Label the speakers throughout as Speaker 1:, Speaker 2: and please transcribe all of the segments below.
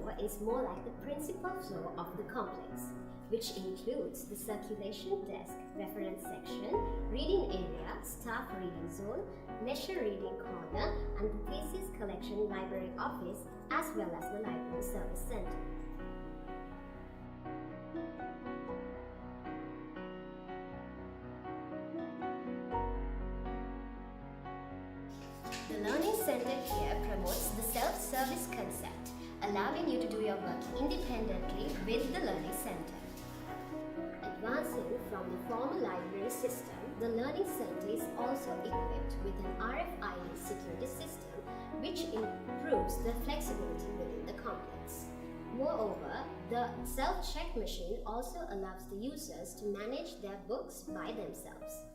Speaker 1: floor is more like the principal floor of the complex, which includes the circulation desk, reference section, reading area, staff reading zone, leisure reading corner, and the thesis collection library office, as well as the library service center. The Learning Center here promotes the self-service concept, allowing you to do your work independently with the Learning Center. Advancing from the former library system, the Learning Center is also equipped with an RFID security system which improves the flexibility within the complex. Moreover, the self-check machine also allows the users to manage their books by themselves.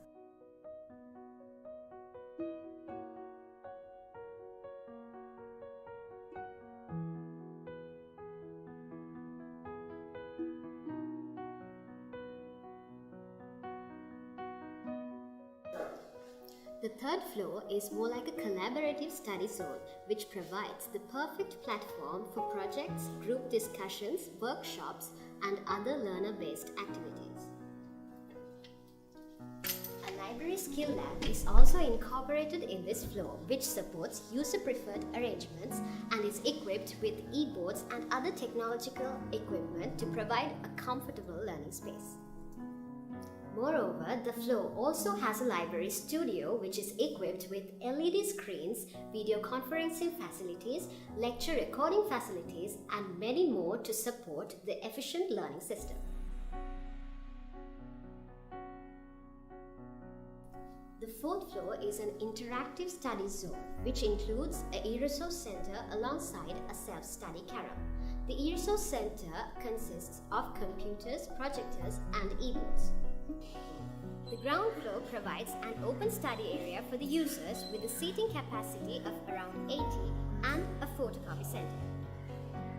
Speaker 1: The third floor is more like a collaborative study zone, which provides the perfect platform for projects, group discussions, workshops, and other learner-based activities. A library skill lab is also incorporated in this floor, which supports user-preferred arrangements and is equipped with e-boards and other technological equipment to provide a comfortable learning space. Moreover, the floor also has a library studio which is equipped with LED screens, video conferencing facilities, lecture recording facilities, and many more to support the efficient learning system. The fourth floor is an interactive study zone which includes a e-resource center alongside a self-study carrel. The e-resource center consists of computers, projectors, and e-boards. The ground floor provides an open study area for the users with a seating capacity of around 80 and a photocopy center.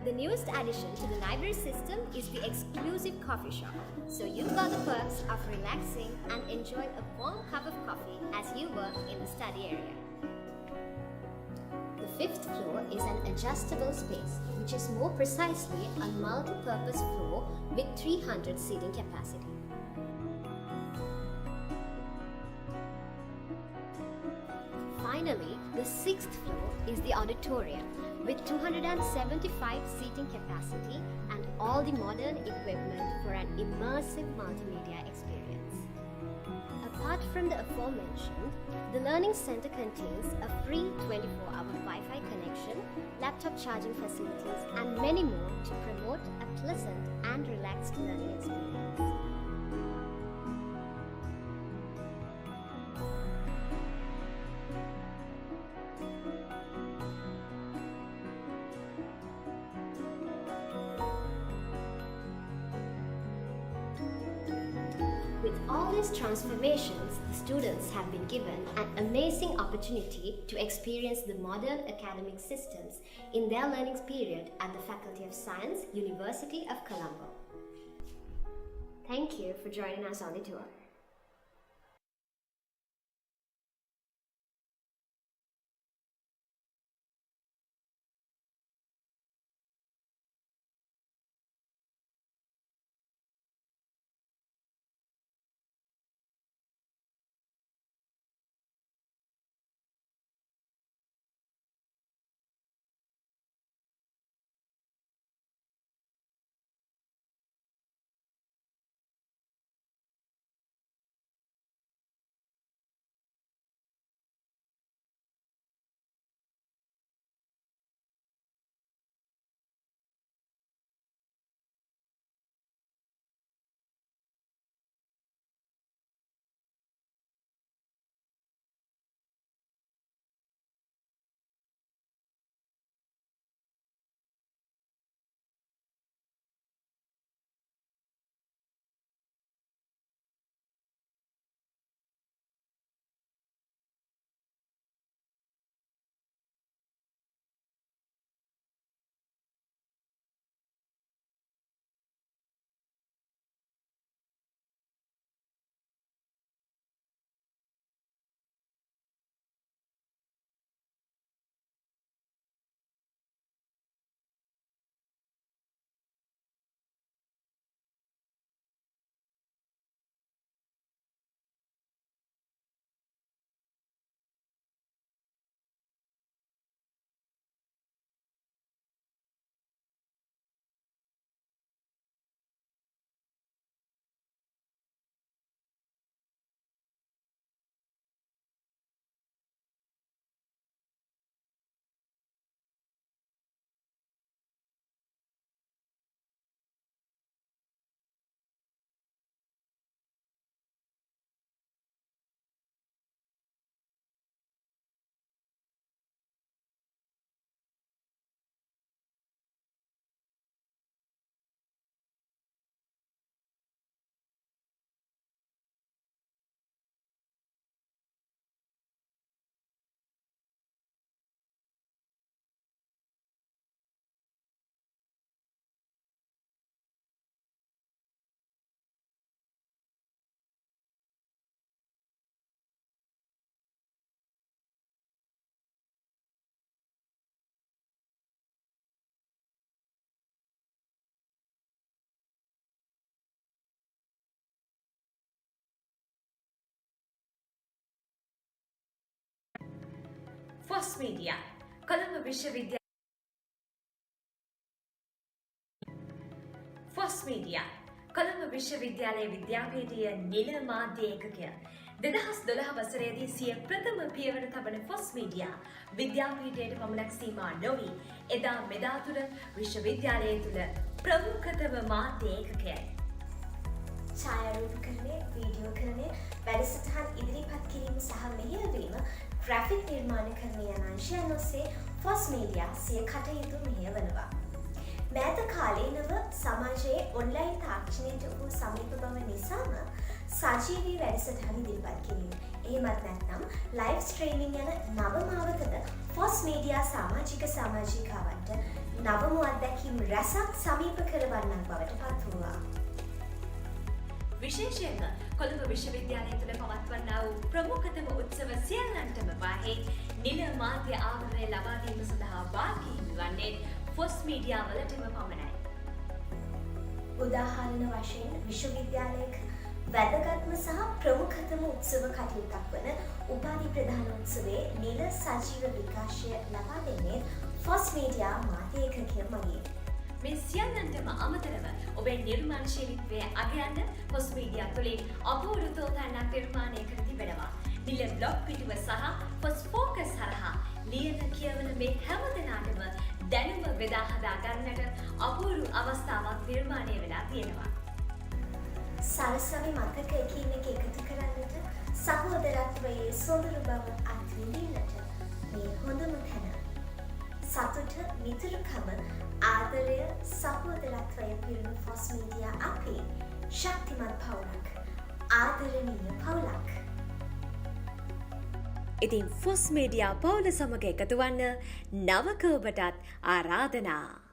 Speaker 1: The newest addition to the library system is the exclusive coffee shop, so you've got the perks of relaxing and enjoy a warm cup of coffee as you work in the study area. The fifth floor is an adjustable space, which is more precisely a multi-purpose floor with 300 seating capacity. Finally, the sixth floor is the auditorium with 275 seating capacity and all the modern equipment for an immersive multimedia experience. Apart from the aforementioned, the Learning Center contains a free 24-hour Wi-Fi connection, laptop charging facilities, and many more to promote a pleasant and relaxed learning experience. With all these transformations, the students have been given an amazing opportunity to experience the modern academic systems in their learning period at the Faculty of Science, University of Colombo. Thank you for joining us on the tour.
Speaker 2: FOS Media, Colombo විශ්වවිද්‍යාලය FOS Media, Colombo විශ්වවිද්‍යාලයේ විද්‍යාපීඨීය නිල මාධ්‍ය ඒකකය 2012 වසරේදී සිය ප්‍රථම පියවර තබන FOS Media විද්‍යාපීඨයට පමණක් සීමා නොවි එදා මෙදා තුළ විශ්වවිද්‍යාලය තුළ ප්‍රමුඛතම මාධ්‍ය ඒකකයයි.
Speaker 3: ඡායාරූපකරණය, වීඩියෝකරණය, වැඩසටහන් ඉදිරිපත් කිරීම සහ මෙහෙයවීම, ග්‍රැෆික් නිර්මාණකරණය යන අංශයන් ඔස්සේ FOS Media සිය කටයුතු මෙහෙයවනවා. මෑත කාලීනව සමාජයේ ඔන්ලයින් තාක්ෂණයට වූ සමීප බව නිසාම සජීවී වැඩසටහන් ඉදිරිපත් කිරීම. එහෙමත් නැත්නම් ලයිව් ස්ට්‍රීමින් යන නව මාවතද FOS Media සමාජිකාවන්ට නවම අත්දැකීම් රැසක් සමීප කරවන්නක් බවට පත් වූවා.
Speaker 2: විශේෂයෙන්ම කොළඹ විශ්වවිද්‍යාලය තුළ පවත්වන්නා වූ ප්‍රමුඛතම උත්සව සියල්ලන්ටම වාහේ නිල මාධ්‍ය ආවරණය ලබා දීම සඳහා වාග්ය වන්නේ FOS Media වලටම පමණයි.
Speaker 3: උදාහරණ වශයෙන් විශ්වවිද්‍යාලයක වැදගත්ම සහ ප්‍රමුඛතම උත්සව කටයුත්තක් වන උපාධි ප්‍රදාන උත්සවයේ නිල සජීව විකාශය ලබා දෙන්නේ FOS Media මාධ්‍ය ඒකකය මගින්.
Speaker 2: මේ සියල්ලන්ටම අමතරව ඔබේ නිර්මාණශීලීත්වය අගයන්න FOS Media තුළින් අපූර්ව තෝතැන්නක් නිර්මාණය කර තිබෙනවා. නිල බ්ලොග් පිටුව සහ FOS Focus හරහා ලියන කියවන මේ හැම දෙනාටම දැනුම බෙදා හදා ගන්නට අපූර්ව අවස්ථාවක් නිර්මාණය වෙලා තියෙනවා.
Speaker 3: සරසවි මතක එකින් එක එකතු කරන්නට, සහෝදරත්වයේ සොඳුරු බව අත්විඳින්නට මේ හොඳම තැන. සතුට, මිතුරුකම, ආදරය, සහෝදරත්වය පිරුණු FOS Media අපේ ශක්තිමත් පවුලක්, ආදරණීය පවුලක්.
Speaker 2: ඉතින් FOS Media පවුල සමග එකතු වන්න නවක ඔබටත් ආරාධනා.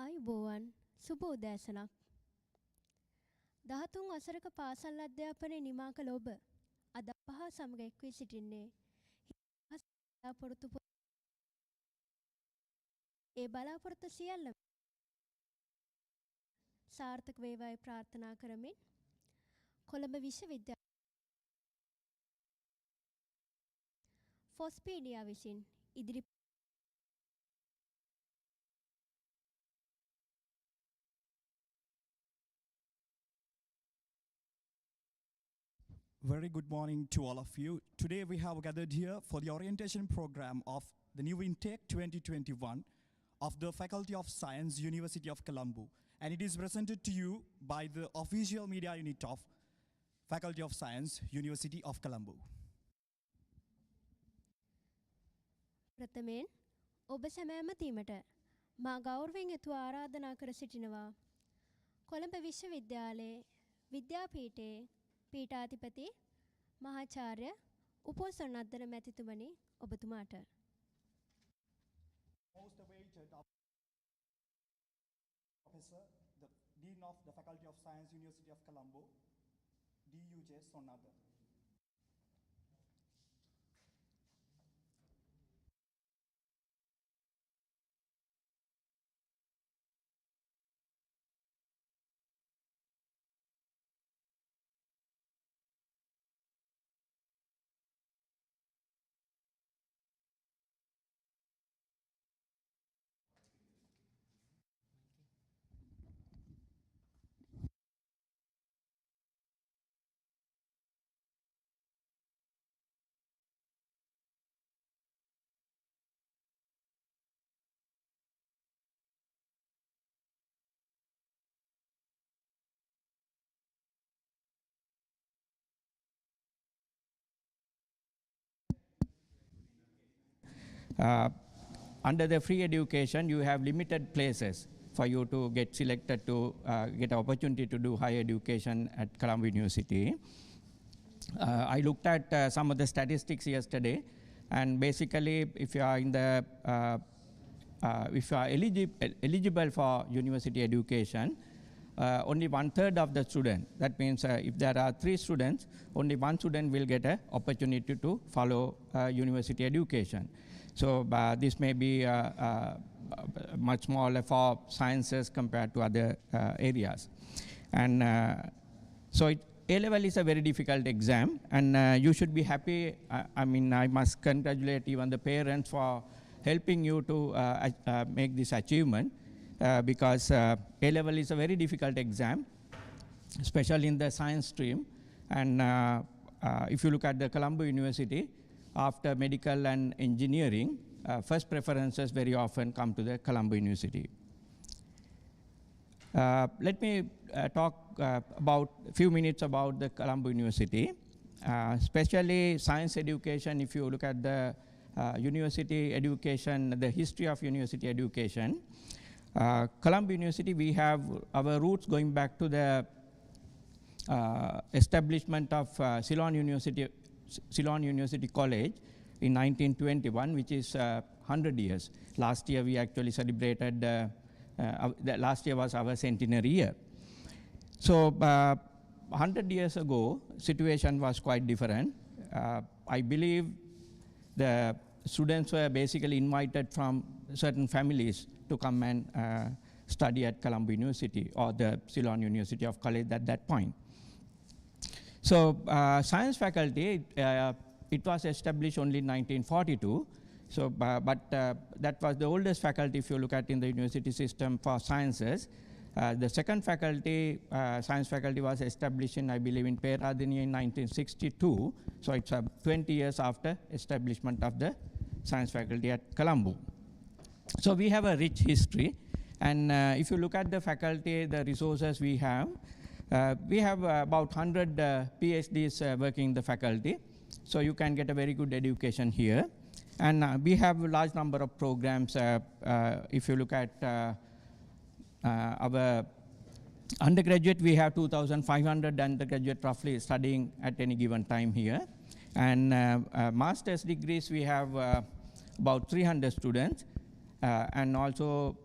Speaker 4: ආයුබෝවන් සුබ උදෑසනක්. 13 වසරක පාසල් අධ්‍යාපනය නිමා කළ ඔබ අද අප හා සමග එක් වී සිටින්නේ ඒ බලාපොරොත්තු සියල්ල සාර්ථක වේවායි ප්‍රාර්ථනා කරමින් කොළඹ විශ්වවිද්‍යාලය FOS Media විසින් ඉදිරි
Speaker 5: Very good morning to all of you. Today we have gathered here for the orientation program of the new intake 2021 of the Faculty of Science, University of Colombo. And it is presented to you by the official media unit of Faculty of Science, University of Colombo.
Speaker 4: ප්‍රථමයෙන් ඔබ සැමෑම තීමට මා ගෞරවයෙන් යුතුව ආරාධනා කර සිටිනවා. කොළඹ විශ්වවිද්‍යාලයේ විද්‍යාපීඨයේ පීඨාධිපති මහාචාර්ය උපෝසනද්දන මැතිතුමනි ඔබතුමාට
Speaker 5: Most awaited Professor, the Dean of the Faculty of Science, University of Colombo, D.U.J. Sonada.
Speaker 6: Under the free education, you have limited places for you to get selected to get opportunity to do higher education at Colombo University. I looked at some of the statistics yesterday, and basically, if you are in the if you are eligible for university education, only 1/3 of the student. That means if there are 3 students, only 1 student will get an opportunity to follow university education. So this may be much smaller for sciences compared to other areas. And so A-level is a very difficult exam, and you should be happy. I mean, I must congratulate even the parents for helping you to make this achievement, because A-level is a very difficult exam, especially in the science stream. And if you look at the Colombo University, after medical and engineering, first preferences very often come to the Colombo University. Let me talk about a few minutes about the Colombo University, especially science education. If you look at the university education, the history of university education, Colombo University, we have our roots going back to the establishment of Ceylon University College in 1921, which is 100 years. Last year we actually celebrated, last year was our centenary year. So 100 years ago, situation was quite different. I believe the students were basically invited from certain families to come and study at Colombo University, or the Ceylon University of College at that point. So science faculty, it was established only in 1942. So, but that was the oldest faculty if you look at in the university system for sciences. The second faculty, science faculty, was established in, I believe, in Peradeniya in 1962. So it's 20 years after establishment of the science faculty at Colombo. So we have a rich history, and if you look at the faculty, the resources we have about 100 PhDs working in the faculty, so you can get a very good education here. And we have a large number of programs. If you look at our undergraduate, we have 2,500 undergraduate roughly studying at any given time here. And master's degrees, we have about 300 students. And also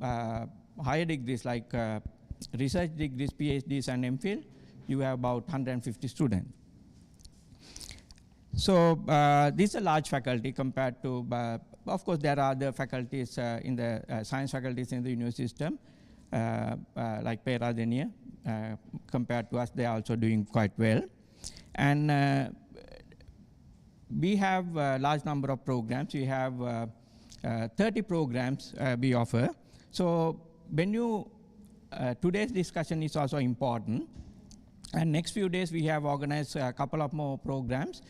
Speaker 6: higher degrees like research degrees, PhDs and MPhil, you have about 150 students. So this is a large faculty compared to, of course, there are other faculties in the science faculties in the university system, like Peradeniya. Compared to us, they are also doing quite well. And we have a large number of programs. We have 30 programs we offer. So when you, today's discussion is also important. And next few days, we have organized a couple of more programs.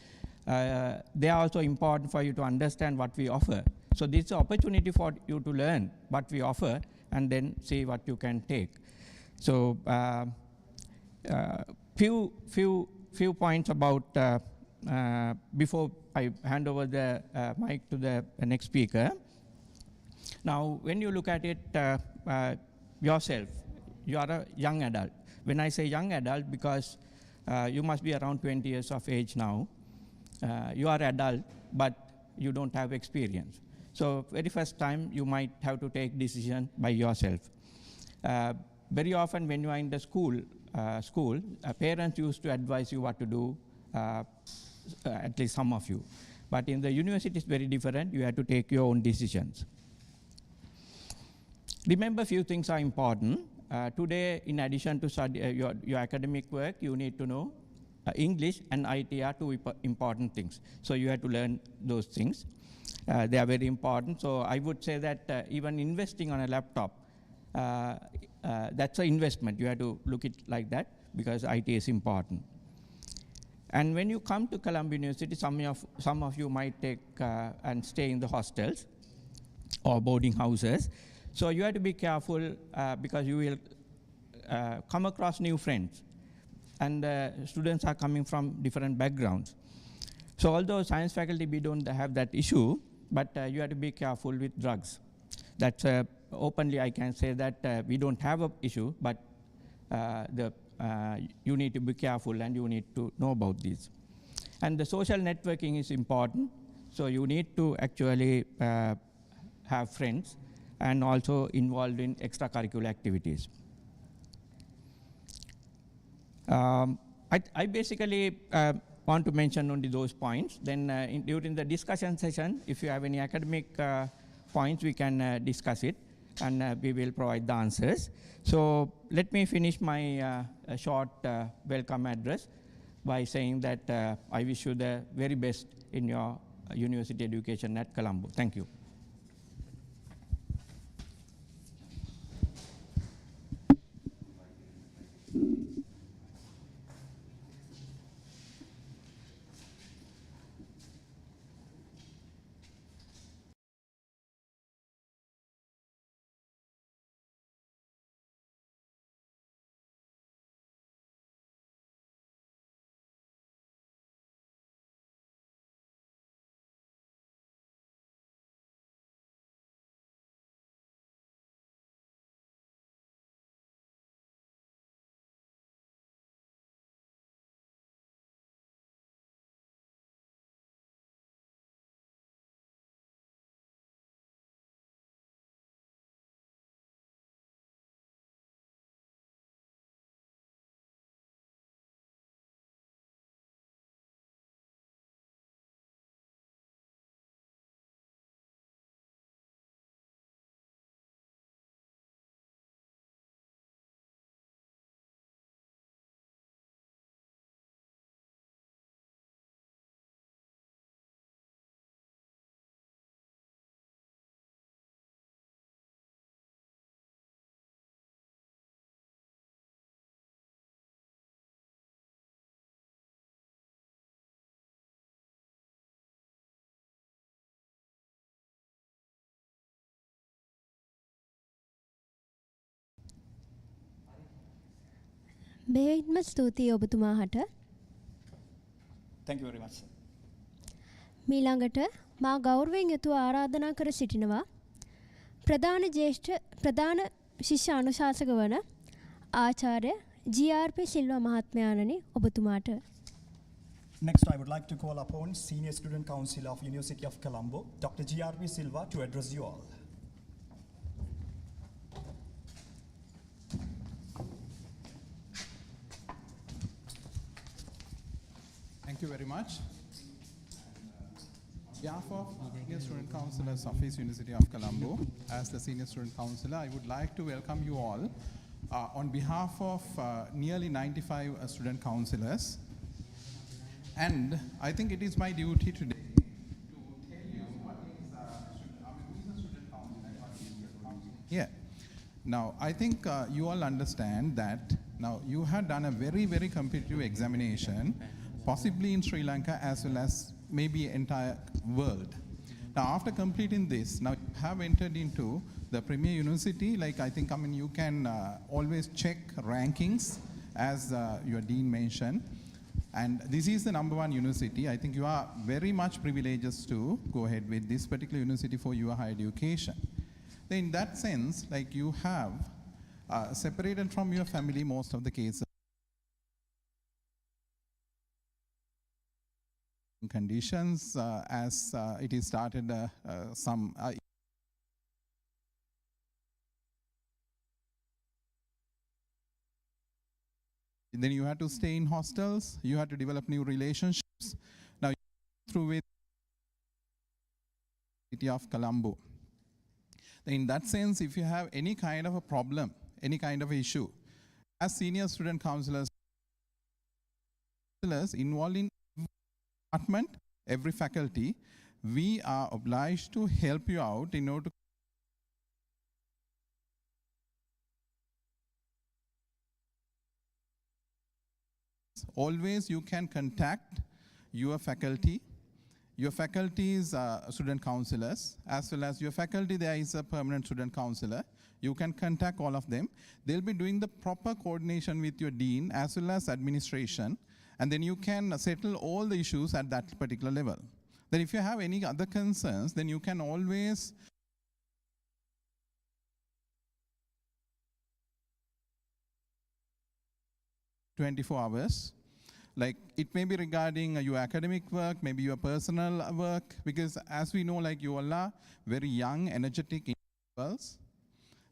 Speaker 6: They are also important for you to understand what we offer. So this is an opportunity for you to learn what we offer and then see what you can take. So few points about before I hand over the mic to the next speaker. Now, when you look at it yourself, you are a young adult. When I say young adult, because you must be around 20 years of age now. You are adult, but you don't have experience. So very first time, you might have to take decision by yourself. Very often when you are in the school, parents used to advise you what to do, at least some of you. But in the university, it's very different. You have to take your own decisions. Remember, few things are important. Today, in addition to study, your academic work, you need to know English and IT are two important things. So you have to learn those things. They are very important. So I would say that even investing on a laptop, that's an investment. You have to look at it like that because IT is important. And when you come to Colombo University, some of you might take and stay in the hostels or boarding houses. So you have to be careful because you will come across new friends. And students are coming from different backgrounds. So although science faculty, we don't have that issue, but you have to be careful with drugs. That's openly I can say that we don't have an issue, but you need to be careful and you need to know about this. And the social networking is important. So you need to actually have friends and also involved in extracurricular activities. I basically want to mention only those points. Then during the discussion session, if you have any academic points, we can discuss it and we will provide the answers. So let me finish my short welcome address by saying that I wish you the very best in your university education at Colombo. Thank you.
Speaker 4: බෙහෙවින්ම ස්තුතියි ඔබතුමාහට.
Speaker 5: Thank you very much, sir.
Speaker 4: මීළඟට මා ගෞරවයෙන් යුතුව ආරාධනා කර සිටිනවා ප්‍රධාන ශිෂ්‍ය අනුශාසක වන ආචාර්ය GRP සිල්වා මහත්මයාණනි ඔබතුමාට.
Speaker 5: Next, I would like to call upon Senior Student Council of University of Colombo, Dr. GRP Silva, to address you all.
Speaker 7: Thank you very much. On behalf of Senior Student Councillors Office, University of Colombo, as the Senior Student Councillor, I would like to welcome you all on behalf of nearly 95 student councillors. And I think it is my duty today to tell you what is who is a student councillor and what is a councillor. Yeah. Now, I think you all understand that now you have done a very, very competitive examination, possibly in Sri Lanka as well as maybe entire world. Now, after completing this, now you have entered into the premier university. Like I think, you can always check rankings as your dean mentioned. And this is the #1 university. I think you are very much privileged to go ahead with this particular university for your higher education. Then in that sense, like you have separated from your family most of the cases. Conditions as it is started some then you had to stay in hostels, you had to develop new relationships. Now through with City of Colombo. In that sense, if you have any kind of a problem, any kind of issue, as senior student councillors involved in department, every faculty, we are obliged to help you out in order to always you can contact your faculty. Your faculty is student councillors, as well as your faculty there is a permanent student councillor. You can contact all of them. They'll be doing the proper coordination with your dean as well as administration, and then you can settle all the issues at that particular level. Then if you have any other concerns, then you can always (24 hours). Like it may be regarding your academic work, maybe your personal work, because as we know, like you all are very young, energetic individuals.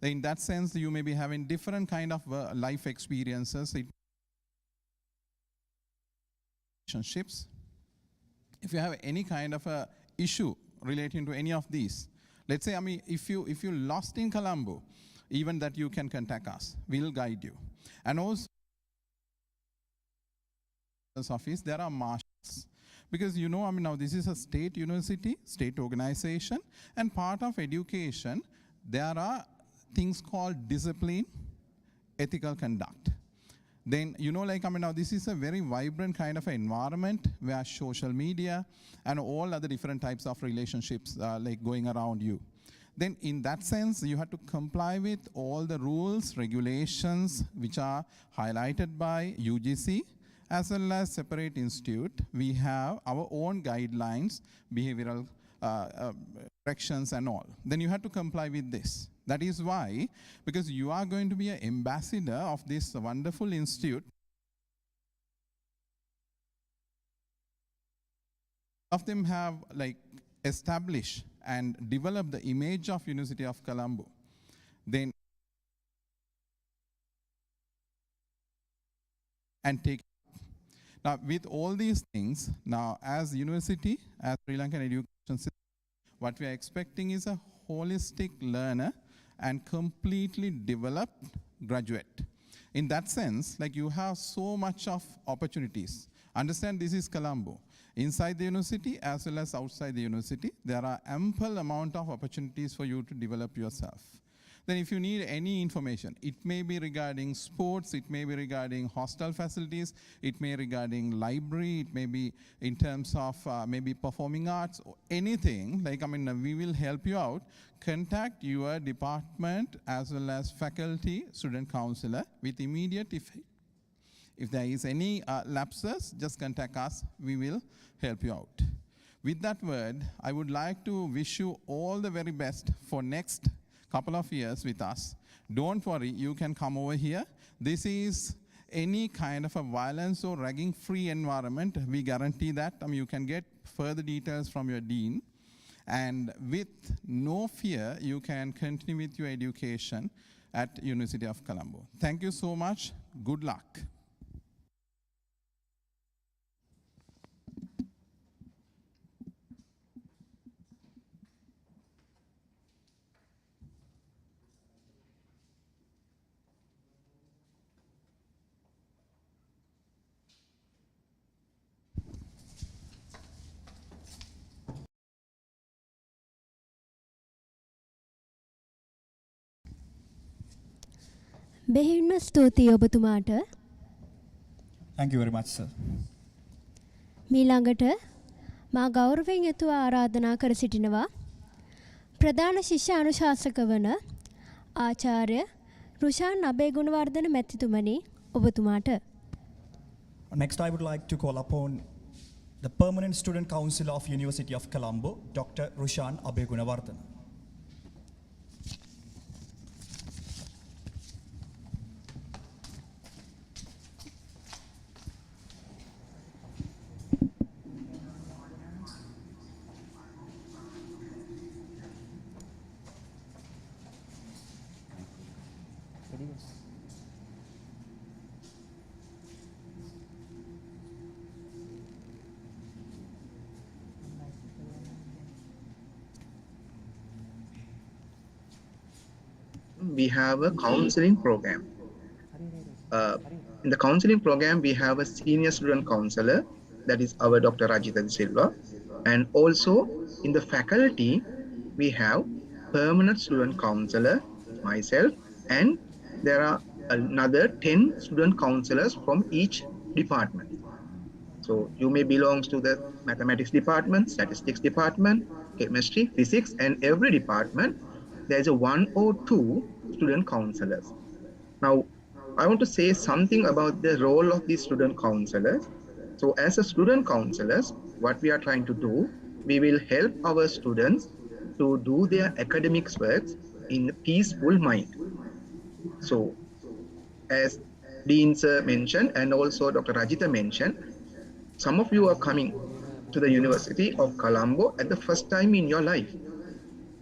Speaker 7: In that sense, you may be having different kind of life experiences, relationships. If you have any kind of a issue relating to any of these, let's say, if you lost in Colombo, even that you can contact us. We'll guide you. And also, office, there are marshals. Because now this is a state university, state organization, and part of education, there are things called discipline, ethical conduct. Then, now this is a very vibrant kind of environment where social media and all other different types of relationships like going around you. Then in that sense, you have to comply with all the rules, regulations, which are highlighted by UGC, as well as separate institute. We have our own guidelines, behavioral corrections and all. Then you have to comply with this. That is why, because you are going to be an ambassador of this wonderful institute, of them have like established and developed the image of University of Colombo. Then and take. Now, with all these things, now as university, as Sri Lankan education system, what we are expecting is a holistic learner and completely developed graduate. In that sense, like you have so much of opportunities. Understand this is Colombo. Inside the university as well as outside the university, there are ample amount of opportunities for you to develop yourself. Then if you need any information, it may be regarding sports, it may be regarding hostel facilities, it may be regarding library, it may be in terms of maybe performing arts, or anything, like we will help you out. Contact your department as well as faculty, student councillor with immediate effect. If there is any lapses, just contact us, we will help you out. With that word, I would like to wish you all the very best for next couple of years with us. Don't worry, you can come over here. This is any kind of a violence or ragging free environment. We guarantee that. You can get further details from your dean. And with no fear, you can continue with your education at University of Colombo. Thank you so much. Good luck.
Speaker 4: බෙහෙවින්ම ස්තුතියි ඔබතුමාට.
Speaker 5: Thank you very much, sir.
Speaker 4: මීළඟට මා ගෞරවයෙන් යුතුව ආරාධනා කර සිටිනවා ප්‍රධාන ශිෂ්‍ය අනුශාසක වන ආචාර්ය රුෂාන් අබේගුණවර්ධන මැතිතුමනි ඔබතුමාට.
Speaker 5: Next, I would like to call upon the Permanent Student Council of University of Colombo, Dr. Rushan Abegunawardhan.
Speaker 8: We have a counseling program. In the counseling program, we have a senior student counselor, that is our Dr. Rajitha Silva. And also in the faculty, we have permanent student counselor, myself, and there are another 10 student counselors from each department. So you may belong to the mathematics department, statistics department, chemistry, physics, and every department, there's a 1 or 2 student counselors. Now, I want to say something about the role of these student counselors. So as a student counselors, what we are trying to do, we will help our students to do their academics works in a peaceful mind. So as Dean sir mentioned, and also Dr. Rajitha mentioned, some of you are coming to the University of Colombo at the first time in your life.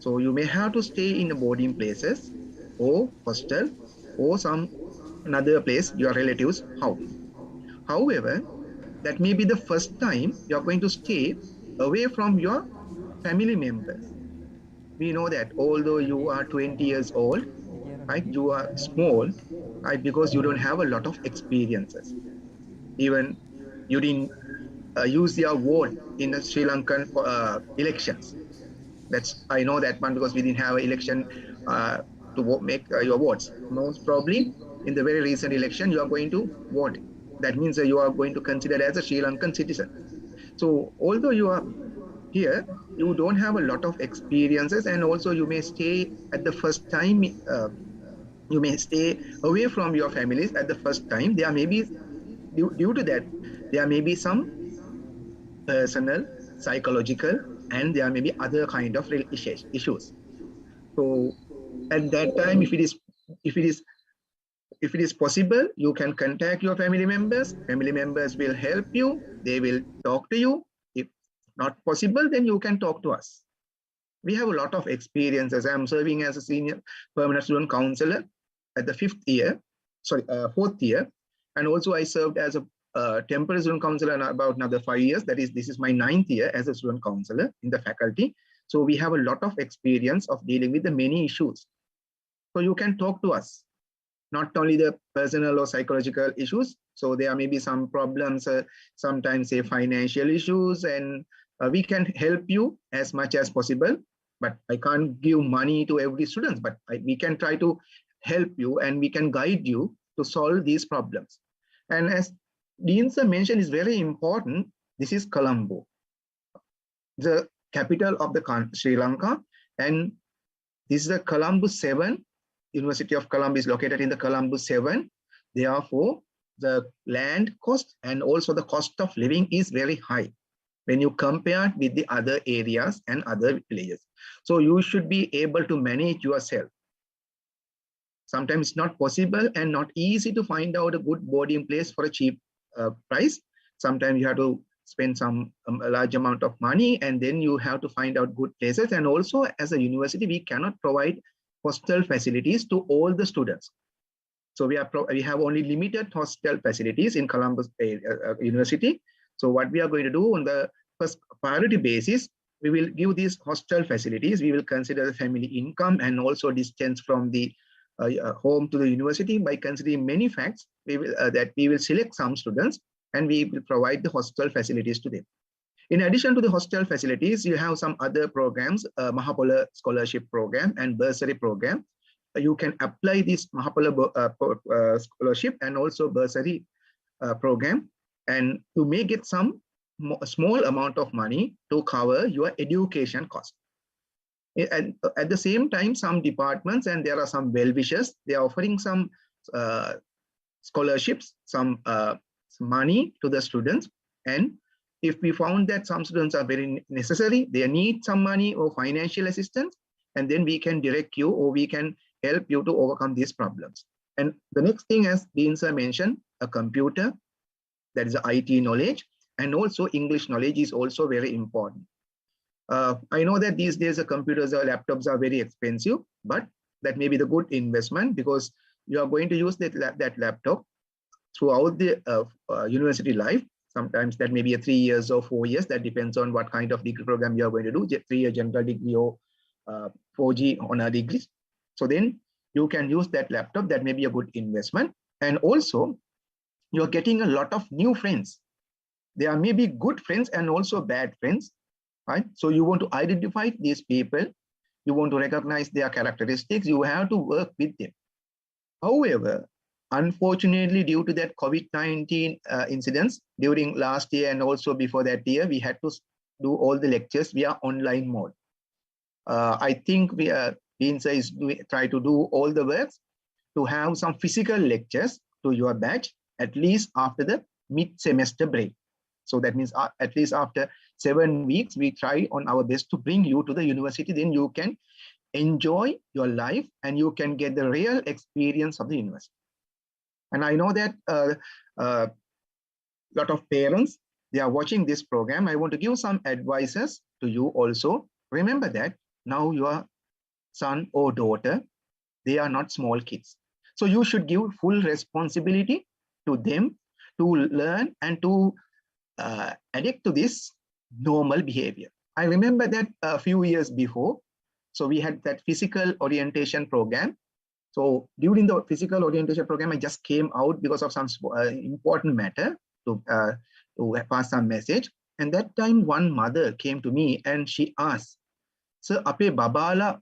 Speaker 8: So you may have to stay in the boarding places or hostel or some another place, your relatives' house. However, that may be the first time you're going to stay away from your family members. We know that although you are 20 years old, right, you are small, right, because you don't have a lot of experiences. Even you didn't use your vote in the Sri Lankan elections. I know that one because we didn't have an election to make your votes. Most probably in the very recent election, you are going to vote. That means that you are going to consider as a Sri Lankan citizen. So although you are here, you don't have a lot of experiences, and also you may stay at the first time, you may stay away from your families at the first time. There may be, due to that, there may be some personal, psychological, and there may be other kind of issues. So at that time, if it is possible, you can contact your family members. Family members will help you. They will talk to you. If not possible, then you can talk to us. We have a lot of experiences. I'm serving as a senior permanent student counselor at the 4th year. And also I served as a temporary student counselor in about another 5 years. This is my 9th year as a student counselor in the faculty. So we have a lot of experience of dealing with the many issues. So you can talk to us, not only the personal or psychological issues. So there may be some problems, sometimes say financial issues, and we can help you as much as possible. But I can't give money to every student, but we can try to help you and we can guide you to solve these problems. And as Dean sir mentioned, is very important. This is Colombo, the capital of the Sri Lanka, and this is the Colombo 7. University of Colombo is located in the Colombo 7. Therefore, the land cost and also the cost of living is very high when you compare it with the other areas and other villages. So you should be able to manage yourself. Sometimes it's not possible and not easy to find out a good boarding place for a cheap price. Sometimes you have to spend a large amount of money, and then you have to find out good places. And also as a university, we cannot provide hostel facilities to all the students. So we have only limited hostel facilities in Colombo University. So what we are going to do on the first priority basis, we will give these hostel facilities. We will consider the family income and also distance from the home to the university. By considering many facts, we will select some students and we will provide the hostel facilities to them. In addition to the hostel facilities, you have some other programs, Mahapola Scholarship Program and Bursary Program. you can apply this Mahapala scholarship and also bursary program, and you may get some small amount of money to cover your education cost. And at the same time, some departments, and there are some well-wishers, they are offering some scholarships, some money to the students. And if we found that some students are very necessary, they need some money or financial assistance, and then we can direct you or we can help you to overcome these problems. And the next thing, as Dean sir mentioned, a computer, that is IT knowledge, and also English knowledge is also very important. I know that these days the computers or laptops are very expensive, but that may be the good investment, because you are going to use that laptop throughout the university life. Sometimes that may be a 3 years or 4 years. That depends on what kind of degree program you are going to do, 3-year general degree or 4G honor degrees. So then you can use that laptop. That may be a good investment. And also you're getting a lot of new friends. There may be good friends and also bad friends, right? So you want to identify these people. You want to recognize their characteristics. You have to work with them. However, unfortunately, due to that COVID-19 incidents during last year and also before that year, we had to do all the lectures via online mode. I think Deansa is try to do all the works to have some physical lectures to your batch, at least after the mid-semester break. So that means at least after 7 weeks, we try on our best to bring you to the university. Then you can enjoy your life and you can get the real experience of the university. And I know that a lot of parents, they are watching this program. I want to give some advices to you also. Remember that now your son or daughter, they are not small kids. So you should give full responsibility to them to learn and to addict to this normal behavior. I remember that a few years before, so we had that physical orientation program. So during the physical orientation program, I just came out because of some important matter to pass some message. And that time one mother came to me and she asked, "Sir, ape babala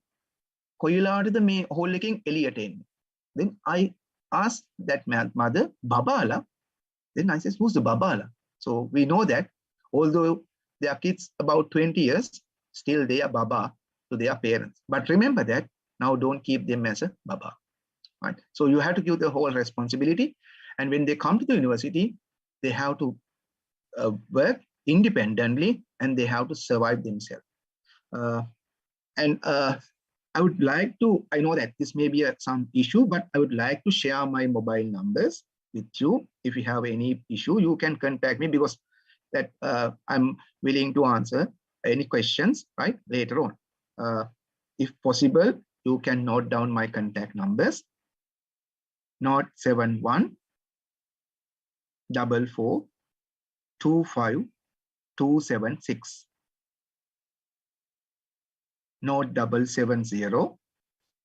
Speaker 8: koyilada me hole ekin eliyata enne?" Then I asked that mother, "Babala?" Then I said, "Who's the babala?" So we know that although they are kids about 20 years, still they are baba to their parents. But remember that now don't keep them as a baba. Right? So you have to give the whole responsibility. And when they come to the university, they have to work independently and they have to survive themselves. I would like to, I know that this may be some issue, but I would like to share my mobile numbers with you. If you have any issue, you can contact me, because that I'm willing to answer any questions, right, later on. If possible, you can note down my contact numbers. 071 44 25 276. 770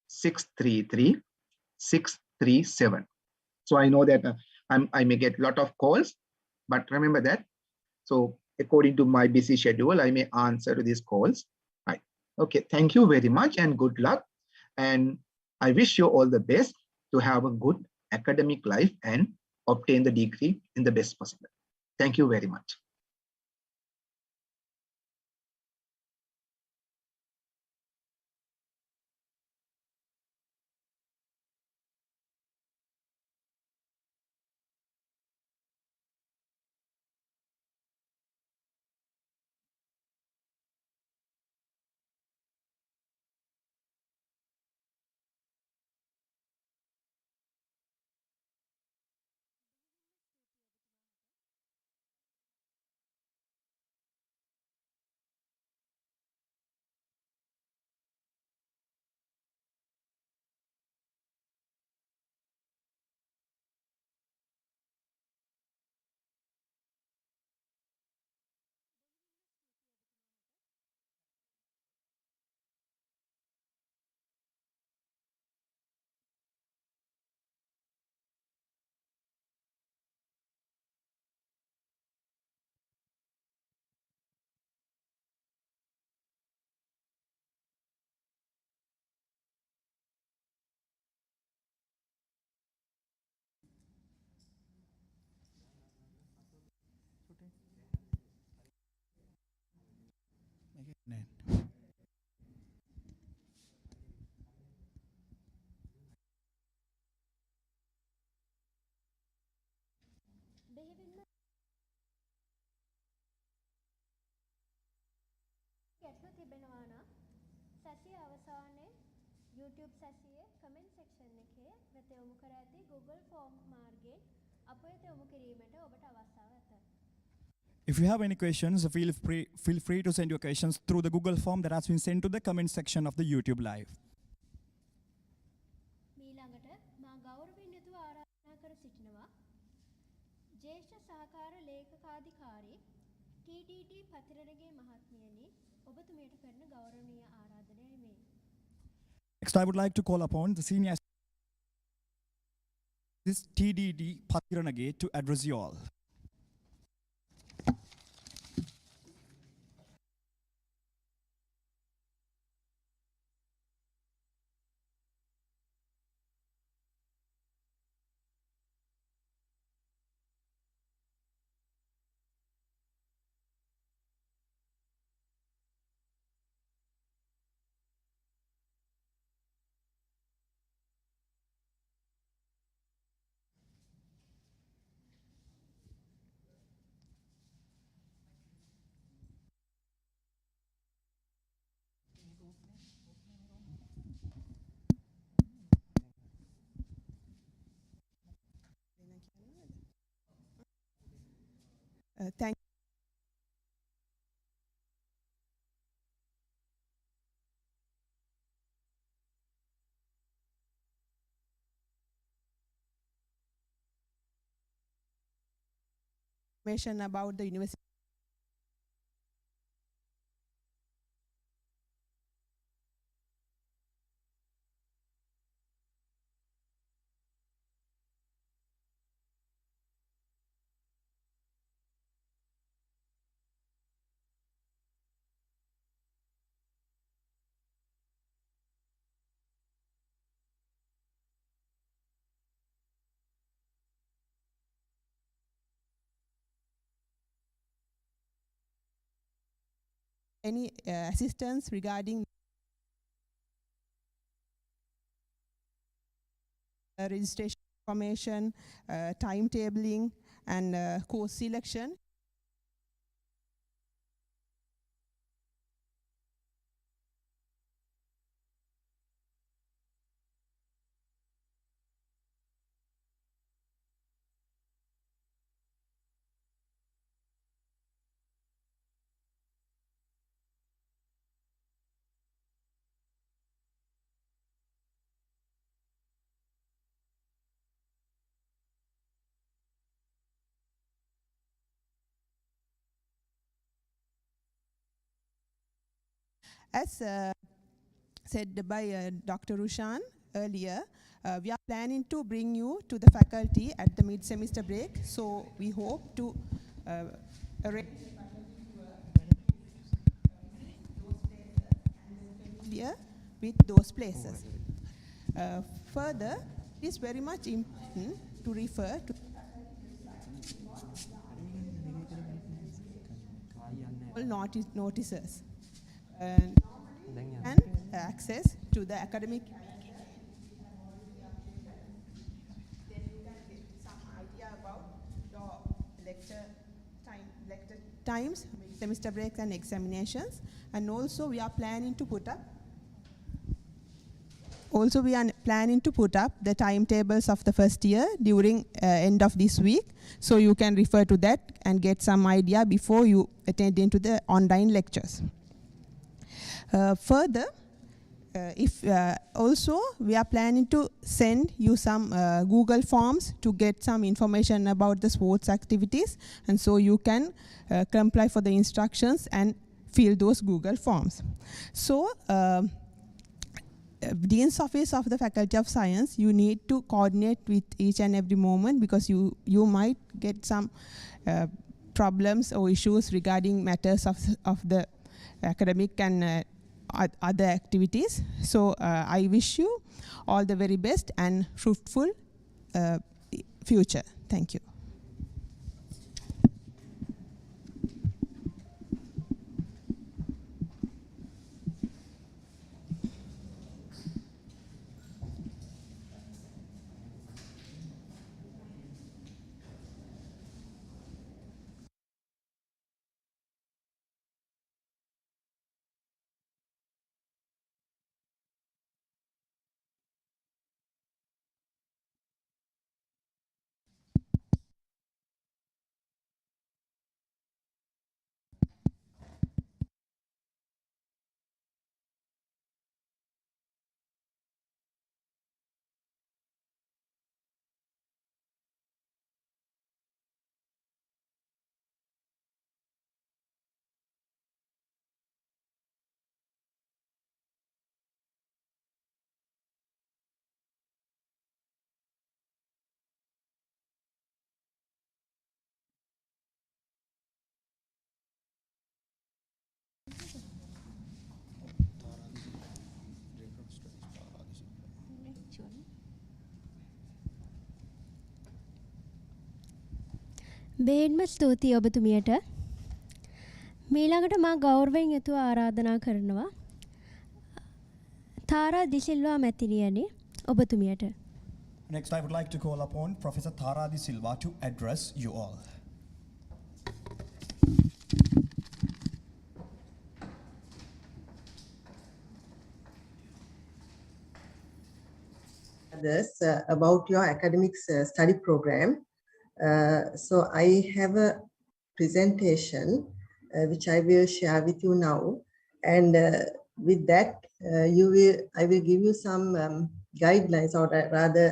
Speaker 8: 633 637. So I know that I may get a lot of calls, but remember that. So according to my busy schedule, I may answer to these calls. Right. Okay. Thank you very much and good luck. And I wish you all the best to have a good academic life and obtain the degree in the best possible. Thank you very much.
Speaker 4: ගැටලු තිබෙනවා නම් සැසිය අවසානයේ YouTube සැසියේ comment section එකේ වෙත යොමු කර ඇති Google form මාර්ගයෙන් අප වෙත යොමු කිරීමට ඔබට අවස්ථාව ඇත.
Speaker 5: If you have any questions, feel free to send your questions through the Google form that has been sent to the comment section of the YouTube live.
Speaker 4: මීළඟට මා ගෞරවයෙන් යුතුව ආරාධනා කර සිටිනවා ජ්‍යෙෂ්ඨ සහකාර ලේකකාධිකාරී TDD පතිරණගේ මහත්මියනි ඔබතුමියට කරන ගෞරවනීය ආරාධනයයි මේ.
Speaker 5: Next, I would like to call upon the senior this TDD Patiranage to address you all.
Speaker 9: Thank information about the university. Any assistance regarding registration information, timetabling, and course selection. As said by Dr. Rushan earlier, we are planning to bring you to the faculty at the mid-semester break. So we hope to arrange with those places. Further, it is very much important to refer to all notices and access to the academic. Then you can get some idea about your lecture times, semester breaks and examinations. And also we are planning to put up the timetables of the first year during end of this week. So you can refer to that and get some idea before you attend into the online lectures. Further, also we are planning to send you some Google forms to get some information about the sports activities, and so you can comply for the instructions and fill those Google forms. So Dean's Office of the Faculty of Science, you need to coordinate with each and every moment, because you might get some problems or issues regarding matters of the academic and other activities. So I wish you all the very best and fruitful future. Thank you.
Speaker 4: බෙහෙන්ම ස්තුතියි ඔබතුමියට. මීළඟට මා ගෞරවයෙන් යුතුව ආරාධනා කරනවා තාරා දිසිල්වා මැතිණියනි ඔබතුමියට.
Speaker 5: Next, I would like to call upon Professor Thara De Silva to address you all.
Speaker 10: Others about your academics study program. So I have a presentation which I will share with you now, and with that I will give you some guidelines, or rather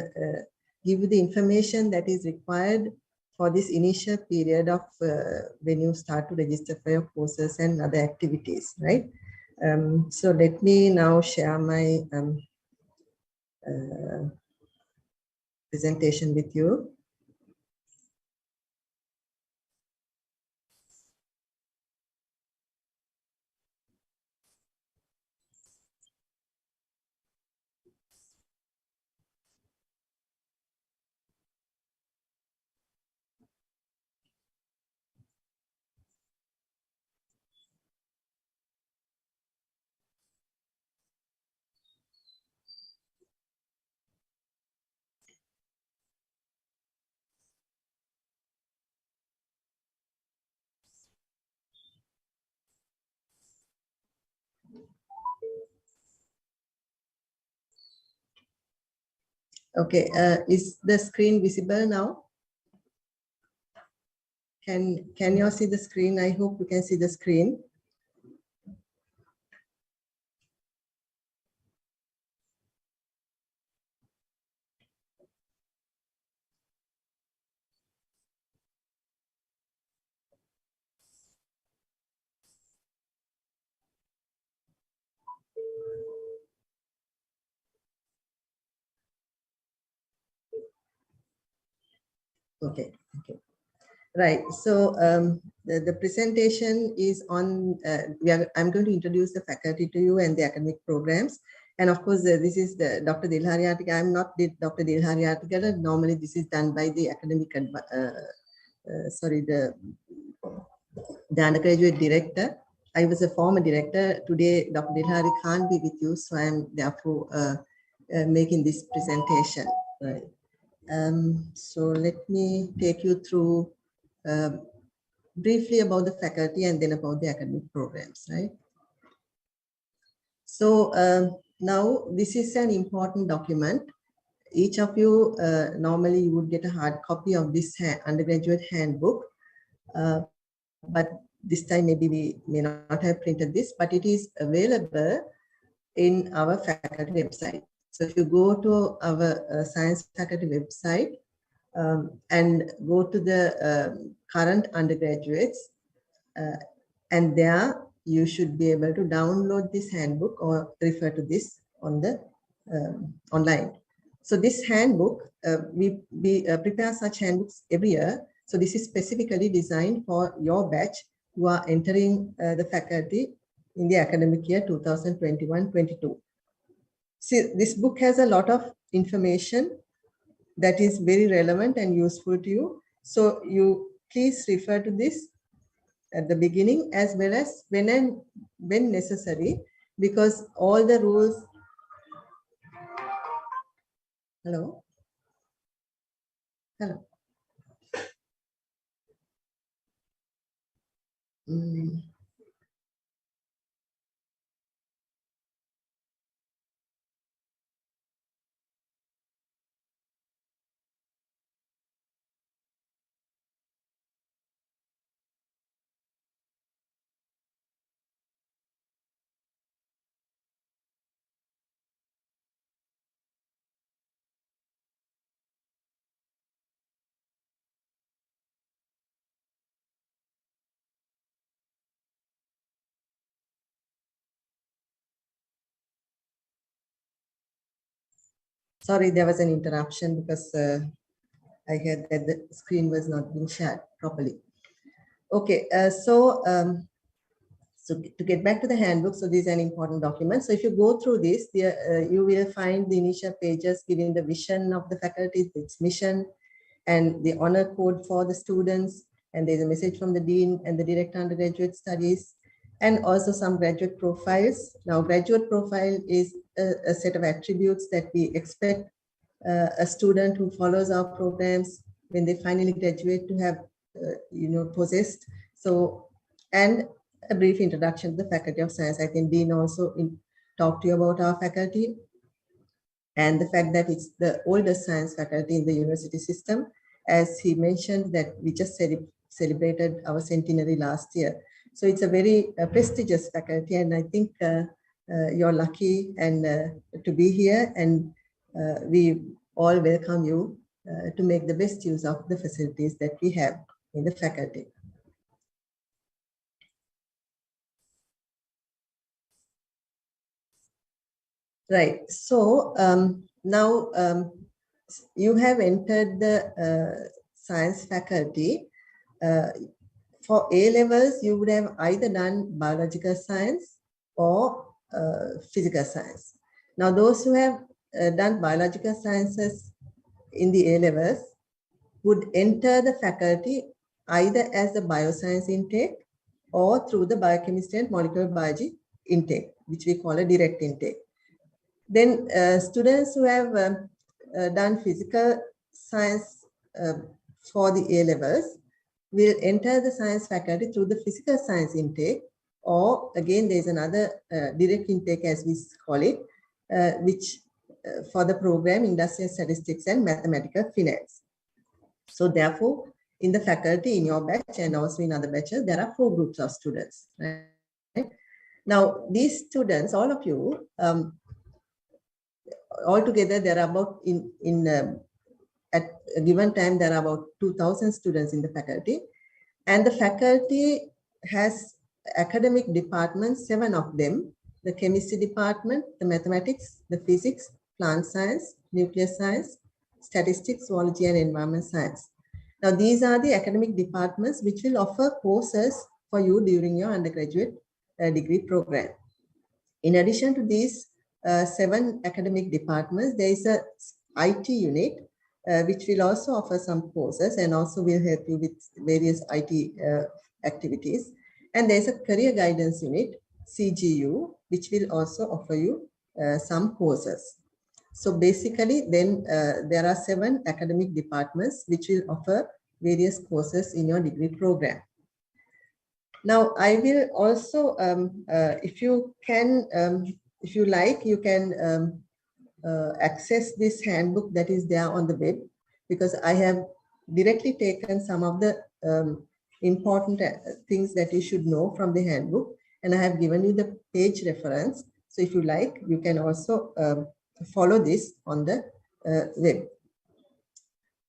Speaker 10: give you the information that is required for this initial period of when you start to register for your courses and other activities, right? So let me now share my presentation with you. Okay, is the screen visible now? Can you all see the screen? I hope you can see the screen. Okay, okay. Right, so the presentation is on, I'm going to introduce the faculty to you and the academic programs. And of course, this is the Dr. Dilhari article. I'm not Dr. Dilhari article. Normally, this is done by the academic, the undergraduate director. I was a former director. Today, Dr. Dilhari can't be with you, so I'm therefore making this presentation. Right. So let me take you through briefly about the faculty and then about the academic programs, right? So now this is an important document. Each of you, normally you would get a hard copy of this undergraduate handbook, but this time maybe we may not have printed this, but it is available in our faculty website. So if you go to our science faculty website and go to the current undergraduates, and there you should be able to download this handbook or refer to this on the online. So this handbook, we prepare such handbooks every year. So this is specifically designed for your batch who are entering the faculty in the academic year 2021-22. See, this book has a lot of information that is very relevant and useful to you. So you please refer to this at the beginning as well as when necessary, because all the rules. Hello. Hello. Sorry, there was an interruption because I heard that the screen was not being shared properly. Okay, so to get back to the handbook, so this is an important document. So if you go through this, you will find the initial pages giving the vision of the faculty, its mission, and the honor code for the students, and there's a message from the Dean and the Director Undergraduate Studies, and also some graduate profiles. Now, graduate profile is a set of attributes that we expect a student who follows our programs when they finally graduate to have, possessed. So, and a brief introduction to the Faculty of Science. I think Dean also talked to you about our faculty and the fact that it's the oldest science faculty in the university system. As he mentioned, that we just celebrated our centenary last year. So it's a very prestigious faculty, and I think you're lucky and to be here, and we all welcome you to make the best use of the facilities that we have in the faculty. Right, so now you have entered the science faculty. For A-levels, you would have either done biological science or physical science. Now, those who have done biological sciences in the A-levels would enter the faculty either as the bioscience intake or through the biochemistry and molecular biology intake, which we call a direct intake. Then students who have done physical science for the A-levels will enter the science faculty through the physical science intake, or again, there's another direct intake, as we call it, which for the program Industrial Statistics and Mathematical Finance. So therefore, in the faculty, in your batch and also in other batches, there are 4 groups of students. Right? Now, these students, all of you, altogether, there are about at a given time, there are about 2,000 students in the faculty, and the faculty has academic departments, 7 of them: the chemistry department, the mathematics, the physics, plant science, nuclear science, statistics, zoology, and environment science. Now, these are the academic departments which will offer courses for you during your undergraduate degree program. In addition to these 7 academic departments, there is a IT unit which will also offer some courses and also will help you with various IT activities. And there's a career guidance unit, CGU, which will also offer you some courses. So basically, then there are 7 academic departments which will offer various courses in your degree program. Now, I will also, if you like, you can access this handbook that is there on the web, because I have directly taken some of the important things that you should know from the handbook, and I have given you the page reference. So if you like, you can also follow this on the web.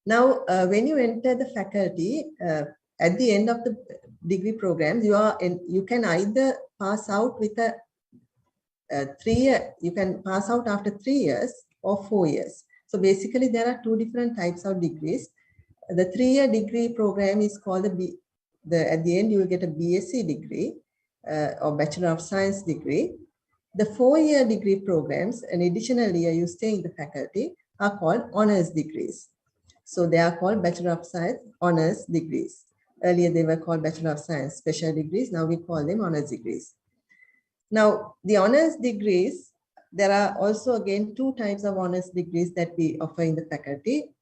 Speaker 10: Now, when you enter the faculty, at the end of the degree program, you can either pass out with a 3-year, you can pass out after 3 years or 4 years. So basically, there are 2 different types of degrees. The 3-year degree program is called at the end, you will get a BSc degree or Bachelor of Science degree. The 4-year degree programs, an additional year you stay in the faculty, are called honors degrees. So they are called Bachelor of Science honors degrees. Earlier, they were called Bachelor of Science special degrees. Now we call them honors degrees. Now, the honors degrees, there are also again 2 types of honors degrees that we offer in the faculty.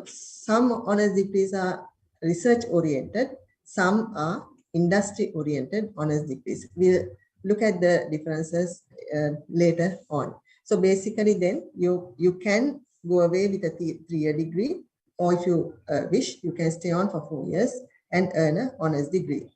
Speaker 10: Some honors degrees are research oriented, some are industry oriented honors degrees. We'll look at the differences later on. So basically then you can go away with a 3-year degree, or if you wish, you can stay on for 4 years and earn an honors degree.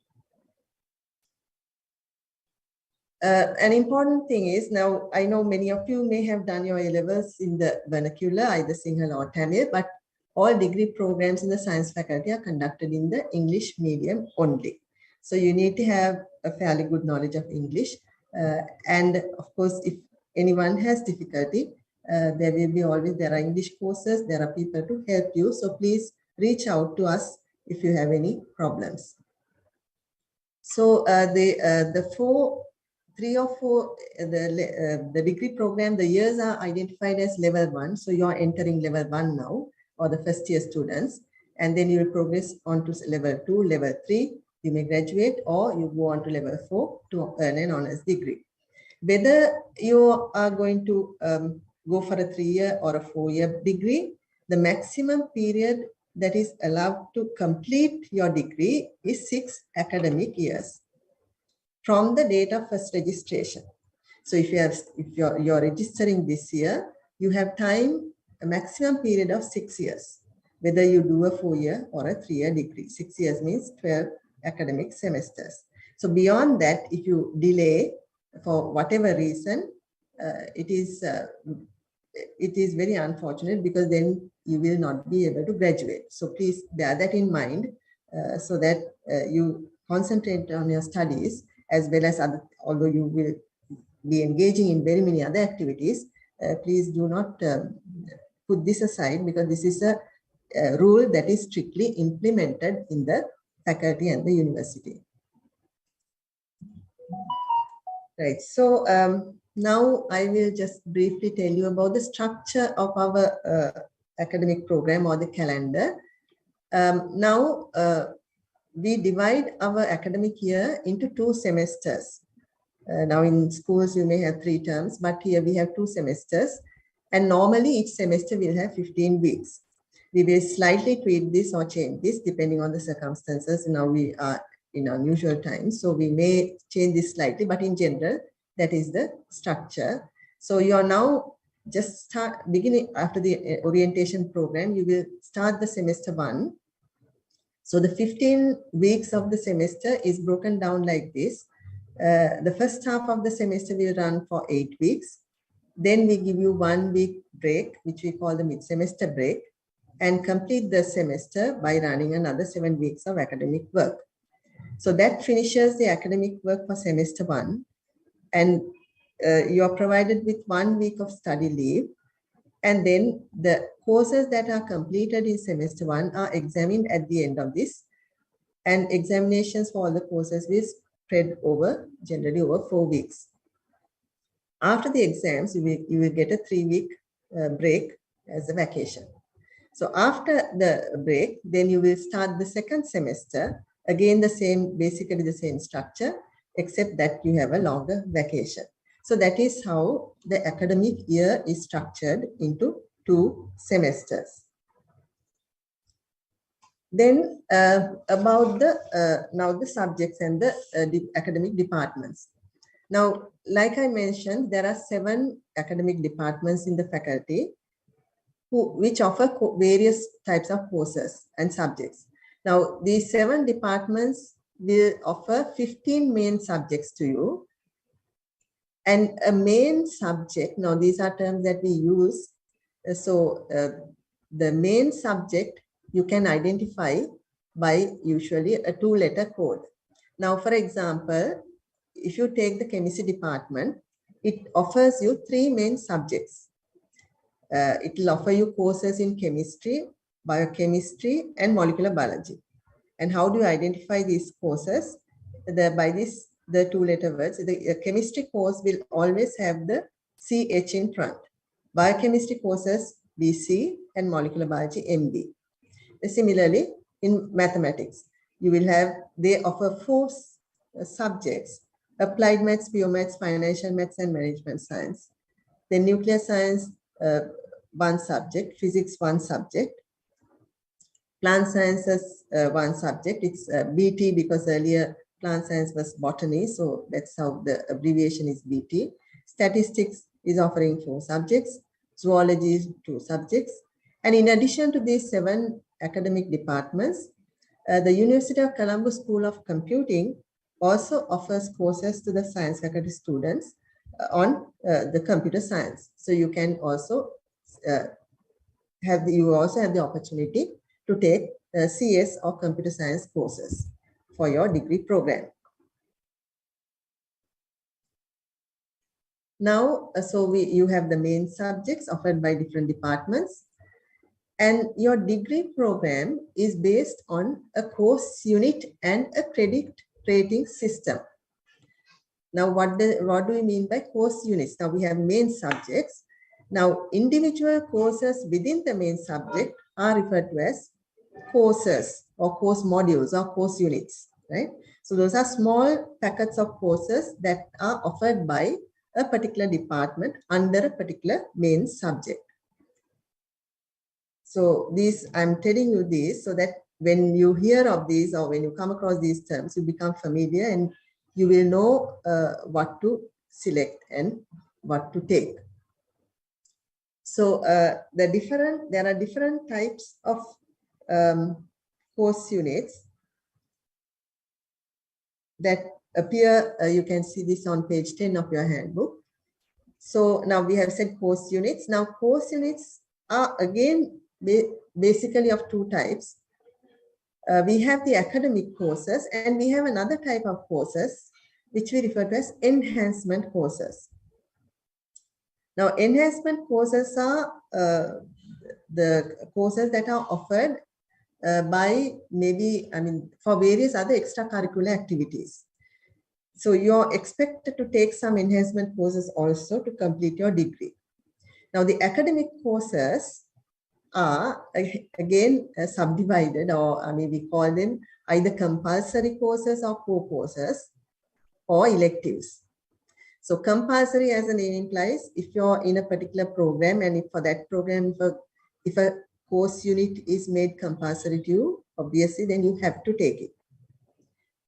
Speaker 10: An important thing is, now I know many of you may have done your A-levels in the vernacular, either Sinhala or Tamil, but all degree programs in the science faculty are conducted in the English medium only. So you need to have a fairly good knowledge of English. And of course, if anyone has difficulty, there are English courses, there are people to help you. So please reach out to us if you have any problems. So the 3 or 4, the degree program, the years are identified as level 1. So you're entering level 1 now, or the first year students. and then you will progress on to level 2, level 3. You may graduate or you go on to level 4 to earn an honors degree. Whether you are going to go for a 3-year or a 4-year degree, the maximum period that is allowed to complete your degree is 6 academic years from the date of first registration. So if you're registering this year, you have time, a maximum period of 6 years, whether you do a 4-year or a 3-year degree. 6 years means 12 academic semesters. So beyond that, if you delay for whatever reason, it is very unfortunate, because then you will not be able to graduate. So please bear that in mind, so that you concentrate on your studies, as well as other, although you will be engaging in very many other activities, please do not put this aside, because this is a rule that is strictly implemented in the faculty and the university. Right, so now I will just briefly tell you about the structure of our academic program or the calendar. Now we divide our academic year into 2 semesters. Now in schools you may have 3 terms, but here we have 2 semesters, and normally each semester will have 15 weeks. We will slightly tweak this or change this depending on the circumstances. Now we are in unusual times, so we may change this slightly, but in general, that is the structure. So you are now just beginning after the orientation program, you will start the semester 1. So the 15 weeks of the semester is broken down like this. The first half of the semester will run for 8 weeks. Then we give you 1 week break, which we call the mid-semester break, and complete the semester by running another 7 weeks of academic work. So that finishes the academic work for semester 1, and you are provided with 1 week of study leave. And then the courses that are completed in semester 1 are examined at the end of this, and examinations for all the courses will spread over, generally over 4 weeks. After the exams, you will get a 3-week break as a vacation. So after the break, then you will start the second semester, again basically the same structure, except that you have a longer vacation. So that is how the academic year is structured into 2 semesters. Then about now the subjects and the academic departments. Now, like I mentioned, there are 7 academic departments in the faculty which offer various types of courses and subjects. Now, these 7 departments will offer 15 main subjects to you. And a main subject, now these are terms that we use. So the main subject you can identify by usually a 2-letter code. Now, for example, if you take the chemistry department, it offers you 3 main subjects. It will offer you courses in chemistry, biochemistry, and molecular biology. And how do you identify these courses? The 2-letter words. The chemistry course will always have the CH in front. Biochemistry courses BC and molecular biology MB. Similarly, in mathematics, they offer 4 subjects: applied maths, pure maths, financial maths, and management science. Then nuclear science, 1 subject, physics 1 subject, plant sciences 1 subject. It's BT because earlier plant science was botany, so that's how the abbreviation is BT. Statistics is offering 4 subjects, zoology is 2 subjects. And in addition to these 7 academic departments, the University of Colombo School of Computing also offers courses to the science faculty students on the computer science. So you can also have the opportunity to take CS or computer science courses for your degree program. Now, you have the main subjects offered by different departments, and your degree program is based on a course unit and a credit rating system. Now, what do we mean by course units? Now, we have main subjects. Now, individual courses within the main subject are referred to as courses or course modules or course units, right? So those are small packets of courses that are offered by a particular department under a particular main subject. So these, I'm telling you this so that when you hear of these or when you come across these terms, you become familiar and you will know what to select and what to take. So there are different types of course units that appear. You can see this on page 10 of your handbook. So now we have said course units. Now course units are again basically of two types. We have the academic courses and we have another type of courses which we refer to as enhancement courses. Now enhancement courses are the courses that are offered by maybe, for various other extracurricular activities. So you're expected to take some enhancement courses also to complete your degree. Now the academic courses are again subdivided, or we call them either compulsory courses or core courses or electives. So compulsory, as the name implies, if you're in a particular program and if for that program, if a course unit is made compulsory to you, obviously then you have to take it.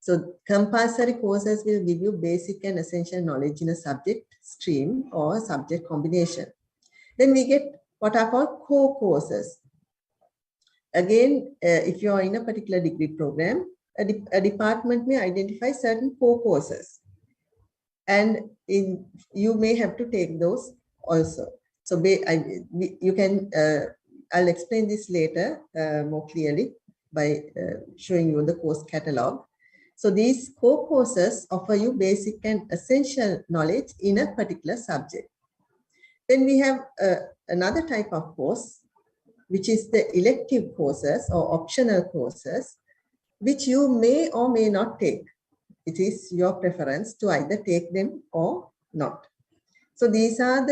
Speaker 10: So compulsory courses will give you basic and essential knowledge in a subject stream or subject combination. Then we get what are called core courses. Again, if you are in a particular degree program, a department may identify certain core courses. And you may have to take those also. So you can, I'll explain this later more clearly by showing you the course catalog. So these core courses offer you basic and essential knowledge in a particular subject. Then we have another type of course, which is the elective courses or optional courses, which you may or may not take. It is your preference to either take them or not. So these are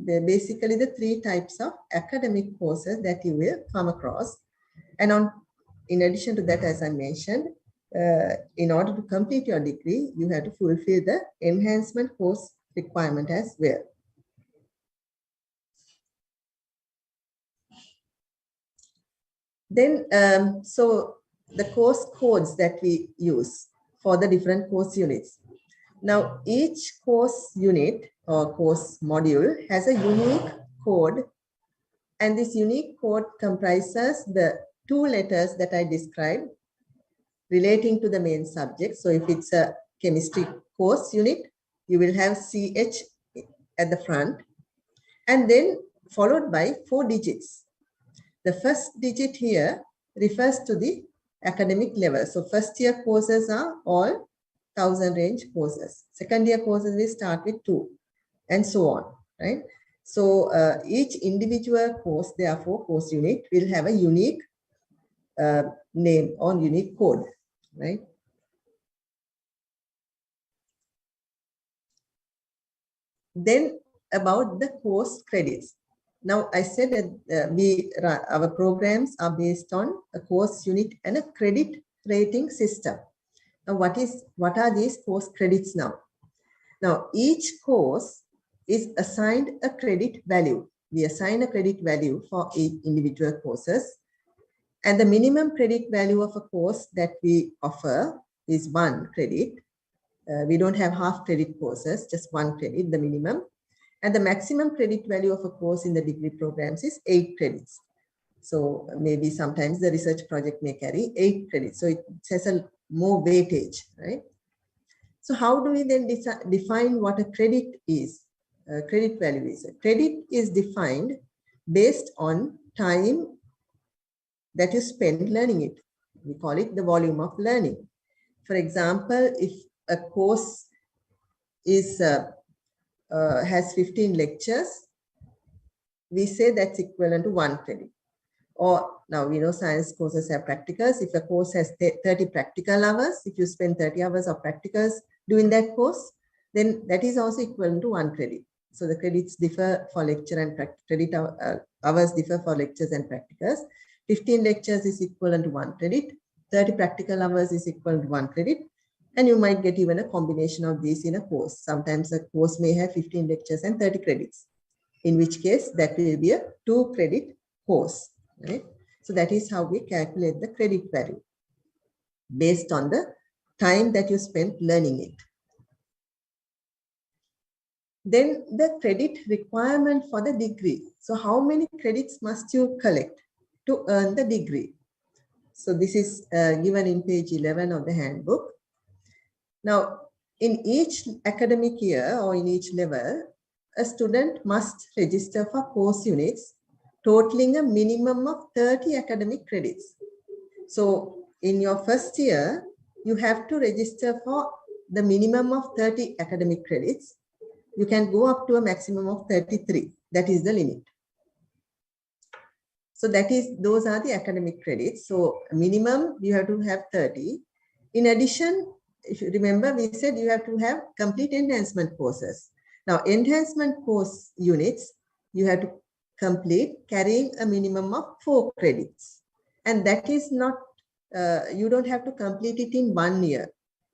Speaker 10: basically the three types of academic courses that you will come across. And in addition to that, as I mentioned, in order to complete your degree, you have to fulfill the enhancement course requirement as well. Then, so the course codes that we use for the different course units. Now, each course unit or course module has a unique code, and this unique code comprises the two letters that I described relating to the main subject. So if it's a chemistry course unit, you will have CH at the front, and then followed by 4 digits. The first digit here refers to the academic level. So first year courses are all 1000 range courses. Second year courses will start with 2 and so on, right? So each individual course, therefore course unit, will have a unique name or unique code, right? Then about the course credits. Now, I said that our programs are based on a course unit and a credit rating system. Now, what are these course credits now? Now, each course is assigned a credit value. We assign a credit value for each individual courses. And the minimum credit value of a course that we offer is 1 credit. We don't have half credit courses, just 1 credit, the minimum. And the maximum credit value of a course in the degree programs is 8 credits. So maybe sometimes the research project may carry 8 credits. So it has a more weightage, right? So how do we then define what a credit is? Credit value is. A credit is defined based on time that you spend learning it. We call it the volume of learning. For example, if a course is has 15 lectures, we say that's equivalent to 1 credit. Or now we know science courses have practicals. If a course has 30 practical hours, if you spend 30 hours of practicals doing that course, then that is also equivalent to 1 credit. So the credits differ for lecture and credit hours differ for lectures and practicals. 15 lectures is equivalent to 1 credit, 30 practical hours is equivalent to 1 credit, and you might get even a combination of these in a course. Sometimes a course may have 15 lectures and 30 credits, in which case that will be a 2 credit course, right? So that is how we calculate the credit value based on the time that you spent learning it. Then the credit requirement for the degree. So how many credits must you collect to earn the degree? So this is given in page 11 of the handbook. Now, in each academic year or in each level, a student must register for course units totaling a minimum of 30 academic credits. So in your first year, you have to register for the minimum of 30 academic credits. You can go up to a maximum of 33. That is the limit. So those are the academic credits. So minimum, you have to have 30. In addition, if you remember, we said you have to have complete enhancement courses. Now, enhancement course units, you have to complete carrying a minimum of 4 credits. And that is not, you don't have to complete it in 1 year.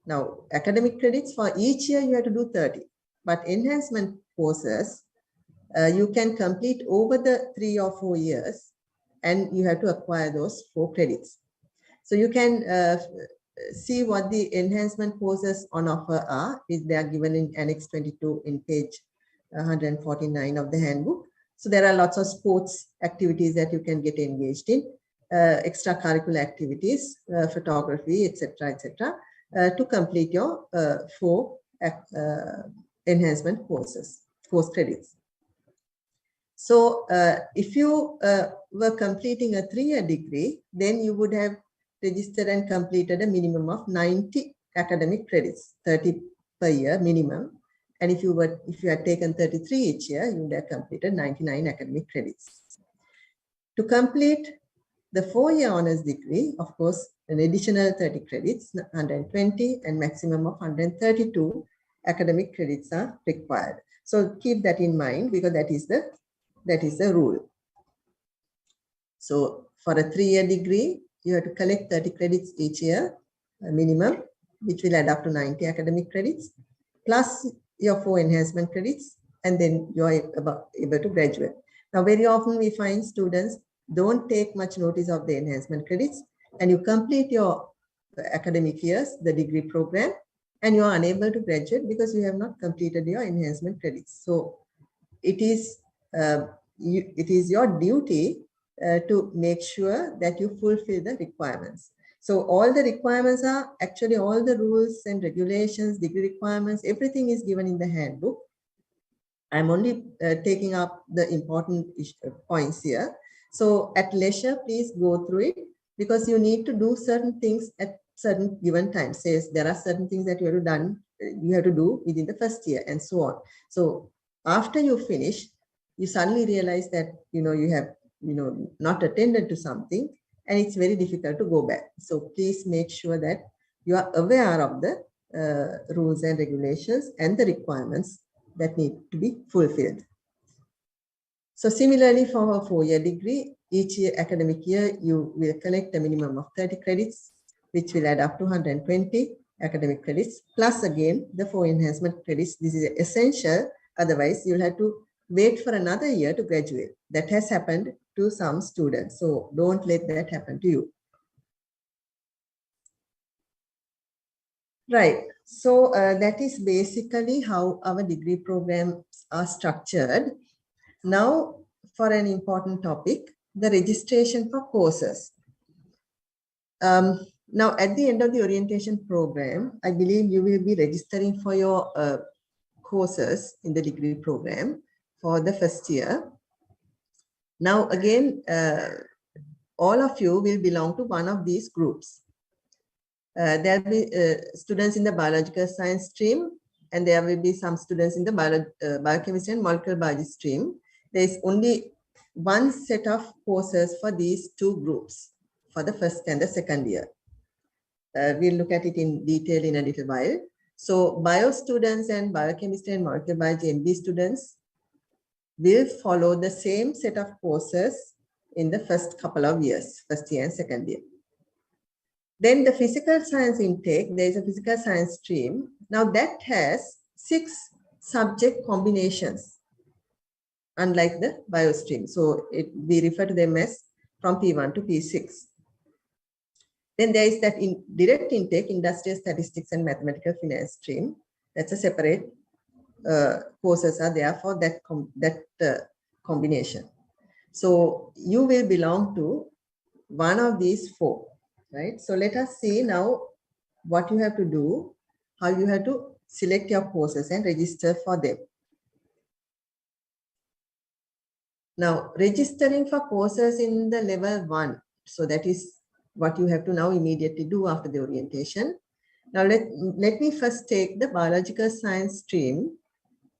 Speaker 10: Now, academic credits for each year, you have to do 30. But enhancement courses, you can complete over the 3 or 4 years, and you have to acquire those 4 credits. So you can see what the enhancement courses on offer are. They are given in Annex 22 in page 149 of the handbook. So there are lots of sports activities that you can get engaged in, extracurricular activities, photography, etc., to complete your 4 enhancement courses, course credits. So if you were completing a 3-year degree, then you would have registered and completed a minimum of 90 academic credits, 30 per year minimum. And if you had taken 33 each year, you would have completed 99 academic credits. To complete the 4-year honors degree, of course, an additional 30 credits, 120 and maximum of 132 academic credits are required. So keep that in mind, because that is the rule. So for a 3-year degree, you have to collect 30 credits each year, a minimum, which will add up to 90 academic credits, plus your 4 enhancement credits, and then you are able to graduate. Now, very often we find students don't take much notice of the enhancement credits, and you complete your academic years, the degree program, and you are unable to graduate because you have not completed your enhancement credits. So it is your duty to make sure that you fulfill the requirements. So all the requirements are actually all the rules and regulations, degree requirements, everything is given in the handbook. I'm only taking up the important points here. So at leisure, please go through it, because you need to do certain things at certain given times. Says there are certain things that you have to do within the first year, and so on. So after you finish, you suddenly realize that you have not attended to something, and it's very difficult to go back. So please make sure that you are aware of the rules and regulations and the requirements that need to be fulfilled. So similarly, for a 4-year degree, each academic year, you will collect a minimum of 30 credits, which will add up to 120 academic credits, plus again, the 4 enhancement credits. This is essential. Otherwise, you'll have to wait for another year to graduate. That has happened to some students. So don't let that happen to you. Right. So that is basically how our degree programs are structured. Now, for an important topic, the registration for courses. Now, at the end of the orientation program, I believe you will be registering for your courses in the degree program for the first year. Now, again, all of you will belong to one of these groups. There will be students in the biological science stream, and there will be some students in the biochemistry and molecular biology stream. There is only one set of courses for these 2 groups for the first and the second year. We'll look at it in detail in a little while. So bio students and biochemistry and molecular biology MB students will follow the same set of courses in the first couple of years, first year and second year. Then the physical science intake, there is a physical science stream. Now that has 6 subject combinations, unlike the bio stream. So we refer to them as from P1 to P6. Then there is that direct intake, industrial statistics and mathematical finance stream. That's a separate courses are there for that combination. So you will belong to one of these 4, right? So let us see now what you have to do, how you have to select your courses and register for them. Now, registering for courses in the level 1. So that is what you have to now immediately do after the orientation. Now, let me first take the biological science stream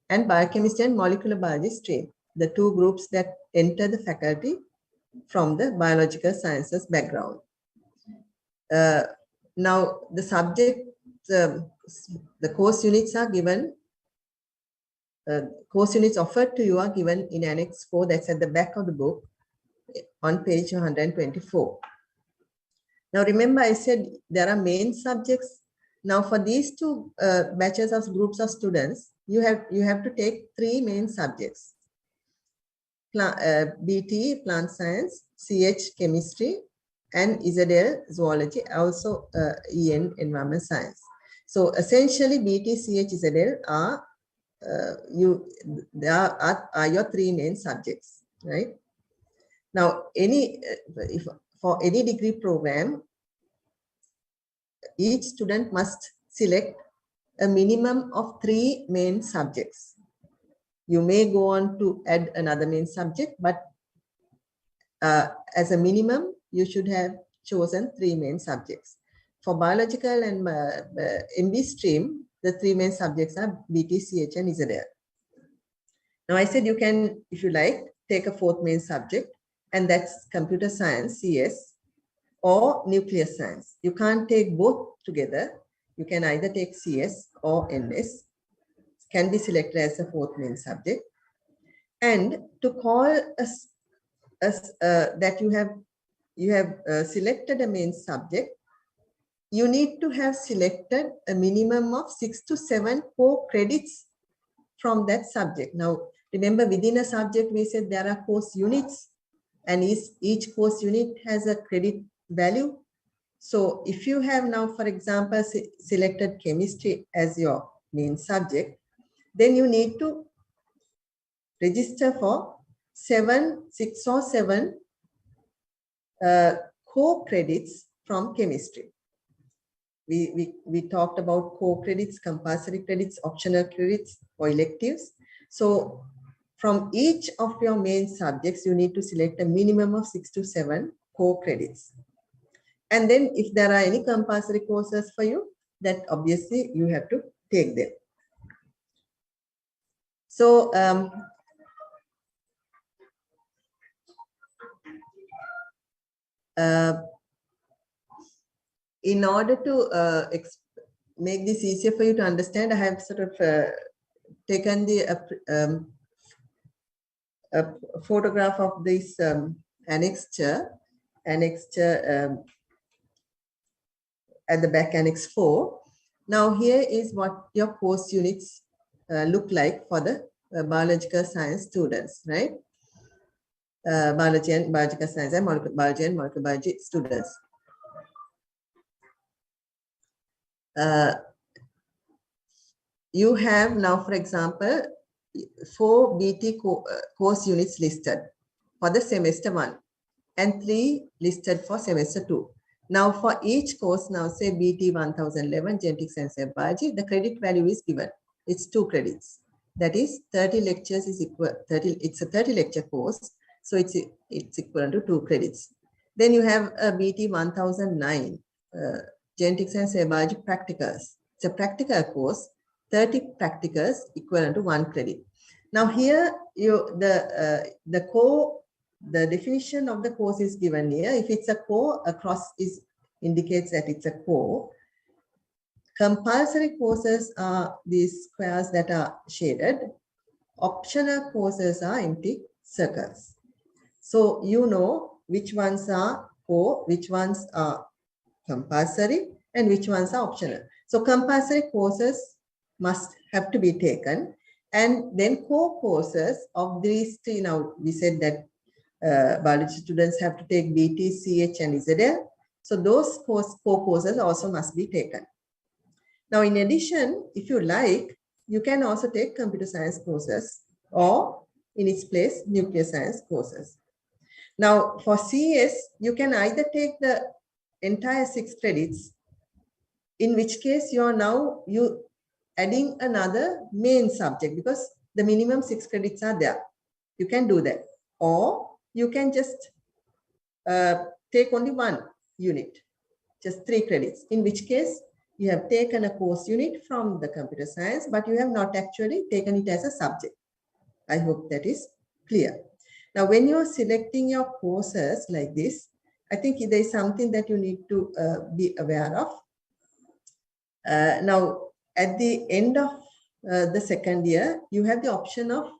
Speaker 10: and biochemistry and molecular biology stream, the 2 groups that enter the faculty from the biological sciences background. Now, the subject, the course units are given, course units offered to you are given in Annex 4, that's at the back of the book on page 124. Now, remember I said there are main subjects. Now, for these 2 batches of groups of students, you have to take 3 main subjects. BT, plant science, CH, chemistry, and ZL, zoology, also EN, environment science. So essentially BT, CH, ZL are your 3 main subjects, right? Now, for any degree program, each student must select a minimum of 3 main subjects. You may go on to add another main subject, but as a minimum, you should have chosen 3 main subjects. For biological and MB stream, the 3 main subjects are BT, CH, and ZL. Now, I said you can, if you like, take a 4th main subject, and that's computer science, CS, or nuclear science. You can't take both together. You can either take CS or NS. Can be selected as a 4th main subject. And to call us that you have selected a main subject, you need to have selected a minimum of 6 to 7 core credits from that subject. Now, remember within a subject, we said there are course units, and each course unit has a credit value. So if you have now, for example, selected chemistry as your main subject, then you need to register for 6 or 7 core credits from chemistry. We talked about core credits, compulsory credits, optional credits, or electives. So from each of your main subjects, you need to select a minimum of 6 to 7 core credits. And then if there are any compulsory courses for you, that obviously you have to take them. So in order to make this easier for you to understand, I have sort of taken the a photograph of this annexure at the back, Annex 4. Now here is what your course units look like for the biological science students, right? Biology and biological science and molecular biology students. You have now, for example, 4 BT course units listed for the semester 1 and 3 listed for semester 2. Now for each course, now say BT 1011, genetics and cell biology, the credit value is given. It's 2 credits. That is 30 lectures is equal, it's a 30 lecture course. So it's equivalent to 2 credits. Then you have a BT 1009, genetics and cell biology practicals. It's a practical course, 30 practicals equivalent to 1 credit. Now here, the definition of the course is given here. If it's a core, a cross indicates that it's a core. Compulsory courses are these squares that are shaded. Optional courses are empty circles. So you know which ones are core, which ones are compulsory, and which ones are optional. So compulsory courses must have to be taken, and then core courses of these three. Now we said that biology students have to take BT, CH, and ZL. So those core courses also must be taken. Now, in addition, if you like, you can also take computer science courses, or in its place, nuclear science courses. Now, for CS, you can either take the entire 6 credits, in which case you are adding another main subject, because the minimum 6 credits are there. You can do that. Or you can just take only one unit, just 3 credits, in which case you have taken a course unit from the computer science, but you have not actually taken it as a subject. I hope that is clear. Now, when you're selecting your courses like this, I think there is something that you need to be aware of. Now, at the end of the second year, you have the option of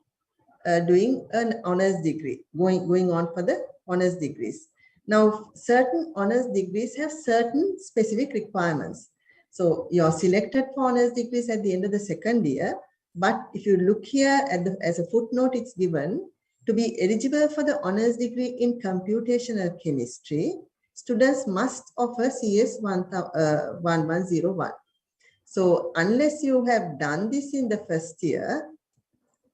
Speaker 10: doing an honors degree, going on for the honors degrees. Now, certain honors degrees have certain specific requirements. So you're selected for honors degrees at the end of the second year. But if you look here as a footnote, it's given to be eligible for the honors degree in computational chemistry, students must offer CS 1101. So unless you have done this in the first year,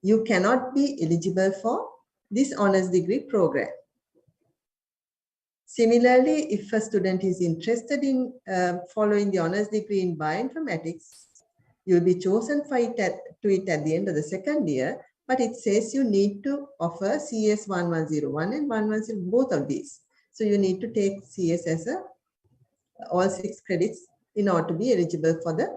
Speaker 10: you cannot be eligible for this honors degree program. Similarly, if a student is interested in following the honors degree in bioinformatics, you'll be chosen for it at the end of the second year, but it says you need to offer CS 1101 and 110, both of these. So you need to take CS as all 6 credits in order to be eligible for the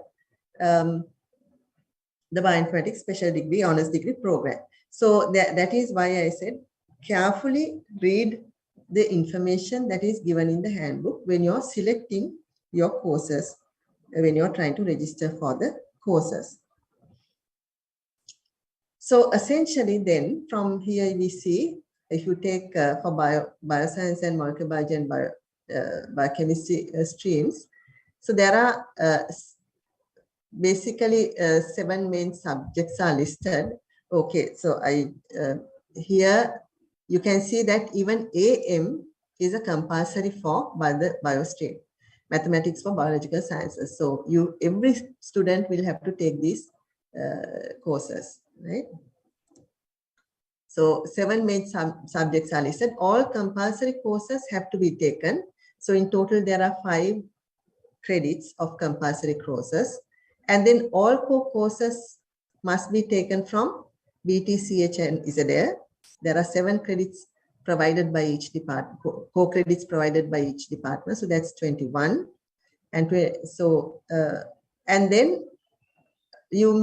Speaker 10: bioinformatics special degree honors degree program. So that is why I said carefully read the information that is given in the handbook when you're selecting your courses, when you're trying to register for the courses. So essentially then from here we see, if you take for bioscience and molecular biology and biochemistry streams, so there are basically 7 main subjects are listed. Okay, so here you can see that even AM is a compulsory for the bio stream, mathematics for biological sciences. So every student will have to take these courses, right? So 7 main subjects are listed. All compulsory courses have to be taken. So in total, there are 5 credits of compulsory courses. And then all core courses must be taken from BT, CH, and ZL. There are 7 credits provided by each department, core credits provided by each department. So that's 21. And then you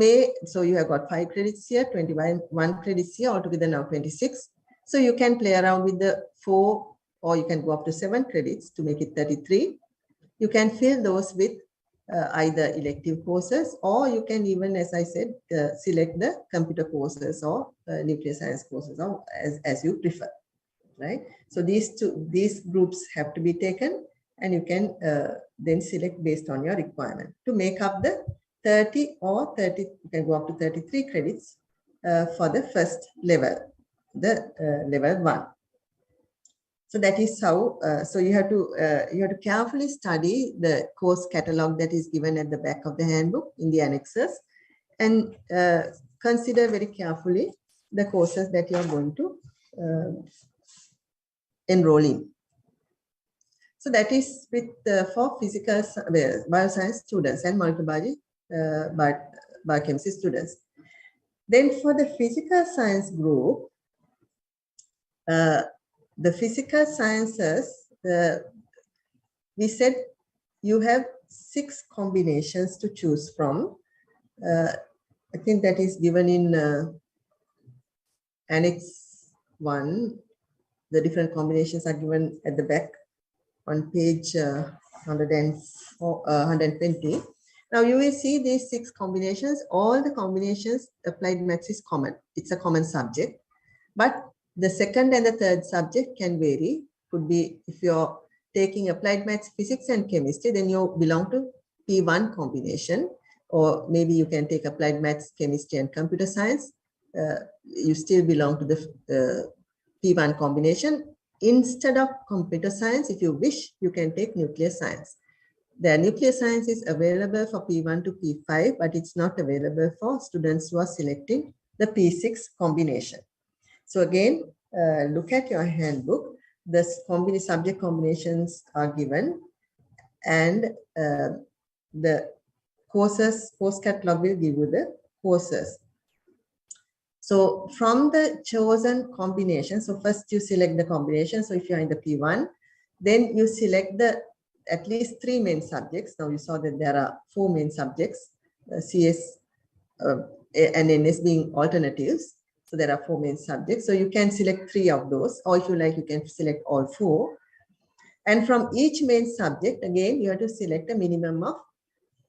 Speaker 10: have got 5 credits here, 21 credits here, altogether now 26. So you can play around with the 4, or you can go up to 7 credits to make it 33. You can fill those with either elective courses, or you can even, as I said, select the computer courses or nuclear science courses, or as you prefer, right? So these groups have to be taken, and you can then select based on your requirement to make up the 30 or 30, you can go up to 33 credits for the first level, the level 1. So that is how, so you have to carefully study the course catalog that is given at the back of the handbook in the annexes, and consider very carefully the courses that you are going to enroll in. So that is for physical bioscience students and molecular biology biochemistry students. Then for the physical science group, the physical sciences, we said you have 6 combinations to choose from. I think that is given in Annex 1. The different combinations are given at the back on page 120. Now you will see these 6 combinations. All the combinations applied maths is common. It's a common subject. But The second and the third subject can vary. Could be if you're taking applied maths, physics, and chemistry, then you belong to P1 combination, or maybe you can take applied maths, chemistry, and computer science. You still belong to the P1 combination. Instead of computer science, if you wish, you can take nuclear science. The nuclear science is available for P1 to P5, but it's not available for students who are selecting the P6 combination. So again, look at your handbook. The subject combinations are given, and the course catalog will give you the courses. So from the chosen combination, so first you select the combination. So if you're in the P1, then you select the at least 3 main subjects. Now you saw that there are 4 main subjects, CS and NS being alternatives. So there are 4 main subjects. So you can select 3 of those, or if you like, you can select all 4. And from each main subject, again, you have to select a minimum of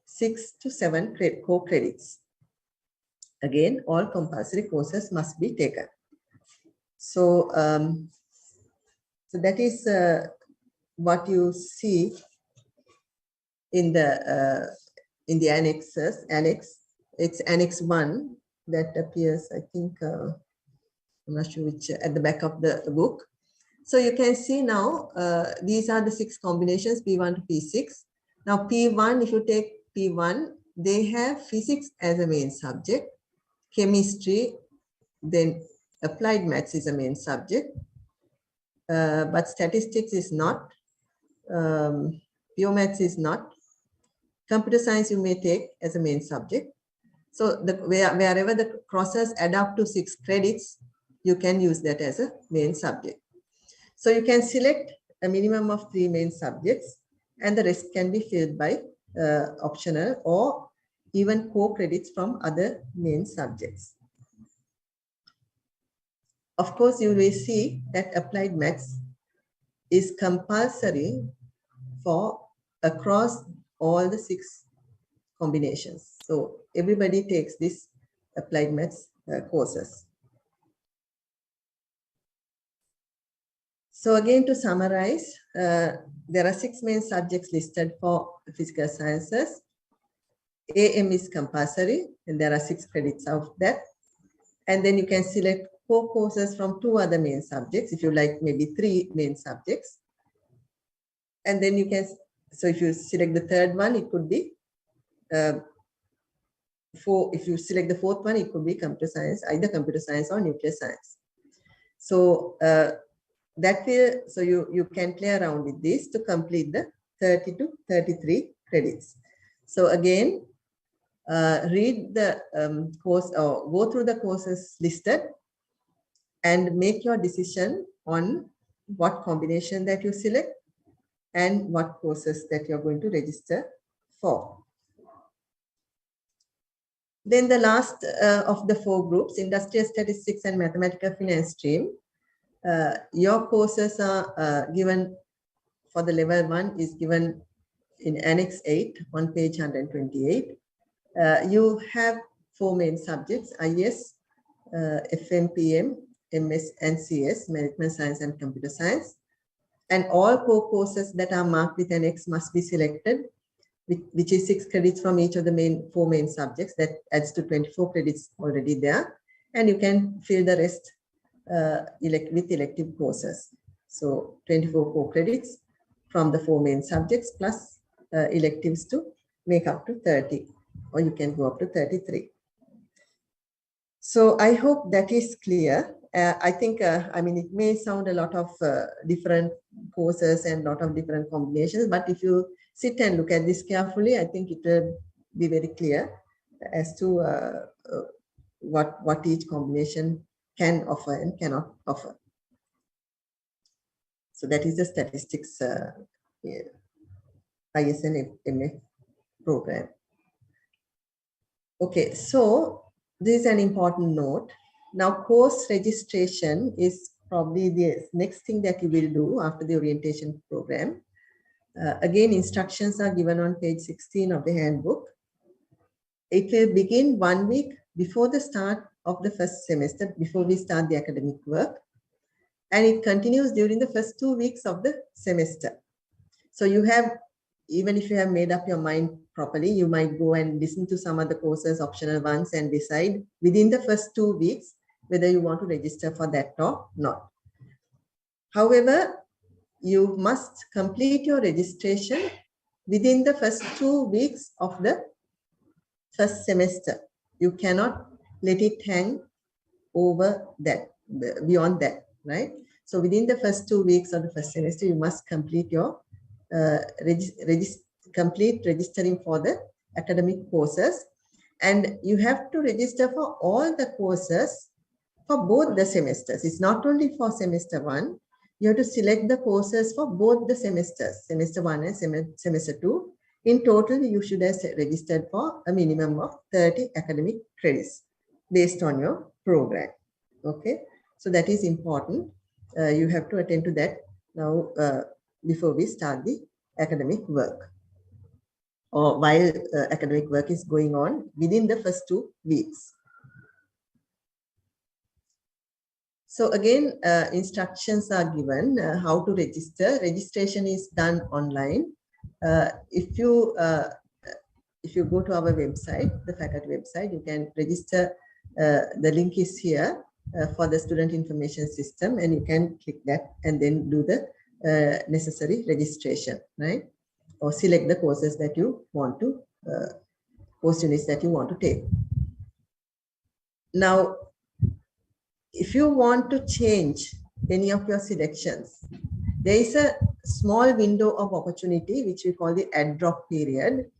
Speaker 10: 6 to 7 core credits. Again, all compulsory courses must be taken. So, so that is what you see in the annexes. It's Annex 1 that appears, I think, I'm not sure which, at the back of the book. So you can see now, these are the 6 combinations, P1 to P6. Now P1, if you take P1, they have physics as a main subject, chemistry, then applied maths is a main subject, but statistics is not, pure maths is not. Computer science you may take as a main subject. So wherever the crosses add up to 6 credits, you can use that as a main subject. So you can select a minimum of 3 main subjects, and the rest can be filled by optional or even core credits from other main subjects. Of course, you will see that applied maths is compulsory for across all the 6 combinations. So everybody takes this applied maths courses. So again, to summarize, there are 6 main subjects listed for physical sciences. AM is compulsory, and there are 6 credits of that. And then you can select 4 courses from 2 other main subjects, if you like, maybe 3 main subjects. And then you can, so if you select the third one, it could be, if you select the 4th one, it could be computer science, either computer science or nuclear science. So that will, so you can play around with this to complete the 30 to 33 credits. So again, read the course or go through the courses listed and make your decision on what combination that you select and what courses that you're going to register for. Then the last of the 4 groups, industrial statistics and mathematical finance stream. Your courses are given for the level 1 is given in Annex 8 on page 128. You have 4 main subjects, IS, FMPM, MS, and CS, Management Science and Computer Science. And all core courses that are marked with an X must be selected, which is 6 credits from each of the 4 main subjects. That adds to 24 credits already there. And you can fill the rest with elective courses. So 24 core credits from the 4 main subjects plus electives to make up to 30, or you can go up to 33. So I hope that is clear. I think, I mean, it may sound a lot of different courses and a lot of different combinations, but if you sit and look at this carefully, I think it will be very clear as to what each combination can offer and cannot offer. So that is the statistics ISN MA program. Okay, so this is an important note. Now, course registration is probably the next thing that you will do after the orientation program. Again, instructions are given on page 16 of the handbook. It will begin 1 week before the start of the first semester, before we start the academic work. and it continues during the first 2 weeks of the semester. So you have, even if you have made up your mind properly, you might go and listen to some other courses, optional ones, and decide within the first 2 weeks whether you want to register for that or not. However, you must complete your registration within the first 2 weeks of the first semester. You cannot let it hang over that, beyond that, right? So within the first 2 weeks of the first semester, you must complete your complete registering for the academic courses, and you have to register for all the courses for both the semesters. It's not only for semester 1. You have to select the courses for both the semesters, semester 1 and semester 2. In total, you should have registered for a minimum of 30 academic credits based on your program. Okay, so that is important. You have to attend to that now before we start the academic work, or while academic work is going on within the first 2 weeks. So again, instructions are given how to register. Registration is done online. If you go to our website, the faculty website, you can register. The link is here for the student information system, and you can click that and then do the necessary registration, right? Or select the courses that you want to, course units that you want to take. Now, if you want to change any of your selections, there is a small window of opportunity which we call the add drop period.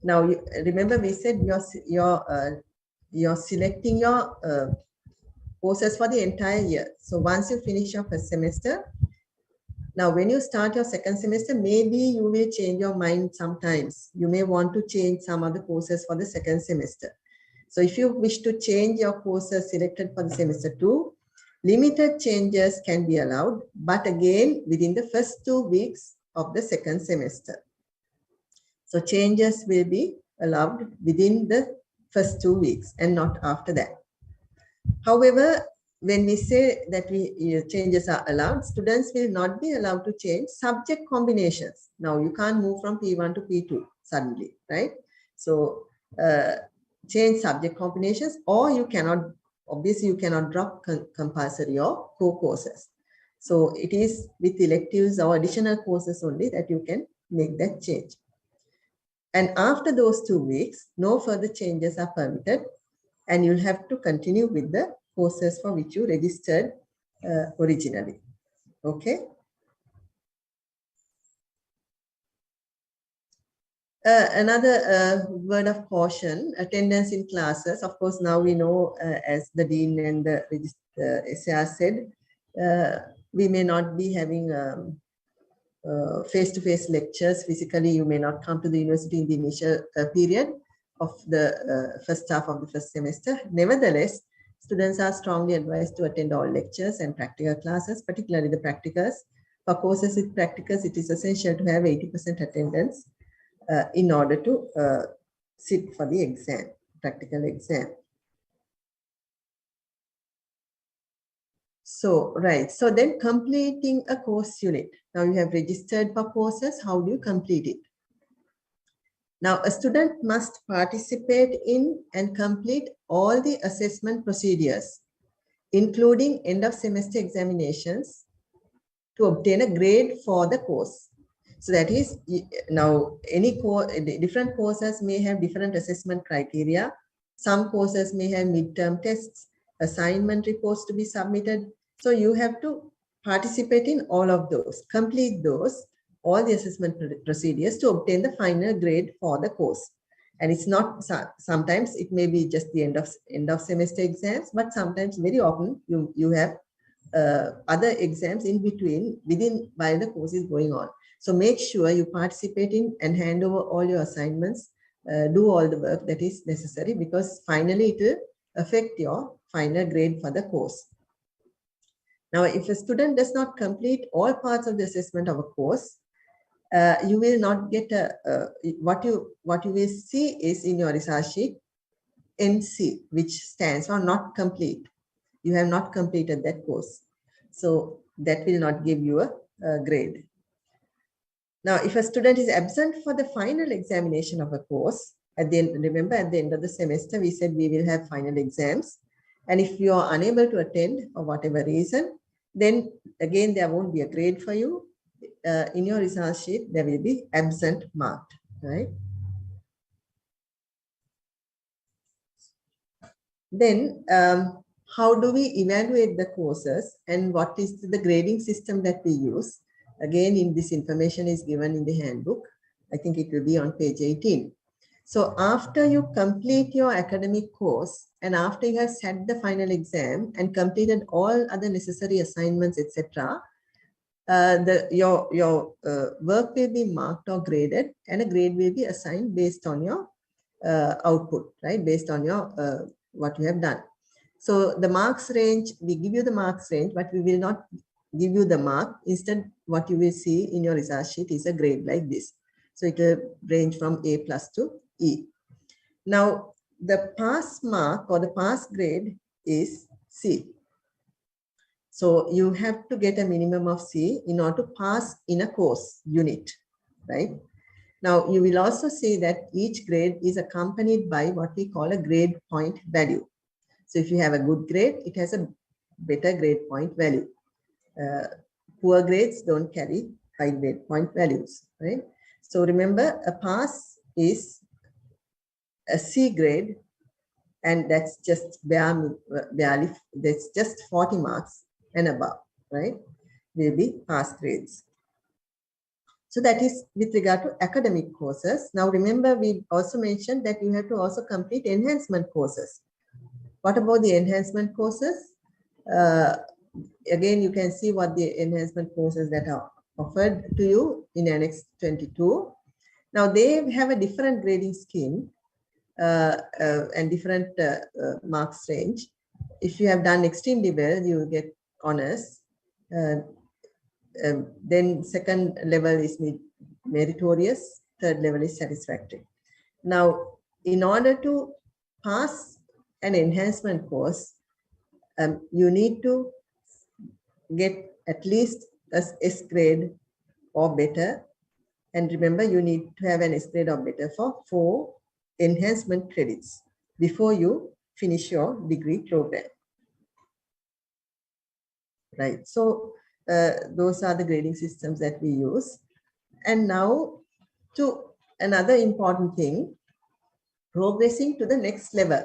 Speaker 10: Now, remember we said you're selecting your courses for the entire year. So once you finish your first semester, now when you start your second semester, maybe you will change your mind sometimes. You may want to change some other courses for the second semester. So if you wish to change your courses selected for the semester 2, limited changes can be allowed, but again, within the first 2 weeks of the second semester. So changes will be allowed within the first 2 weeks and not after that. However, when we say that changes are allowed, students will not be allowed to change subject combinations. Now you can't move from P1 to P2 suddenly, right? So change subject combinations, or you cannot, obviously you cannot drop compulsory or core courses. So it is with electives or additional courses only that you can make that change. And after those 2 weeks, no further changes are permitted, and you'll have to continue with the courses for which you registered originally. Okay. Another word of caution, attendance in classes. Of course, now we know, as the Dean and the SAR said, we may not be having face-to-face lectures. Physically, you may not come to the university in the initial period of the first half of the first semester. Nevertheless, students are strongly advised to attend all lectures and practical classes, particularly the practicals. For courses with practicals, it is essential to have 80% attendance in order to sit for the exam, practical exam. So, right. So then completing a course unit. Now you have registered for courses. How do you complete it? Now, a student must participate in and complete all the assessment procedures, including end of semester examinations, to obtain a grade for the course. So that is, now different courses may have different assessment criteria. Some courses may have midterm tests, assignment reports to be submitted. So you have to participate in all of those, complete those, all the assessment procedures to obtain the final grade for the course. And it's not, sometimes it may be just the end of semester exams, but sometimes very often you have other exams in between, while the course is going on. So make sure you participate in and hand over all your assignments, do all the work that is necessary, because finally it will affect your final grade for the course. Now, if a student does not complete all parts of the assessment of a course, you will not get what you will see is in your result sheet NC, which stands for not complete. You have not completed that course. So that will not give you a grade. Now, if a student is absent for the final examination of a course, at the end, remember at the end of the semester, we said we will have final exams. And if you are unable to attend for whatever reason, then again, there won't be a grade for you. In your result sheet, there will be absent marked, right? Then, how do we evaluate the courses and what is the grading system that we use? Again, this information is given in the handbook. I think it will be on page 18. So after you complete your academic course and after you have sat the final exam and completed all other necessary assignments, etc., your work will be marked or graded, and a grade will be assigned based on your output, right? Based on your what you have done. So the marks range, we give you the marks range, but we will not give you the mark. Instead, what you will see in your result sheet is a grade like this. So it will range from A+ to E. Now, the pass mark or the pass grade is C. So you have to get a minimum of C in order to pass in a course unit, right? Now, you will also see that each grade is accompanied by what we call a grade point value. So if you have a good grade, it has a better grade point value. Poor grades don't carry high grade point values, right? So remember, a pass is a C grade, and that's just barely, that's just 40 marks and above, right? Will be pass grades. So that is with regard to academic courses. Now remember, we also mentioned that you have to also complete enhancement courses. What about the enhancement courses? Again, you can see what the enhancement courses that are offered to you in Annex 22. Now they have a different grading scheme and different marks range. If you have done extremely well, you will get honors. Then second level is meritorious, third level is satisfactory. Now, in order to pass an enhancement course, you need to get at least a S grade or better. And remember, you need to have an S grade or better for 4 enhancement credits before you finish your degree program. Right, so those are the grading systems that we use. And now to another important thing, progressing to the next level.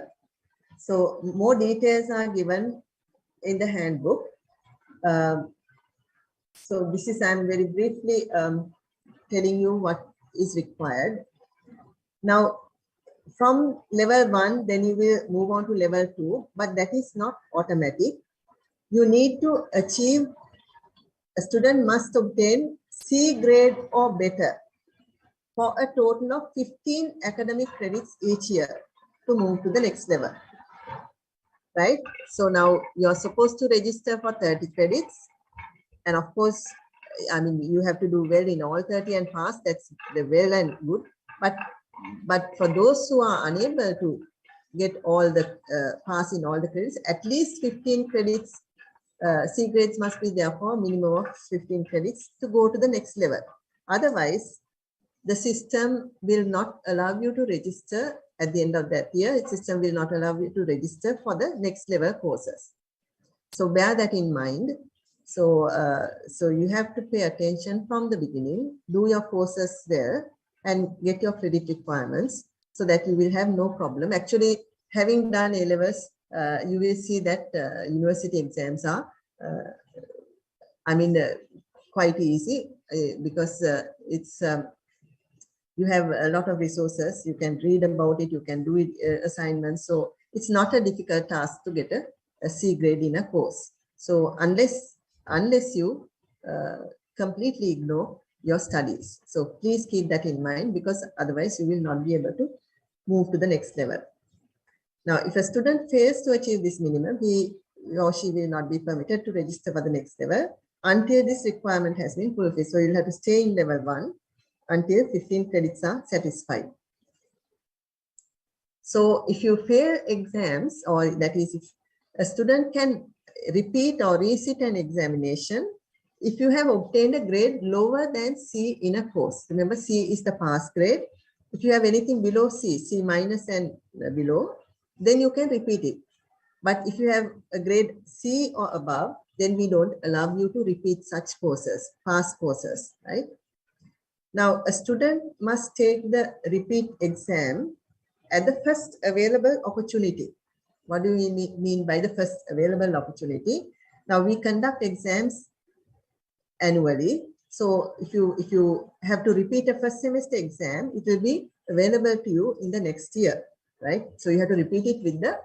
Speaker 10: So more details are given in the handbook. So this is, I'm very briefly telling you what is required. Now, from level 1, then you will move on to level 2, but that is not automatic. You need to achieve, a student must obtain C grade or better for a total of 15 academic credits each year to move to the next level, right? So now you're supposed to register for 30 credits. And of course, I mean, you have to do well in all 30 and pass, that's the well and good. But for those who are unable to get all the pass in all the credits, at least 15 credits, C grades must be there for a minimum of 15 credits to go to the next level. Otherwise, the system will not allow you to register at the end of that year. The system will not allow you to register for the next level courses. So bear that in mind. So, so you have to pay attention from the beginning, do your courses there and get your credit requirements so that you will have no problem. Actually, having done A-levels, you will see that university exams are, quite easy because it's, you have a lot of resources, you can read about it, you can do it, assignments. So it's not a difficult task to get a C grade in a course. So unless you completely ignore your studies. So please keep that in mind, because otherwise you will not be able to move to the next level. Now, if a student fails to achieve this minimum, he or she will not be permitted to register for the next level until this requirement has been fulfilled. So you'll have to stay in level 1 until 15 credits are satisfied. So if you fail exams, or that is if a student can repeat or resit an examination if you have obtained a grade lower than C in a course. Remember, C is the pass grade. If you have anything below C, C minus and below, then you can repeat it. But if you have a grade C or above, then we don't allow you to repeat such courses, past courses, right? Now, a student must take the repeat exam at the first available opportunity. What do we mean by the first available opportunity? Now, we conduct exams annually. So if you have to repeat a first semester exam, it will be available to you in the next year, right? So you have to repeat it with the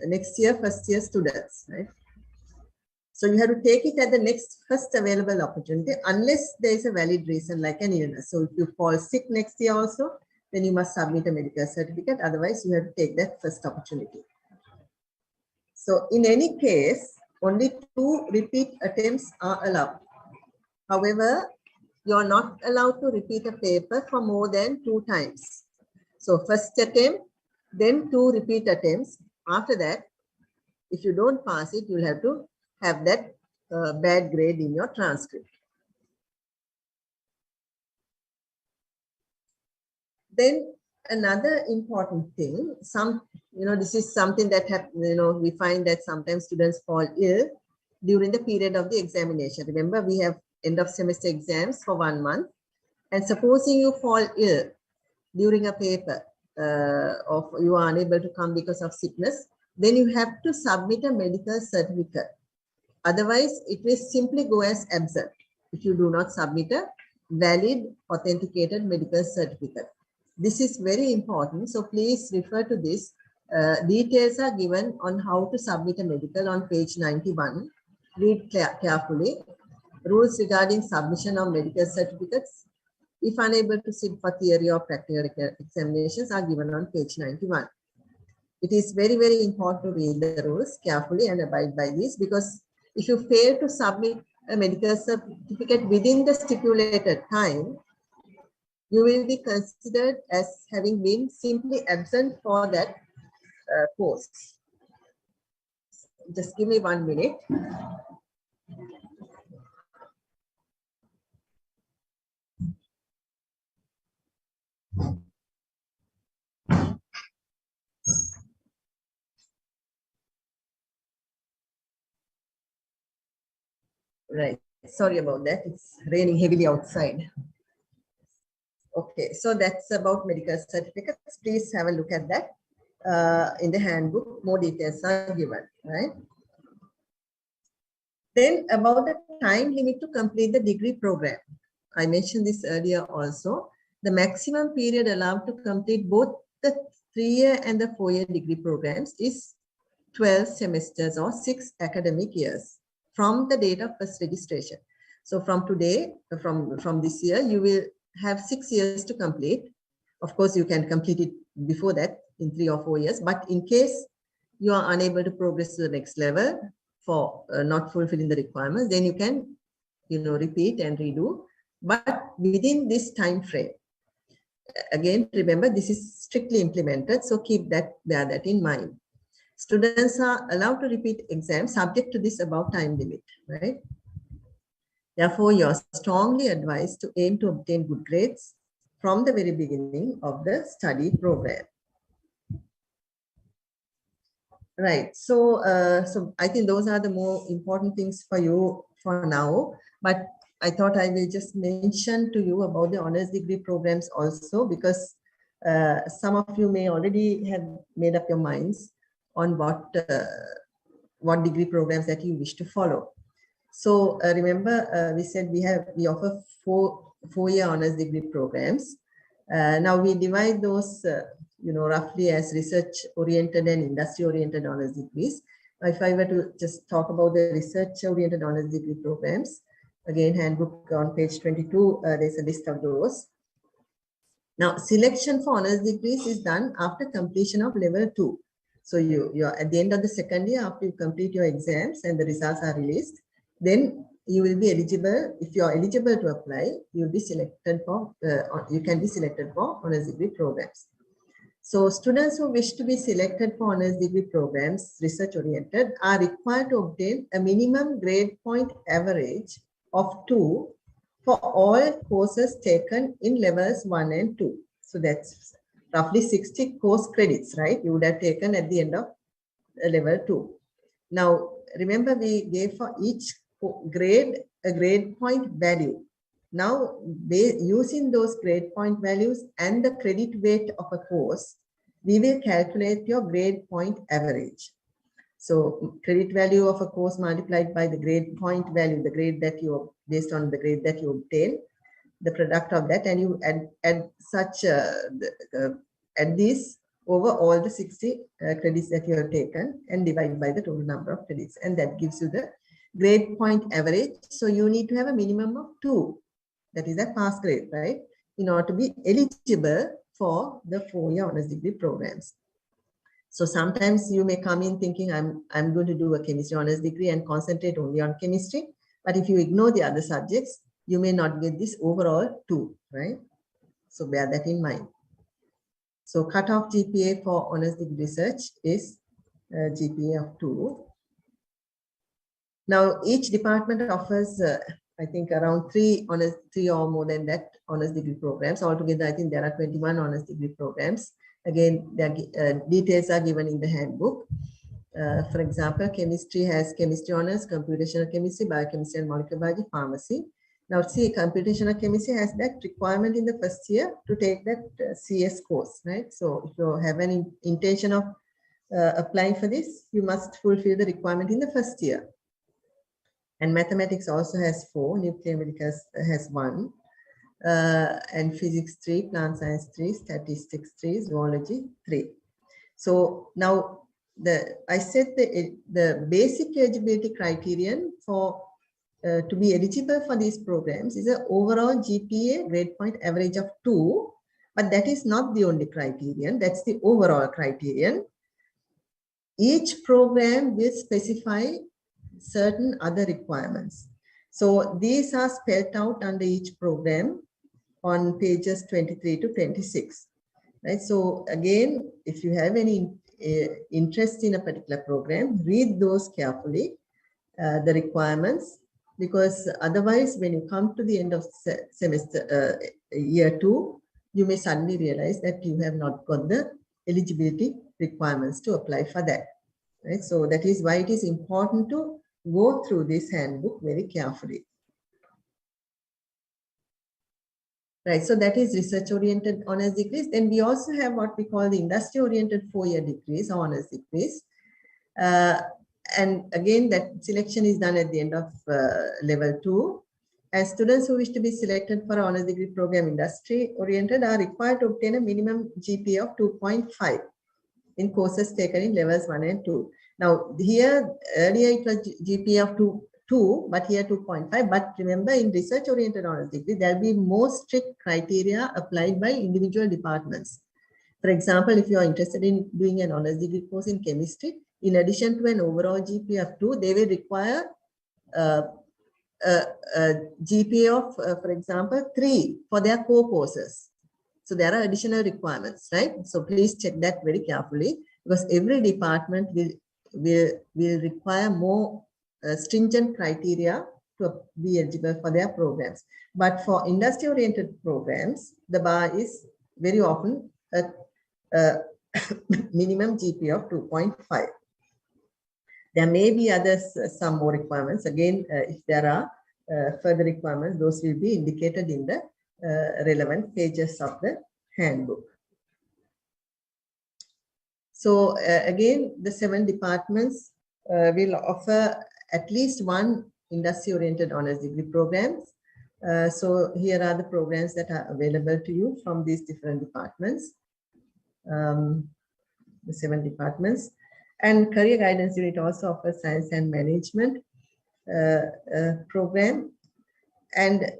Speaker 10: next year, first year students, right? So you have to take it at the next first available opportunity unless there is a valid reason like an illness. So if you fall sick next year also, then you must submit a medical certificate. Otherwise, you have to take that first opportunity. So in any case, only 2 repeat attempts are allowed. However, you are not allowed to repeat a paper for more than 2 times. So first attempt, then 2 repeat attempts. After that, if you don't pass it, you'll have to have that bad grade in your transcript. Then another important thing, this is something that we find that sometimes students fall ill during the period of the examination. Remember, we have end of semester exams for 1 month, and supposing you fall ill during a paper or you are unable to come because of sickness, then you have to submit a medical certificate. Otherwise, it will simply go as absent if you do not submit a valid authenticated medical certificate. This is very important. So please refer to this. Details are given on how to submit a medical on page 91. Read carefully. Rules regarding submission of medical certificates, if unable to sit for theory or practical examinations, are given on page 91. It is very, very important to read the rules carefully and abide by these, because if you fail to submit a medical certificate within the stipulated time, you will be considered as having been simply absent for that course. Just give me 1 minute. Right. Sorry about that. It's raining heavily outside. Okay, so that's about medical certificates. Please have a look at that in the handbook. More details are given, right? Then about the time limit to complete the degree program. I mentioned this earlier also. The maximum period allowed to complete both the 3-year and the 4-year degree programs is 12 semesters or 6 academic years from the date of first registration. So from today, from this year, you will have 6 years to complete. Of course, you can complete it before that in 3 or 4 years, but in case you are unable to progress to the next level for not fulfilling the requirements, then you can, repeat and redo, but within this time frame. Again, remember, this is strictly implemented, so bear that in mind. Students are allowed to repeat exams subject to this above time limit, right? Therefore, you are strongly advised to aim to obtain good grades from the very beginning of the study program. Right. So, so I think those are the more important things for you for now. But I thought I will just mention to you about the honors degree programs also, because some of you may already have made up your minds on what degree programs that you wish to follow. So remember, we said we offer 4-year honors degree programs. Now we divide those, roughly as research-oriented and industry-oriented honors degrees. If I were to just talk about the research-oriented honors degree programs, again, handbook on page 22, there's a list of those. Now, selection for honors degrees is done after completion of level 2. So you're at the end of the second year, after you complete your exams and the results are released, then you will be eligible. If you are eligible to apply, you'll be selected for. You can be selected for honors degree programs. So students who wish to be selected for honors degree programs, research-oriented, are required to obtain a minimum grade point average of 2 for all courses taken in levels 1 and 2. So that's roughly 60 course credits, right? You would have taken at the end of level 2. Now, remember we gave for each grade a grade point value. Now, using those grade point values and the credit weight of a course, we will calculate your grade point average. So credit value of a course multiplied by the grade point value, the grade that you, based on the grade that you obtain, the product of that, and you add this over all the 60 credits that you have taken and divide by the total number of credits, and that gives you the grade point average. So you need to have a minimum of 2, that is a pass grade, right, in order to be eligible for the 4-year honors degree programs. So sometimes you may come in thinking, I'm going to do a chemistry honors degree and concentrate only on chemistry, but if you ignore the other subjects, you may not get this overall 2, right? So bear that in mind. So cutoff GPA for honors degree research is GPA of 2. Now each department offers, I think, around 3 or more than that honors degree programs. Altogether, I think there are 21 honors degree programs. Again, the details are given in the handbook. For example, chemistry has chemistry honors, computational chemistry, biochemistry and molecular biology, pharmacy. Now, see, computational chemistry has that requirement in the first year to take that CS course, right? So if you have an intention of applying for this, you must fulfill the requirement in the first year. And mathematics also has 4, nuclear medical has 1, and physics 3, plant science 3, statistics 3, zoology 3. So now I said the basic eligibility criterion for to be eligible for these programs is an overall GPA grade point average of 2, but that is not the only criterion. That's the overall criterion. Each program will specify certain other requirements. So these are spelled out under each program on pages 23 to 26. Right? So again, if you have any interest in a particular program, read those carefully, the requirements, because otherwise when you come to the end of semester year 2, you may suddenly realize that you have not got the eligibility requirements to apply for that. Right? So that is why it is important to go through this handbook very carefully. Right, so that is research-oriented honors degrees. Then we also have what we call the industry-oriented 4-year degrees, or honors degrees. And again, that selection is done at the end of level 2. And students who wish to be selected for honors degree program industry-oriented are required to obtain a minimum GPA of 2.5 in courses taken in levels 1 and 2. Now, here, earlier it was GPA of 2, but here 2.5. But remember, in research-oriented honors degree, there will be more strict criteria applied by individual departments. For example, if you are interested in doing an honors degree course in chemistry, in addition to an overall GPA of 2, they will require a GPA of, for example, 3 for their core courses. So there are additional requirements, right? So please check that very carefully, because every department will require more stringent criteria to be eligible for their programs. But for industry-oriented programs, the bar is very often a minimum GPA of 2.5. There may be others, some more requirements. Again, if there are further requirements, those will be indicated in the relevant pages of the handbook. So again, the 7 departments will offer at least one industry-oriented honors degree programs. So here are the programs that are available to you from these different departments, the 7 departments. And career guidance unit also offers science and management program. And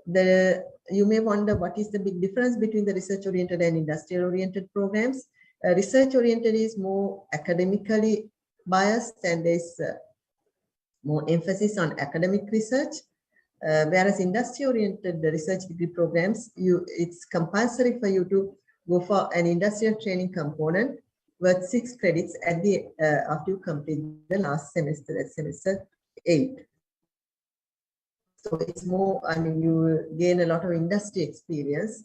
Speaker 10: you may wonder what is the big difference between the research-oriented and industrial-oriented programs. Research-oriented is more academically biased, and there's more emphasis on academic research, whereas industry-oriented research degree programs, it's compulsory for you to go for an industrial training component worth 6 credits at the after you complete the last semester, that's semester 8. So it's more, I mean, you will gain a lot of industry experience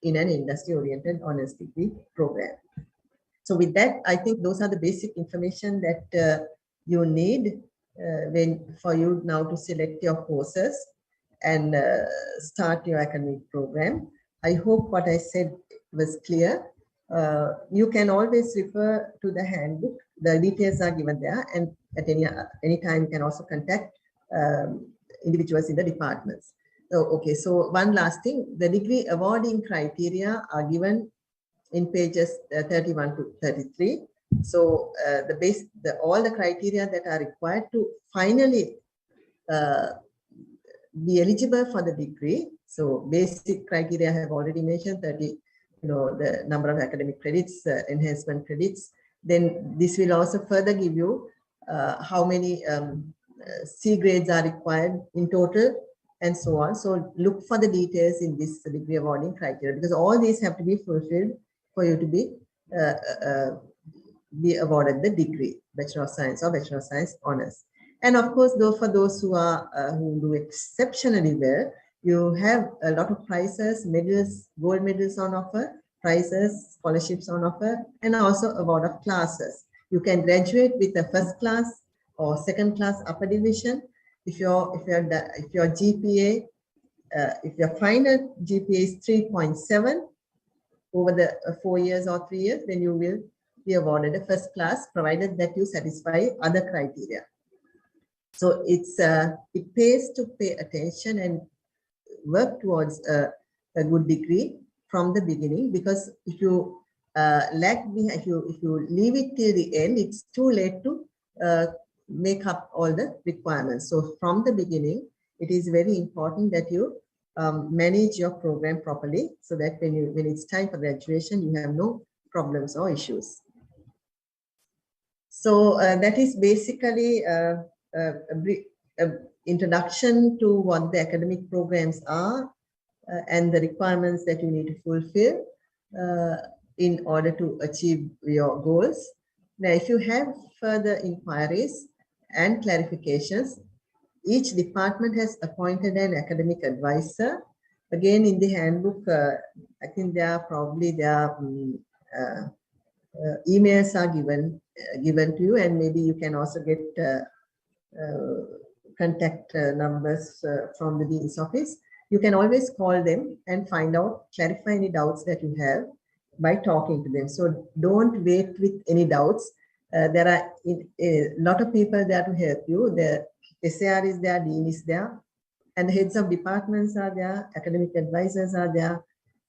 Speaker 10: in an industry-oriented honors degree program. So with that, I think those are the basic information that you need for you now to select your courses and start your academic program. I hope what I said was clear. You can always refer to the handbook. The details are given there, and at any time you can also contact individuals in the departments. So, okay, so one last thing, the degree awarding criteria are given in pages 31 to 33. So all the criteria that are required to finally be eligible for the degree. So basic criteria I have already mentioned, 30, the number of academic credits, enhancement credits. Then this will also further give you how many C grades are required in total and so on. So look for the details in this degree awarding criteria, because all these have to be fulfilled for you to be awarded the degree, Bachelor of Science or Bachelor of Science Honors. And of course, though, for those who do exceptionally well, you have a lot of prizes, medals, gold medals on offer, prizes, scholarships on offer, and also award of classes. You can graduate with a first class or second class upper division. If your GPA, if your final GPA is 3.7 over the 4 years or 3 years, then you will be awarded a first class, provided that you satisfy other criteria. So it pays to pay attention and work towards a good degree from the beginning, because if you if you leave it till the end, it's too late to make up all the requirements. So from the beginning, it is very important that you manage your program properly, so that when it's time for graduation, you have no problems or issues. So that is basically a brief introduction to what the academic programs are and the requirements that you need to fulfill in order to achieve your goals. Now, if you have further inquiries and clarifications, each department has appointed an academic advisor. Again, in the handbook, I think emails are given to you, and maybe you can also get contact numbers from the dean's office. You can always call them and clarify any doubts that you have by talking to them. So don't wait with any doubts. There are a lot of people there to help you. The SAR is there, dean is there, and the heads of departments are there, academic advisors are there,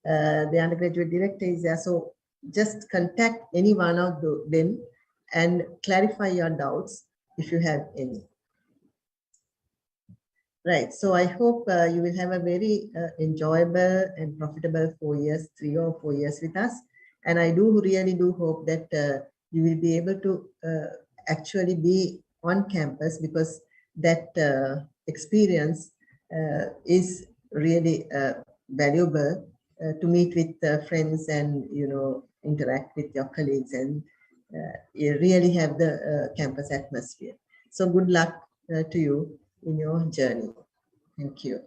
Speaker 10: the undergraduate director is there. So just contact any one of them and clarify your doubts if you have any. Right, so I hope you will have a very enjoyable and profitable 4 years, 3 or 4 years with us. And I really do hope that you will be able to actually be on campus, because that experience is really valuable to meet with friends and, interact with your colleagues and you really have the campus atmosphere. So good luck to you in your journey. Thank you.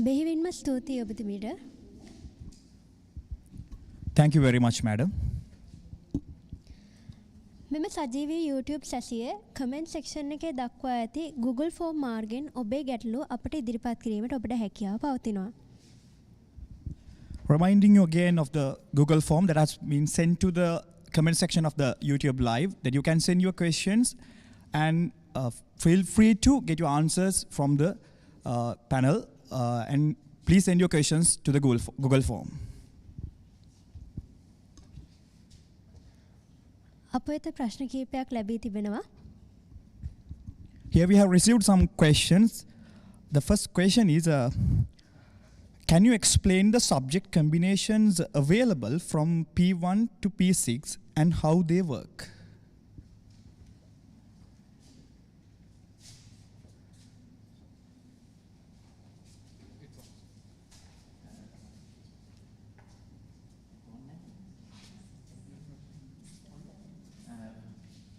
Speaker 4: බෙහෙවින්ම ස්තුතියි ඔබතුමීට.
Speaker 5: Thank you very much, madam.
Speaker 4: මෙම සජීවී YouTube සැසිය comment section එකේ දක්වා ඇති Google Form මාර්ගෙන් ඔබේ ගැටලු අපට ඉදිරිපත් කිරීමට ඔබට හැකියාව පවතිනවා.
Speaker 5: Reminding you again of the Google form that has been sent to the comment section of the YouTube live, that you can send your questions and feel free to get your answers from the panel and please send your questions to the Google form.
Speaker 4: අප වෙත ප්‍රශ්න කිහිපයක් ලැබී තිබෙනවා.
Speaker 5: Here we have received some questions. The first question is, can you explain the subject combinations available from P1 to P6 and how they work?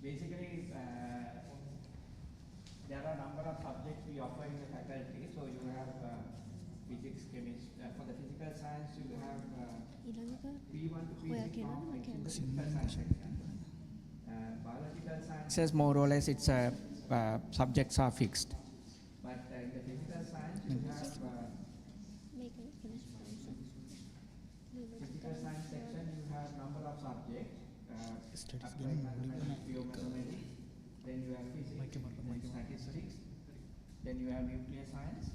Speaker 6: Basically, there are a number of subjects we offer in the faculty. So you have physics, chemistry. For the physical science, you have P1 to P6 in the physical science section. Biological sciences, more or less, its subjects are fixed. But in the physical science, you have physical science section. You have number of subjects. Applied mathematics, geomathematics, then you have physics, then statistics, then you have nuclear science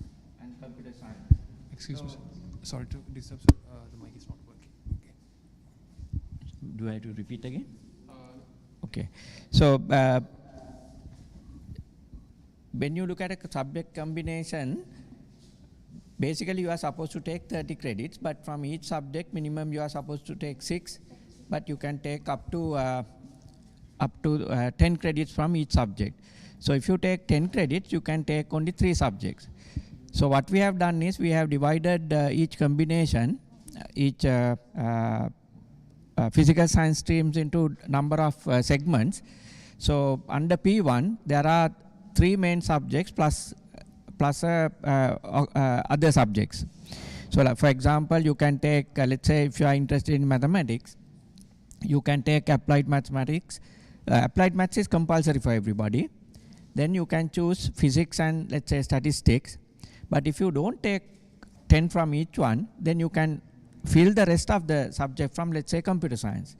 Speaker 6: and computer science.
Speaker 11: Excuse me, sorry to disturb, the mic is not working. Okay.
Speaker 6: Do I have to repeat again? Okay. So, when you look at a subject combination, basically you are supposed to take 30 credits, but from each subject minimum you are supposed to take 6. But you can take up to 10 credits from each subject. So if you take 10 credits, you can take only 3 subjects. So what we have done is we have divided each combination, each physical science streams into number of segments. So under P1, there are 3 main subjects plus other subjects. So like for example, you can take, let's say if you are interested in mathematics, you can take applied mathematics. Applied maths is compulsory for everybody. Then you can choose physics and let's say statistics. But if you don't take 10 from each one, then you can fill the rest of the subject from let's say computer science.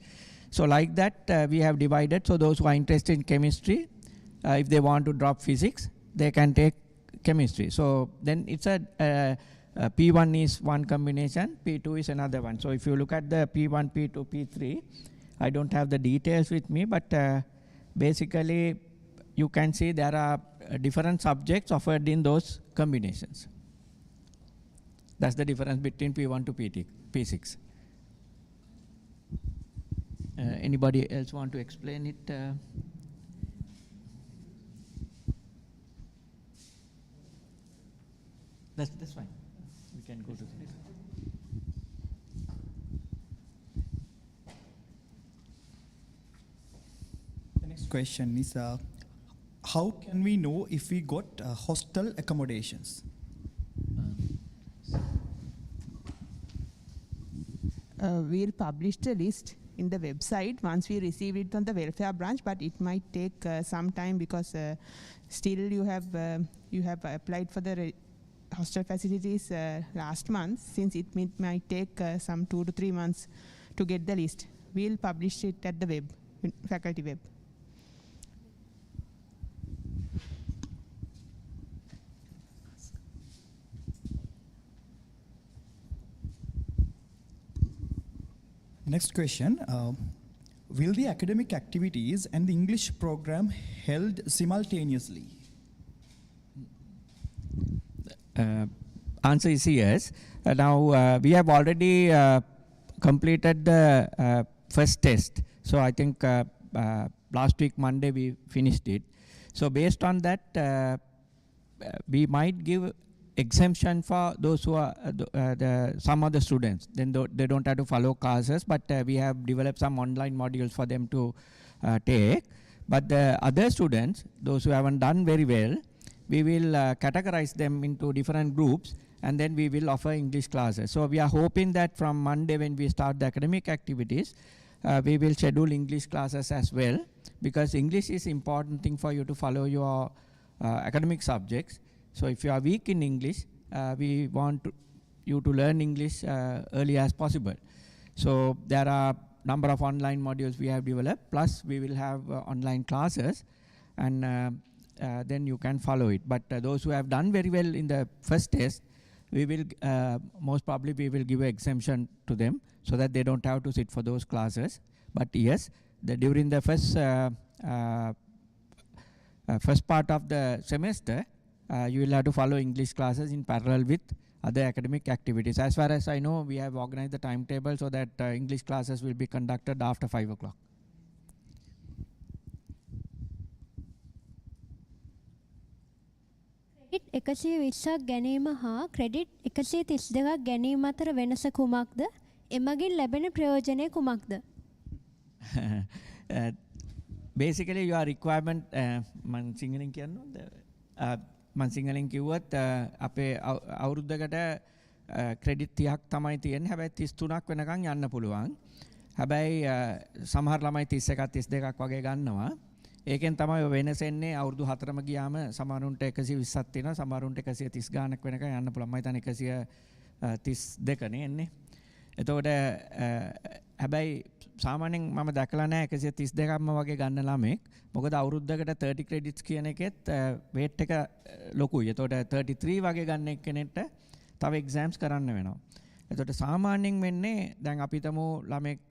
Speaker 6: So like that we have divided. So those who are interested in chemistry, if they want to drop physics, they can take chemistry. So then it's a P1 is one combination, P2 is another one. So if you look at the P1, P2, P3, I don't have the details with me, but basically you can see there are different subjects offered in those combinations. That's the difference between P1 to P6. Anybody else want to explain it? That's fine. We can go to the next.
Speaker 5: The next question is, how can we know if we got hostel accommodations?
Speaker 9: We'll publish the list in the website once we receive it on the welfare branch, but it might take some time because still you have applied for the hostel facilities last month. Since it might take some 2 to 3 months to get the list, we'll publish it at the web, faculty web.
Speaker 5: Next question, will the academic activities and the English program held simultaneously?
Speaker 6: Answer is yes. Now we have already completed the first test. So I think last week Monday we finished it. So based on that, we might give exemption for those who are some of the students. Then they don't have to follow classes, but we have developed some online modules for them to take. But the other students, those who haven't done very well, we will categorize them into different groups, and then we will offer English classes. So we are hoping that from Monday when we start the academic activities, we will schedule English classes as well, because English is important thing for you to follow your academic subjects. So if you are weak in English, we want you to learn English early as possible. So there are number of online modules we have developed, plus we will have online classes, and then you can follow it. But those who have done very well in the first test, we will, most probably we will give an exemption to them so that they don't have to sit for those classes. But yes, during the first part of the semester, you will have to follow English classes in parallel with other academic activities. As far as I know, we have organized the timetable so that English classes will be conducted after 5 o'clock.
Speaker 4: Credit 120ක් ගැනීම හා credit 132ක් ගැනීම අතර වෙනස කුමක්ද? එමගින් ලැබෙන ප්‍රයෝජනය කුමක්ද?
Speaker 6: Basically, your requirement, man සිංහලෙන් කියන්නද? මන් සිංහලෙන් කිව්වත් අපේ අවුරුද්දකට ක්‍රෙඩිට් 30ක් තමයි තියෙන්නේ. හැබැයි 33ක් වෙනකන් යන්න පුළුවන්. හැබැයි සමහර ළමයි 31ක් 32ක් වගේ ගන්නවා. ඒකෙන් තමයි වෙනස එන්නේ. අවුරුදු 4ම ගියාම සමහරුන්ට 120ක් තියෙනවා, සමහරුන්ට 130 ගානක් වෙනකන් යන්න පුළුවන්. මම හිතන්නේ 132 නේ එන්නේ. එතකොට හැබැයි සාමාන්‍යයෙන් මම දැකලා නැහැ 132ක්ම වගේ ගන්න ළමෙක්. මොකද අවුරුද්දකට 30 credits කියන එකෙත් weight එක ලොකුයි. එතකොට 33 වගේ ගන්න එක්කෙනෙක්ට තව exams කරන්න වෙනවා. එතකොට සාමාන්‍යයෙන් වෙන්නේ දැන් අපි හිතමු ළමෙක්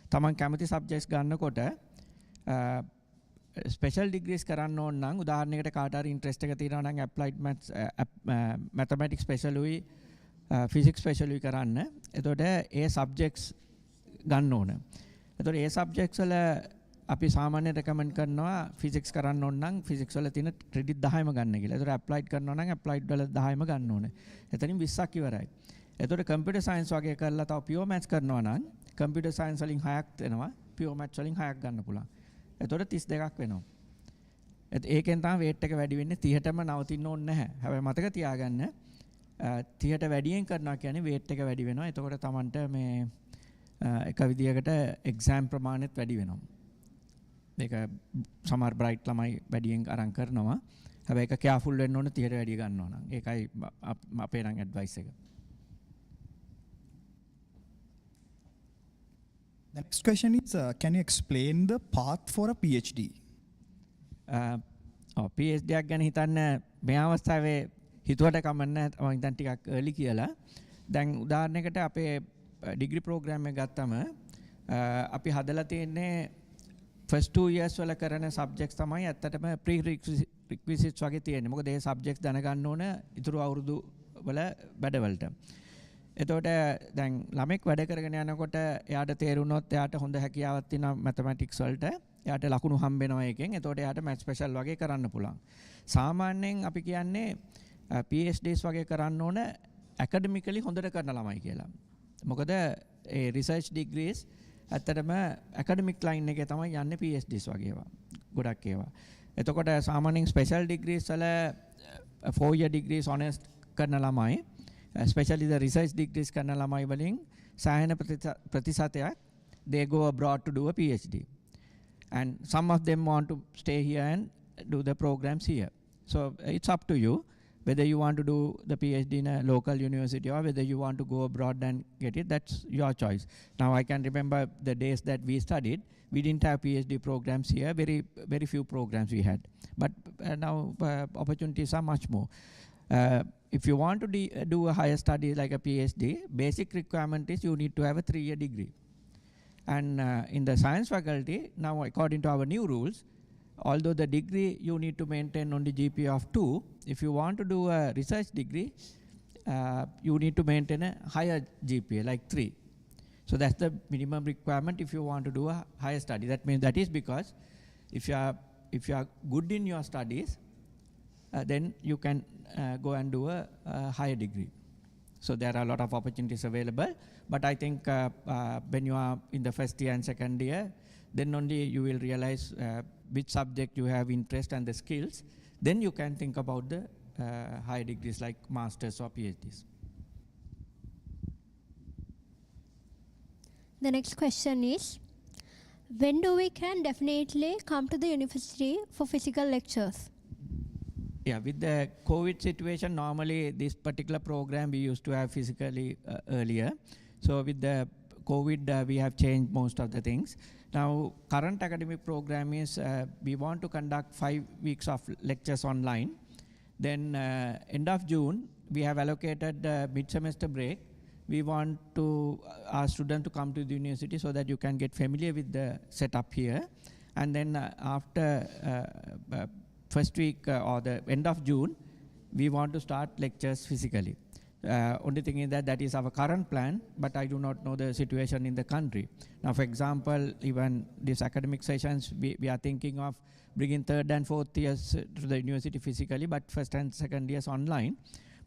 Speaker 6: තමන් කැමති subjects ගන්නකොට special degrees කරන්න ඕන නම් උදාහරණයකට කාට හරි interest එක තියෙනවා නම් applied maths mathematics special උයි physics special උයි කරන්න. එතකොට ඒ subjects ගන්න ඕන. එතකොට ඒ subjects වල අපි සාමාන්‍යයෙන් recommend කරනවා physics කරන්න ඕන නම් physics වල තියෙන credit 10ම ගන්න කියලා. එතකොට applied කරනවා නම් applied වල 10ම ගන්න ඕන. එතනින් 20ක් ඉවරයි. එතකොට computer science වගේ කරලා තව pure maths කරනවා නම් computer science වලින් 6ක් දෙනවා. pure maths වලින් 6ක් ගන්න පුළුවන්. එතකොට 32ක් වෙනවා. ඒකෙන් තමයි weight එක වැඩි වෙන්නේ. 30ටම නවතින්න ඕනේ නැහැ. හැබැයි මතක තියාගන්න 30ට වැඩියෙන් කරනවා කියන්නේ weight එක වැඩි වෙනවා. එතකොට Tamanට මේ එක විදියකට exam ප්‍රමාණයත් වැඩි වෙනවා. ඒක සමහර bright ළමයි වැඩියෙන් අරන් කරනවා. හැබැයි ඒක careful වෙන්න ඕනේ 30ට වැඩි ගන්නවා නම්. ඒකයි අපේ නම් advice එක.
Speaker 5: The next question is, can you explain the path for a PhD?
Speaker 6: PhD එකක් ගැන හිතන්න මේ අවස්ථාවේ හිතුවට කමන්න මම හිතන් ටිකක් early කියලා. දැන් උදාහරණයකට අපේ degree program එක ගත්තම අපි හදලා තියෙන්නේ first 2 years වල කරන subjects තමයි ඇත්තටම prerequisites වගේ තියෙන්නේ. මොකද ඒ subjects දැනගන්න ඕන ඉතුරු අවුරුදු වල වැඩවලට. එතකොට දැන් ළමෙක් වැඩ කරගෙන යනකොට එයාට තේරුණොත් එයාට හොඳ හැකියාවක් තියෙනවා mathematics වලට. එයාට ලකුණු හම්බ වෙනවා එකෙන්. එතකොට එයාට math special වගේ කරන්න පුළුවන්. සාමාන්‍යයෙන් අපි කියන්නේ PhDs වගේ කරන්න ඕන academically හොඳට කරන ළමයි කියලා. මොකද ඒ research degrees ඇත්තටම academic line එකේ තමයි යන්නේ PhDs වගේ ඒවා. ගොඩක් ඒවා. එතකොට සාමාන්‍යයෙන් special degrees වල 4 year degrees honors කරන ළමයි especially the research degrees කරන ළමයි වලින් සායන ප්‍රතිශතයක් they go abroad to do a PhD. And some of them want to stay here and do the programs here. So it's up to you whether you want to do the PhD in a local university or whether you want to go abroad and get it. That's your choice. Now I can remember the days that we studied, we didn't have PhD programs here, very few programs we had. But now opportunities are much more. If you want to do a higher study like a PhD, basic requirement is you need to have a 3-year degree. And in the science faculty, now according to our new rules, although the degree you need to maintain only GPA of 2, if you want to do a research degree, you need to maintain a higher GPA like 3. So that's the minimum requirement if you want to do a higher study. That means that is because if you are good in your studies, then you can go and do a higher degree. So there are a lot of opportunities available, but I think when you are in the first year and second year, then only you will realize which subject you have interest and the skills. Then you can think about the higher degrees like masters or PhDs.
Speaker 4: The next question is, when do we can definitely come to the university for physical lectures?
Speaker 6: Yeah, with the COVID situation, normally this particular program we used to have physically earlier. So with the COVID, we have changed most of the things. Now, current academic program is we want to conduct 5 weeks of lectures online. Then end of June, we have allocated mid-semester break. We want to our students to come to the university so that you can get familiar with the setup here. And then after first week or the end of June, we want to start lectures physically. Only thing is that is our current plan, but I do not know the situation in the country. Now, for example, even these academic sessions, we are thinking of bringing third and fourth years to the university physically, but first and second years online.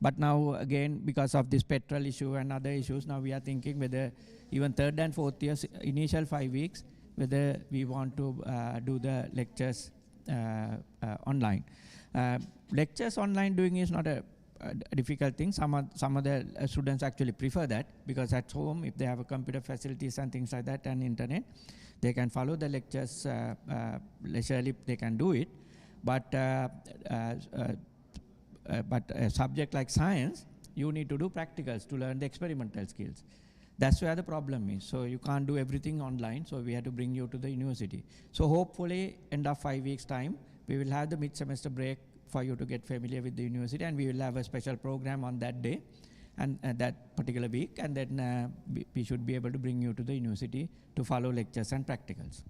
Speaker 6: But now, again, because of this petrol issue and other issues, now we are thinking whether even third and fourth years, initial 5 weeks, whether we want to do the lectures online. Lectures online doing is not a difficult thing. Some of the students actually prefer that, because at home, if they have a computer facilities and things like that and internet, they can follow the lectures leisurely, they can do it. But a subject like science, you need to do practicals to learn the experimental skills. That's where the problem is. So you can't do everything online, so we have to bring you to the university. So hopefully, end of 5 weeks' time, we will have the mid-semester break for you to get familiar with the university, and we will have a special program on that day and that particular week, and then we should be able to bring you to the university to follow lectures and practicals.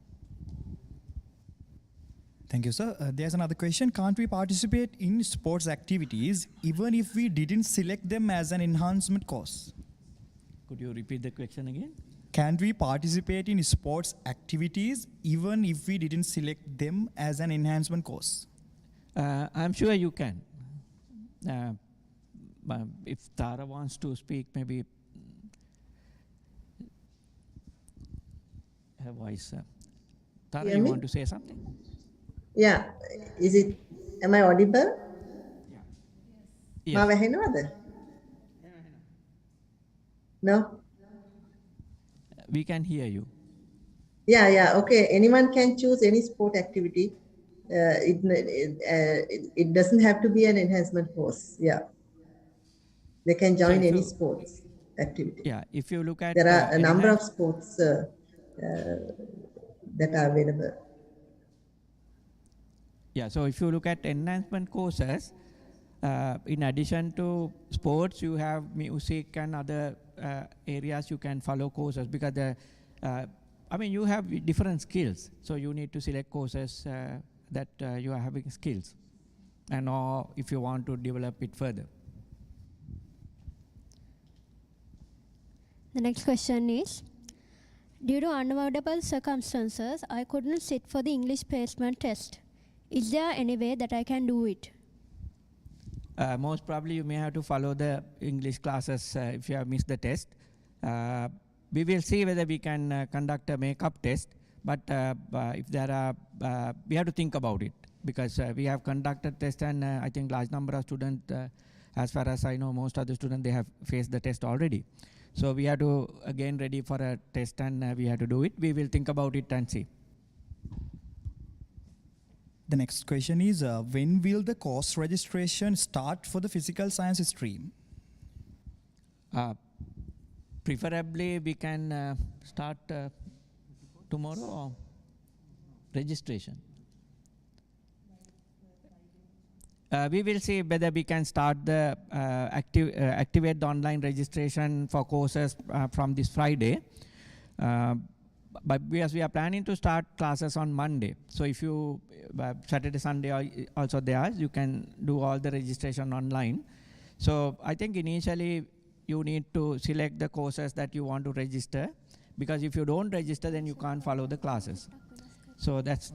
Speaker 5: Thank you, sir. There's another question. Can't we participate in sports activities even if we didn't select them as an enhancement course?
Speaker 6: Could you repeat the question again?
Speaker 5: Can't we participate in sports activities even if we didn't select them as an enhancement course?
Speaker 6: I'm sure you can. If Tara wants to speak, maybe her voice. Tara, you want to say something?
Speaker 10: Yeah. Am I audible?
Speaker 6: Yes.
Speaker 10: No?
Speaker 6: We can hear you.
Speaker 10: Yeah, okay. Anyone can choose any sport activity. It doesn't have to be an enhancement course. Yeah. They can join any sports activity.
Speaker 6: Yeah, if you look at...
Speaker 10: There are a number of sports that are available.
Speaker 6: Yeah, so if you look at enhancement courses, in addition to sports, you have music and other areas you can follow courses, because you have different skills. So you need to select courses that you are having skills, and or if you want to develop it further.
Speaker 4: The next question is, due to unavoidable circumstances, I couldn't sit for the English placement test. Is there any way that I can do it?
Speaker 6: Most probably you may have to follow the English classes if you have missed the test. We will see whether we can conduct a make-up test, but if there are, we have to think about it, because we have conducted test, and I think large number of students, as far as I know, most of the students, they have faced the test already. So we have to again ready for a test, and we have to do it. We will think about it and see.
Speaker 5: The next question is, when will the course registration start for the physical science stream?
Speaker 6: Preferably we can start tomorrow or registration. We will see whether we can start the activate the online registration for courses from this Friday. But because we are planning to start classes on Monday, so if you Saturday, Sunday also there, you can do all the registration online. So I think initially you need to select the courses that you want to register, because if you don't register, then you can't follow the classes. So that's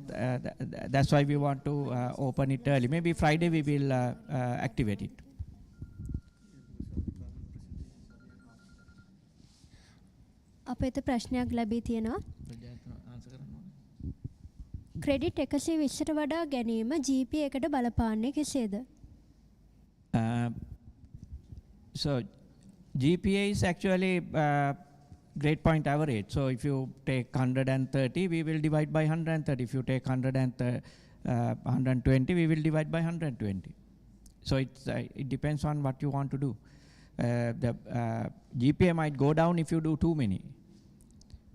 Speaker 6: why we want to open it early. Maybe Friday we will activate it.
Speaker 4: අපිට ප්‍රශ්නයක් ලැබී තියෙනවා. Credit 120ට වඩා ගැනීම GPA එකට බලපාන්නේ කෙසේද?
Speaker 6: So GPA is actually grade point average. So if you take 130, we will divide by 130. If you take 120, we will divide by 120. So it depends on what you want to do. The GPA might go down if you do too many,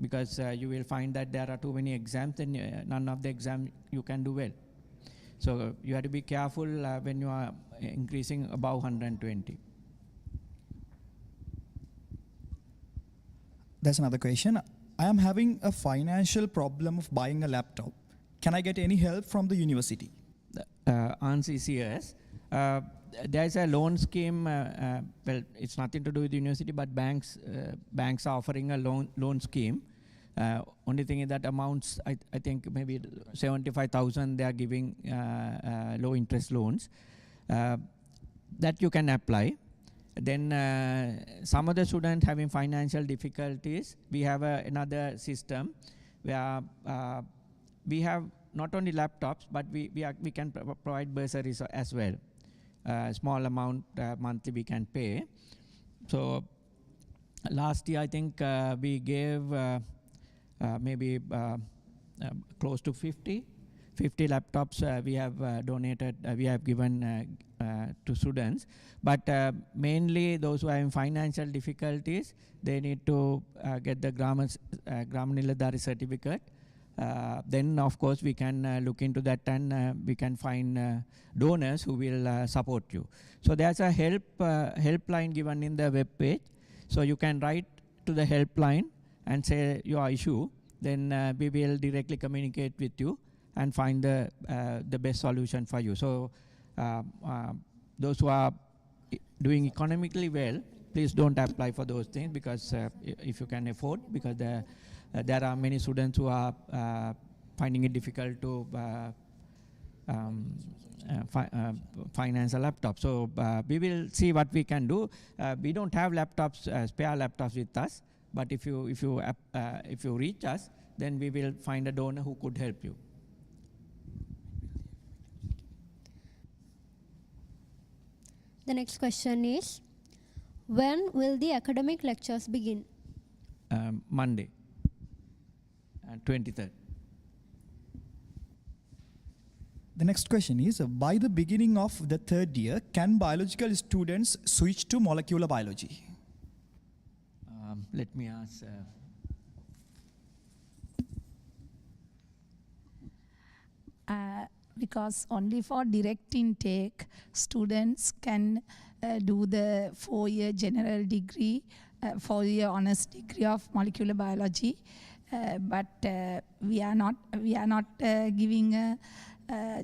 Speaker 6: because you will find that there are too many exams, and none of the exams you can do well. So you have to be careful when you are increasing above 120.
Speaker 5: There's another question. I am having a financial problem of buying a laptop. Can I get any help from the university?
Speaker 6: Answer is yes. There is a loan scheme. Well, it's nothing to do with the university, but banks are offering a loan scheme. Only thing is that amounts, I think maybe 75,000 they are giving low interest loans that you can apply. Then some of the students having financial difficulties, we have another system where we have not only laptops, but we can provide bursaries as well. Small amount monthly we can pay. So last year I think we gave maybe close to 50 laptops we have donated, we have given to students. But mainly those who are in financial difficulties, they need to get the Grama Niladhari certificate. Then of course we can look into that, and we can find donors who will support you. So there's a helpline given in the web page. So you can write to the helpline and say your issue. Then we will directly communicate with you and find the best solution for you. So those who are doing economically well, please don't apply for those things, because if you can afford, because there are many students who are finding it difficult to finance a laptop. So we will see what we can do. We don't have laptops, spare laptops with us, but if you reach us, then we will find a donor who could help you.
Speaker 4: The next question is, when will the academic lectures begin?
Speaker 6: Monday, 23rd.
Speaker 5: The next question is, by the beginning of the third year, can biological students switch to molecular biology?
Speaker 6: Let me ask.
Speaker 12: Because only for direct intake, students can do the 4-year general degree, 4-year honors degree of molecular biology, but we are not giving a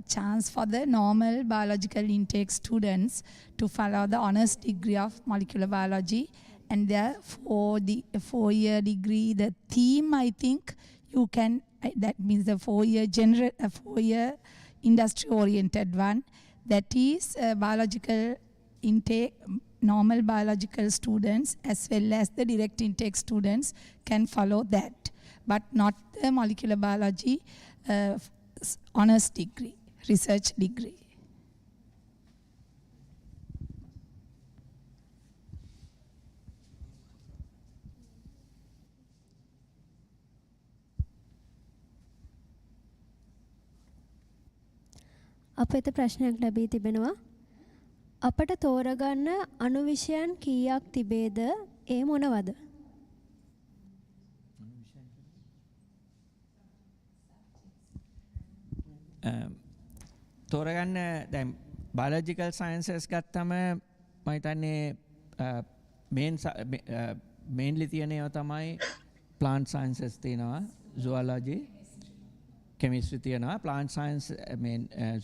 Speaker 12: chance for the normal biological intake students to follow the honors degree of molecular biology. And for the 4-year degree, the theme, I think you can, that means the 4-year general, 4-year industry-oriented one, that is biological intake, normal biological students as well as the direct intake students can follow that, but not the molecular biology honors degree, research degree.
Speaker 4: අපිට ප්‍රශ්නයක් ලැබී තිබෙනවා. අපට තෝරගන්න අණු විෂයන් කීයක් තිබේද? ඒ මොනවද?
Speaker 6: තෝරගන්න දැන් biological sciences ගත්තම මම හිතන්නේ mainly තියෙන ඒවා තමයි plant sciences තියෙනවා, zoology, chemistry තියෙනවා, plant science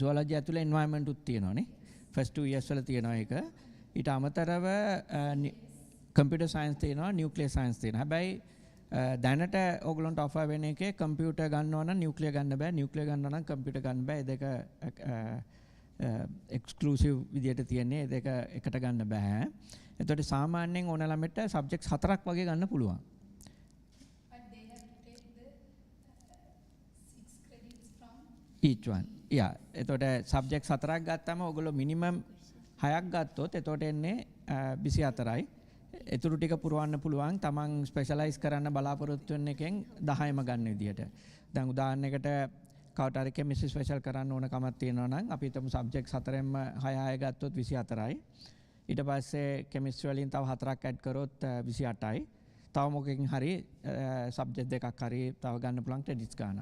Speaker 6: zoology ඇතුළේ environment උත් තියෙනවානේ. first 2 years වල තියෙනවා ඒක. ඊට අමතරව computer science තියෙනවා, nuclear science තියෙනවා. හැබැයි දැනට ඔයගලන්ට offer වෙන එකේ computer ගන්නවා නම් nuclear ගන්න බෑ, nuclear ගන්නවා නම් computer ගන්න බෑ. ඒ දෙක exclusive විදියට තියෙන්නේ. ඒ දෙක එකට ගන්න බෑ. එතකොට සාමාන්‍යයෙන් ඕන ළමයට subjects 4ක් වගේ ගන්න පුළුවන්. Each one. Yeah. එතකොට subjects 4ක් ගත්තම ඔයගොල්ලෝ minimum 6ක් ගත්තොත් එතකොට එන්නේ 24යි. එතුරු ටික පුරවන්න පුළුවන් තමන් ස්පෙෂලායිස් කරන්න බලාපොරොත්තු වෙන එකෙන් 10ම ගන්න විදියට. දැන් උදාහරණයකට කවට හරි කෙමිස්ට්‍රි ස්පෙෂල් කරන්න ඕන කමක් තියෙනවා නම් අපි හිතමු සබ්ජෙක්ට්ස් 4ෙන්ම 6 ගත්තොත් 24යි. ඊට පස්සේ කෙමිස්ට්‍රි වලින් තව 4ක් ඇඩ් කරොත් 28යි. තව මොකකින් හරි සබ්ජෙක්ට් දෙකක් හරි තව ගන්න පුළුවන් ක්‍රෙඩිට්ස් ගන්න.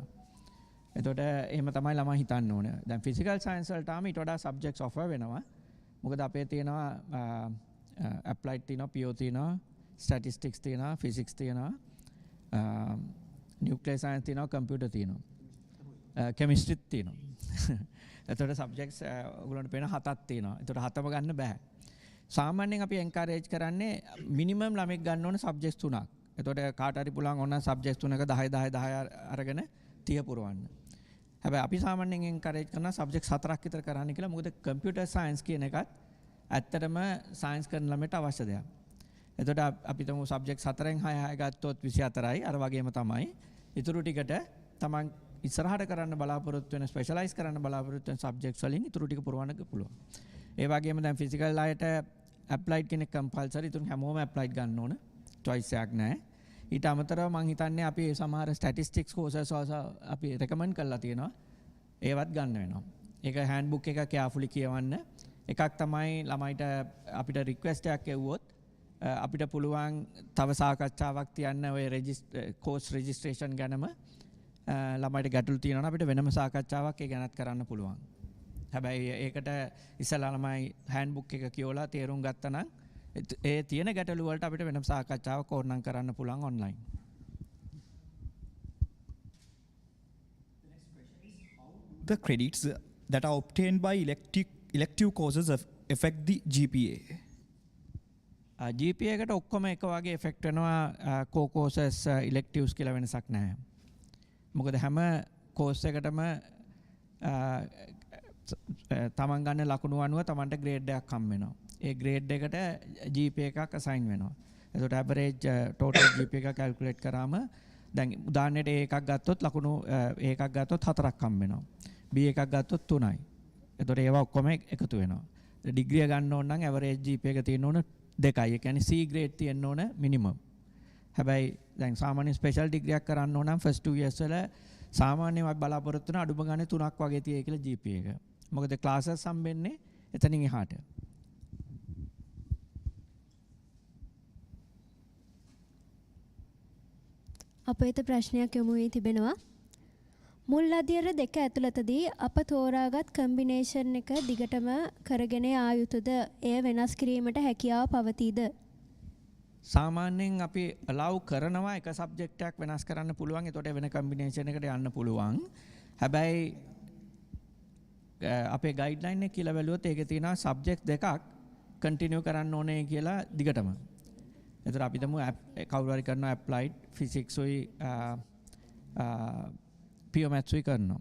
Speaker 6: එතකොට එහෙම තමයි ළමයි හිතන්න ඕන. දැන් ෆිසිකල් සයන්ස් වලට ආම ඊට වඩා සබ්ජෙක්ට්ස් ඔෆර් වෙනවා. මොකද අපේ තියෙනවා applied තියෙනවා, PO තියෙනවා, statistics තියෙනවා, physics තියෙනවා, නියුක්ලියර් සයන්ස් තියෙනවා, කම්පියුටර් තියෙනවා, කෙමිස්ට්‍රිත් තියෙනවා. එතකොට සබ්ජෙක්ට්ස් ඔයගොල්ලන්ට පේන 7ක් තියෙනවා. එතකොට 7ම ගන්න බෑ. සාමාන්‍යයෙන් අපි එන්කරේජ් කරන්නේ මිනිමම් ළමෙක් ගන්න ඕන සබ්ජෙක්ට්ස් 3ක්. එතකොට කාට හරි පුළුවන් ඕන සබ්ජෙක්ට්ස් 3ක 10 අරගෙන 30 පුරවන්න. හැබැයි අපි සාමාන්‍යයෙන් එන්කරේජ් කරනවා සබ්ජෙක්ට්ස් 4ක් විතර කරන්න කියලා. මොකද කම්පියුටර් සයන්ස් කියන එකත් ඇත්තටම සයන්ස් කරන ළමයට අවශ්‍ය දෙයක්. එතකොට අපි තමු සබ්ජෙක්ට්ස් 4න් 6 ගත්තොත් 24යි. අර වගේම තමයි. ඉතුරු ටිකට තමන් ඉස්සරහට කරන්න බලාපොරොත්තු වෙන ස්පෙෂලායිස් කරන්න බලාපොරොත්තු වෙන සබ්ජෙක්ට්ස් වලින් ඉතුරු ටික පුරවන්න පුළුවන්. ඒ වගේම දැන් ෆිසිකල් අයට ඇප්ලයිඩ් කෙනෙක් කම්පල්සරි. ඉතින් හැමෝම ඇප්ලයිඩ් ගන්න ඕන. choice එකක් නැහැ. ඊට අමතරව මම හිතන්නේ අපි සමහර ස්ටැටිස්ටික්ස් කෝසස් අපි රෙකමන්ඩ් කරලා තියෙනවා. ඒවත් ගන්න වෙනවා. ඒක හෑන්ඩ්බුක් එක කෙයාෆුලි කියවන්න. එකක් තමයි ළමයිට අපිට රික්වෙස්ට් එකක් එවුවොත් අපිට පුළුවන් තව සාකච්ඡාවක් තියන්න ඔය කෝස් රෙජිස්ට්‍රේෂන් ගැනම ළමයිට ගැටලු තියෙනවා අපිට වෙනම සාකච්ඡාවක් ඒ ගැනත් කරන්න පුළුවන්. හැබැයි ඒකට ඉස්සලා ළමයි හෑන්ඩ්බුක් එක කියවලා තේරුම් ගත්තා නම් ඒ තියෙන ගැටලු වලට අපිට වෙනම සාකච්ඡාවක් ඕනනම් කරන්න පුළුවන් online.
Speaker 5: The credits that are obtained by elective courses affect the GPA.
Speaker 6: GPA එකට ඔක්කොම එක වගේ එෆෙක්ට් වෙනවා. කෝ කෝසස් ඉලෙක්ටිව්ස් කියලා වෙනසක් නැහැ. මොකද හැම කෝස් එකටම තමන් ගන්න ලකුණු අනුව තමන්ට ග්‍රේඩ් එකක් හම් වෙනවා. ඒ ග්‍රේඩ් එකට GPA එකක් අසයින් වෙනවා. එතකොට ඇවරේජ් ටෝටල් GPA එක කැල්කියුලේට් කරාම දැන් උදාහරණයට A එකක් ගත්තොත් ලකුණු A එකක් ගත්තොත් 4ක් හම් වෙනවා. B එකක් ගත්තොත් 3යි. එතකොට ඒවා ඔක්කොම එකතු වෙනවා. ඩිග්‍රිය ගන්න ඕන නම් ඇවරේජ් GPA එක තියෙන්න ඕන 2යි. ඒ කියන්නේ C ග්‍රේඩ් තියෙන්න ඕන මිනිමම්. හැබැයි දැන් සාමාන්‍ය ස්පෙෂල් ඩිග්‍රියක් කරන්න ඕන නම් ෆස්ට් 2 years වල සාමාන්‍යයෙන් අපි බලාපොරොත්තු වෙන අඩුම ගානේ 3ක් වගේ තියෙයි කියලා GPA එක. මොකද ක්ලාසස් හම්බෙන්නේ එතනින් එහාට.
Speaker 4: අප වෙත ප්‍රශ්නයක් යොමු වී තිබෙනවා. මුල් අදියර 2 ඇතුළතදී අප තෝරාගත් කම්බිනේෂන් එක දිගටම කරගෙන යා යුතුද? එය වෙනස් කිරීමට හැකියාව පවතීද?
Speaker 6: සාමාන්‍යයෙන් අපි allow කරනවා එක සබ්ජෙක්ට් එකක් වෙනස් කරන්න පුළුවන්. එතකොට වෙන කම්බිනේෂන් එකට යන්න පුළුවන්. හැබැයි අපේ ගයිඩ්ලයින් එක කියලා බැලුවොත් ඒකේ තියෙනවා සබ්ජෙක්ට් දෙකක් කන්ටිනියු කරන්න ඕනේ කියලා දිගටම. එතකොට අපි තමු කවුරු හරි කරනවා ඇප්ලයිඩ් ෆිසික්ස් උයි පියෝ මැත්ස් උයි කරනවා.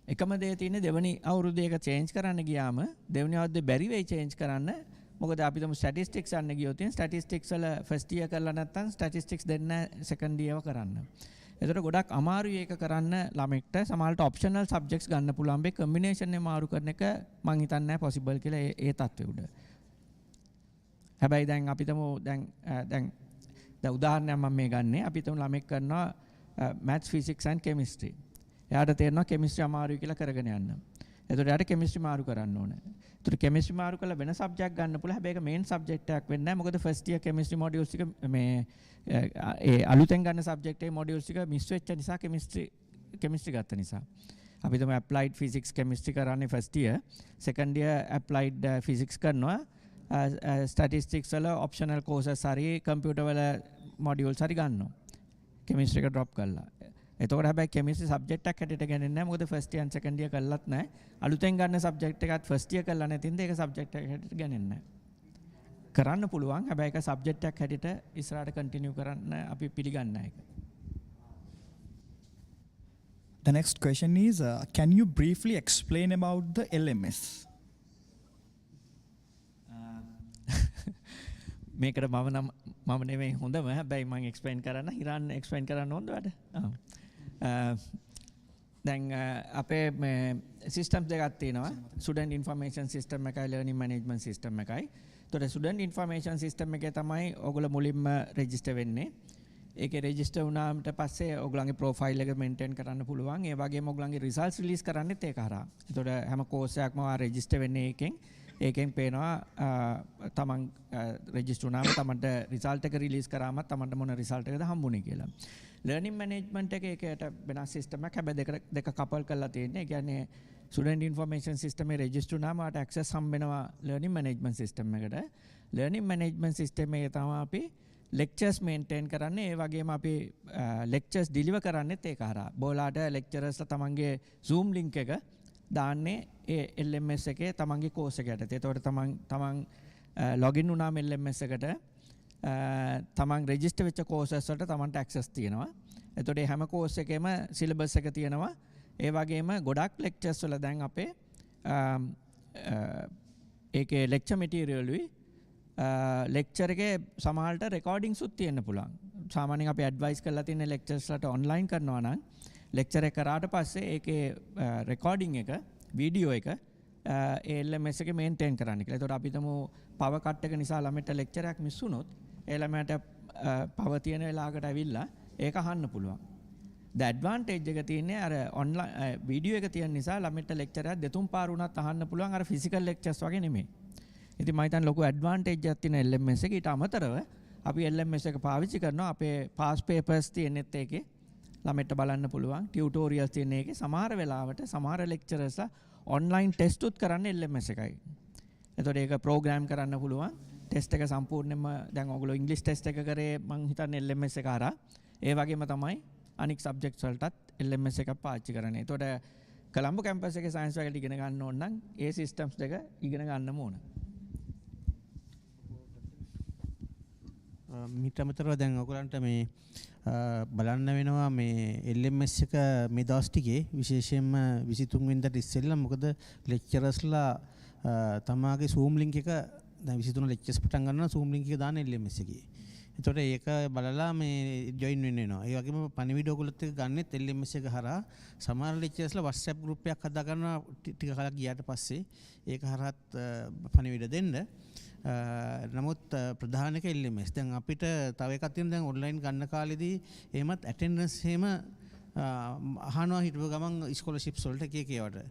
Speaker 6: එකම දේ තියෙන්නේ දෙවෙනි අවුරුද්දේ එක චේන්ජ් කරන්න ගියාම දෙවෙනි අවුරුද්දේ බැරි වෙයි චේන්ජ් කරන්න. මොකද අපි තමු ස්ටැටිස්ටික්ස් යන්න ගියොත් ස්ටැටිස්ටික්ස් වල ෆස්ට් ඉයර් කරලා නැත්නම් ස්ටැටිස්ටික්ස් දෙන්න සෙකන්ඩ් ඉයර්ව කරන්න. එතකොට ගොඩක් අමාරුයි ඒක කරන්න ළමෙක්ට. සමහරවිට ඔප්ෂනල් සබ්ජෙක්ට්ස් ගන්න පුළුවන්. මේ කම්බිනේෂන් එක මාරු කරන එක මං හිතන්නේ නැහැ පොසිබල් කියලා ඒ තත්ත්වෙ උඩ. හැබැයි දැන් අපි තමු දැන් උදාහරණයක් මම මේ ගන්නේ. අපි තමු ළමෙක් කරනවා maths physics and chemistry. එයාට තේරෙනවා chemistry අමාරුයි කියලා කරගෙන යන්න. එතකොට එයාට chemistry මාරු කරන්න ඕනේ. එතකොට chemistry මාරු කරලා වෙන subject ගන්න පුළුවන්. හැබැයි ඒක main subject එකක් වෙන්නේ නැහැ. මොකද first year chemistry modules එක මේ ඒ අලුතෙන් ගන්න subject එකේ modules එක miss වෙච්ච නිසා chemistry ගත්ත නිසා. අපි තමයි applied physics chemistry කරන්නේ first year. second year applied physics කරනවා. statistics වල optional courses හරි computer වල modules හරි ගන්නවා. chemistry එක drop කරලා. එතකොට හැබැයි chemistry subject එකක් හැටියට ගන්නේ නැහැ. මොකද first year and second year කළත් නැහැ. අලුතෙන් ගන්න subject එකත් first year කළා නැතිනම් ඒක subject එකක් හැටියට ගන්නේ නැහැ. කරන්න පුළුවන්. හැබැයි ඒක subject එකක් හැටියට ඉස්සරහට continue කරන්න අපි පිළිගන්නේ නැහැ ඒක.
Speaker 5: The next question is, can you briefly explain about the LMS?
Speaker 6: මේකට මම නෙමෙයි හොඳම. හැබැයි මම එක්ස්ප්ලেইন කරන්න හිරාන් එක්ස්ප්ලেইন කරන්න ඕනද වැඩ? දැන් අපේ මේ සිස්ටම්ස් දෙකක් තියෙනවා. ස්ටුඩන්ට් ඉන්ෆර්මේෂන් සිස්ටම් එකයි ලර්නින් මැනේජ්මන්ට් සිස්ටම් එකයි. ඒතකොට ස්ටුඩන්ට් ඉන්ෆර්මේෂන් සිස්ටම් එකේ තමයි ඔයගොල්ලෝ මුලින්ම රෙජිස්ටර් වෙන්නේ. ඒකේ රෙජිස්ටර් වුණාට පස්සේ ඔයගොල්ලන්ගේ ප්‍රොෆයිල් එක මේන්ටේන් කරන්න පුළුවන්. ඒ වගේම ඔයගොල්ලන්ගේ රිසල්ට්ස් රිලීස් කරන්නෙත් ඒක හරහා. ඒතකොට හැම කෝස් එකක්ම රෙජිස්ටර් වෙන්නේ ඒකෙන් පේනවා තමන් රෙජිස්ටර් වුණාම තමන්ට රිසල්ට් එක රිලීස් කරාමත් තමන්ට මොන රිසල්ට් එකද හම්බුනේ කියලා. ලර්නින් මැනේජ්මන්ට් එකේට වෙනස් සිස්ටම් එකක්. හැබැයි දෙක කපල් කරලා තියෙන්නේ. ඒ කියන්නේ ස්ටුඩන්ට් ඉන්ෆර්මේෂන් සිස්ටම් එකේ රෙජිස්ටර් වුණාම ආට ඇක්සස් හම්බ වෙනවා ලර්නින් මැනේජ්මන්ට් සිස්ටම් එකට. ලර්නින් මැනේජ්මන්ට් සිස්ටම් එකේ තමයි අපි lectures maintain කරන්නේ ඒ වගේම අපි lectures deliver කරන්නේත් ඒක හරහා. බෝලාට lecturers තමන්ගේ Zoom link එක දාන්නේ ඒ LMS එකේ තමන්ගේ course එකට. ඒතකොට තමන් login වුණාම LMS එකට තමන් register වෙච්ච courses වලට තමන්ට access තියෙනවා. එතකොට මේ හැම course එකේම syllabus එක තියෙනවා. ඒ වගේම ගොඩක් lectures වල දැන් අපේ ඒකේ lecture material උයි lecture එකේ සමහරට recordings උත් තියෙන්න පුළුවන්. සාමාන්‍යයෙන් අපි advice කරලා තියෙන lectures වලට online කරනවා නම් lecture එක කරාට පස්සේ ඒකේ recording එක video එක LMS එකේ maintain කරන්න කියලා. ඒතකොට අපි තමු power cut එක නිසා ළමයට lecture එකක් miss වුණොත් ඒ ළමයට power තියෙන වෙලාවකට ඇවිල්ලා ඒක අහන්න පුළුවන්. The advantage එක තියෙන්නේ අර online video එක තියෙන නිසා ළමයට lecture එකක් දෙතුන් පාර වුණත් අහන්න පුළුවන් අර physical lectures වගේ නෙමෙයි. ඉතින් මම හිතන්නේ ලොකු advantage එකක් තියෙන LMS එකේ. ඊට අමතරව අපි LMS එක පාවිච්චි කරනවා අපේ past papers තියෙනෙත් ඒකේ ළමයට බලන්න පුළුවන්. tutorials තියෙන එකේ සමහර වෙලාවට සමහර lecturers online test උත් කරන්නේ LMS එකයි. එතකොට ඒක program කරන්න පුළුවන්. test එක සම්පූර්ණයෙන්ම දැන් ඔයගොල්ලෝ English test එක කරේ මම හිතන්නේ LMS එක හරහා. ඒ වගේම තමයි අනික් subjects වලටත් LMS එකක් පාවිච්චි කරන්නේ. එතකොට කොළඹ campus එකේ science faculty ඉගෙන ගන්න ඕන නම් ඒ systems දෙක ඉගෙන ගන්නම ඕන.
Speaker 13: මීට අමතරව දැන් ඔයගලන්ට මේ බලන්න වෙනවා මේ LMS එක මේ දවස් ටිකේ විශේෂයෙන්ම 23 වෙනිදාට ඉස්සෙල්ලා මොකද lecturers-ලා තමාගේ Zoom link එක දැන් 23 lectures පටන් ගන්නවා Zoom link එක දාන LMS එකේ. එතකොට ඒක බලලා මේ join වෙන්න වෙනවා. ඒ වගේම පණිවිඩ ඔයගොල්ලොත් එක්ක ගන්නෙත් LMS එක හරහා සමහර lecturesලා WhatsApp group එකක් හදා ගන්නවා ටික කලක් ගියාට පස්සේ ඒක හරහාත් පණිවිඩ දෙන්න. නමුත් ප්‍රධාන එක LMS. දැන් අපිට තව එකක් තියෙනවා දැන් ඔන්ලයින් ගන්න කාලෙදී එහෙමත් attendance එහෙම අහනවා හිටව ගමන් scholarships වලට එක ඒවට.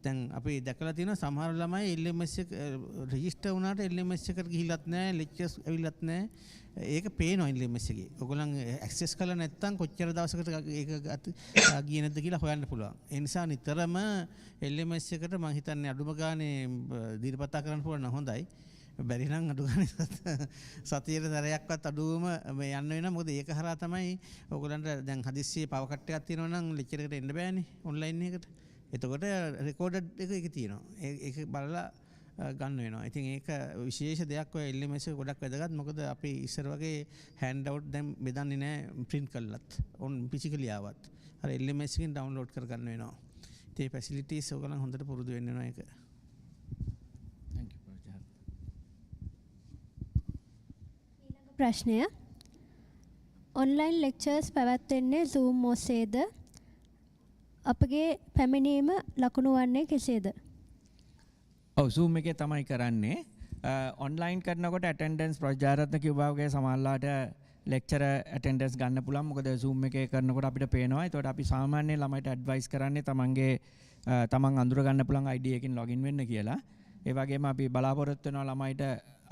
Speaker 13: දැන් අපි දැකලා තියෙනවා සමහර ළමයි LMS එක register වුණාට LMS එකට ගිහිලත් නැහැ, lectures ඇවිල්ලත් නැහැ. ඒක පේනවා LMS එකේ. ඔයගොල්ලන් access කරලා නැත්නම් කොච්චර දවසකට ඒක ගියේ නැද්ද කියලා හොයන්න පුළුවන්. ඒ නිසා නිතරම LMS එකට මම හිතන්නේ අඩුම ගානේ දිනපතා කරන්න පුළුවන් නම් හොඳයි. බැරි නම් අඩු ගානේ සතියේ දරයක්වත් අඩුවම මේ යන්න වෙනවා. මොකද ඒක හරහා තමයි ඔයගොල්ලන්ට දැන් හදිස්සියේ පව කට් එකක් තියෙනවා නම් ලෙක්චර් එකට එන්න බෑනේ ඔන්ලයින් එකකට. එතකොට රෙකෝඩඩ් එක තියෙනවා. ඒක බලලා ගන්න වෙනවා. ඉතින් ඒක විශේෂ දෙයක් ඔය LMS එක ගොඩක් වැදගත්. මොකද අපි ඉස්සර වගේ hand out දැන් බෙදන්නේ නැහැ print කළත්. on physically ආවත්. අර LMS එකෙන් download කරගන්න වෙනවා. ඉතින් මේ facilities ඔයගොල්ලන් හොඳට පුරුදු වෙන්න වෙනවා ඒක.
Speaker 4: ප්‍රශ්නය ඔන්ලයින් ලෙක්චර්ස් පැවැත්වෙන්නේ Zoom ඔස්සේද? අපගේ පැමිණීම ලකුණු වන්නේ කෙසේද?
Speaker 6: ඔව් Zoom එකේ තමයි කරන්නේ. ඔන්ලයින් කරනකොට attendance ප්‍රජාරත්න කිව්වා වගේ සමහරලාට lecture attendance ගන්න පුළුවන්. මොකද Zoom එකේ කරනකොට අපිට පේනවා. ඒකට අපි සාමාන්‍ය ළමයිට advice කරන්නේ තමන් අඳුර ගන්න පුළුවන් ID එකකින් login වෙන්න කියලා. ඒ වගේම අපි බලාපොරොත්තු වෙනවා ළමයිට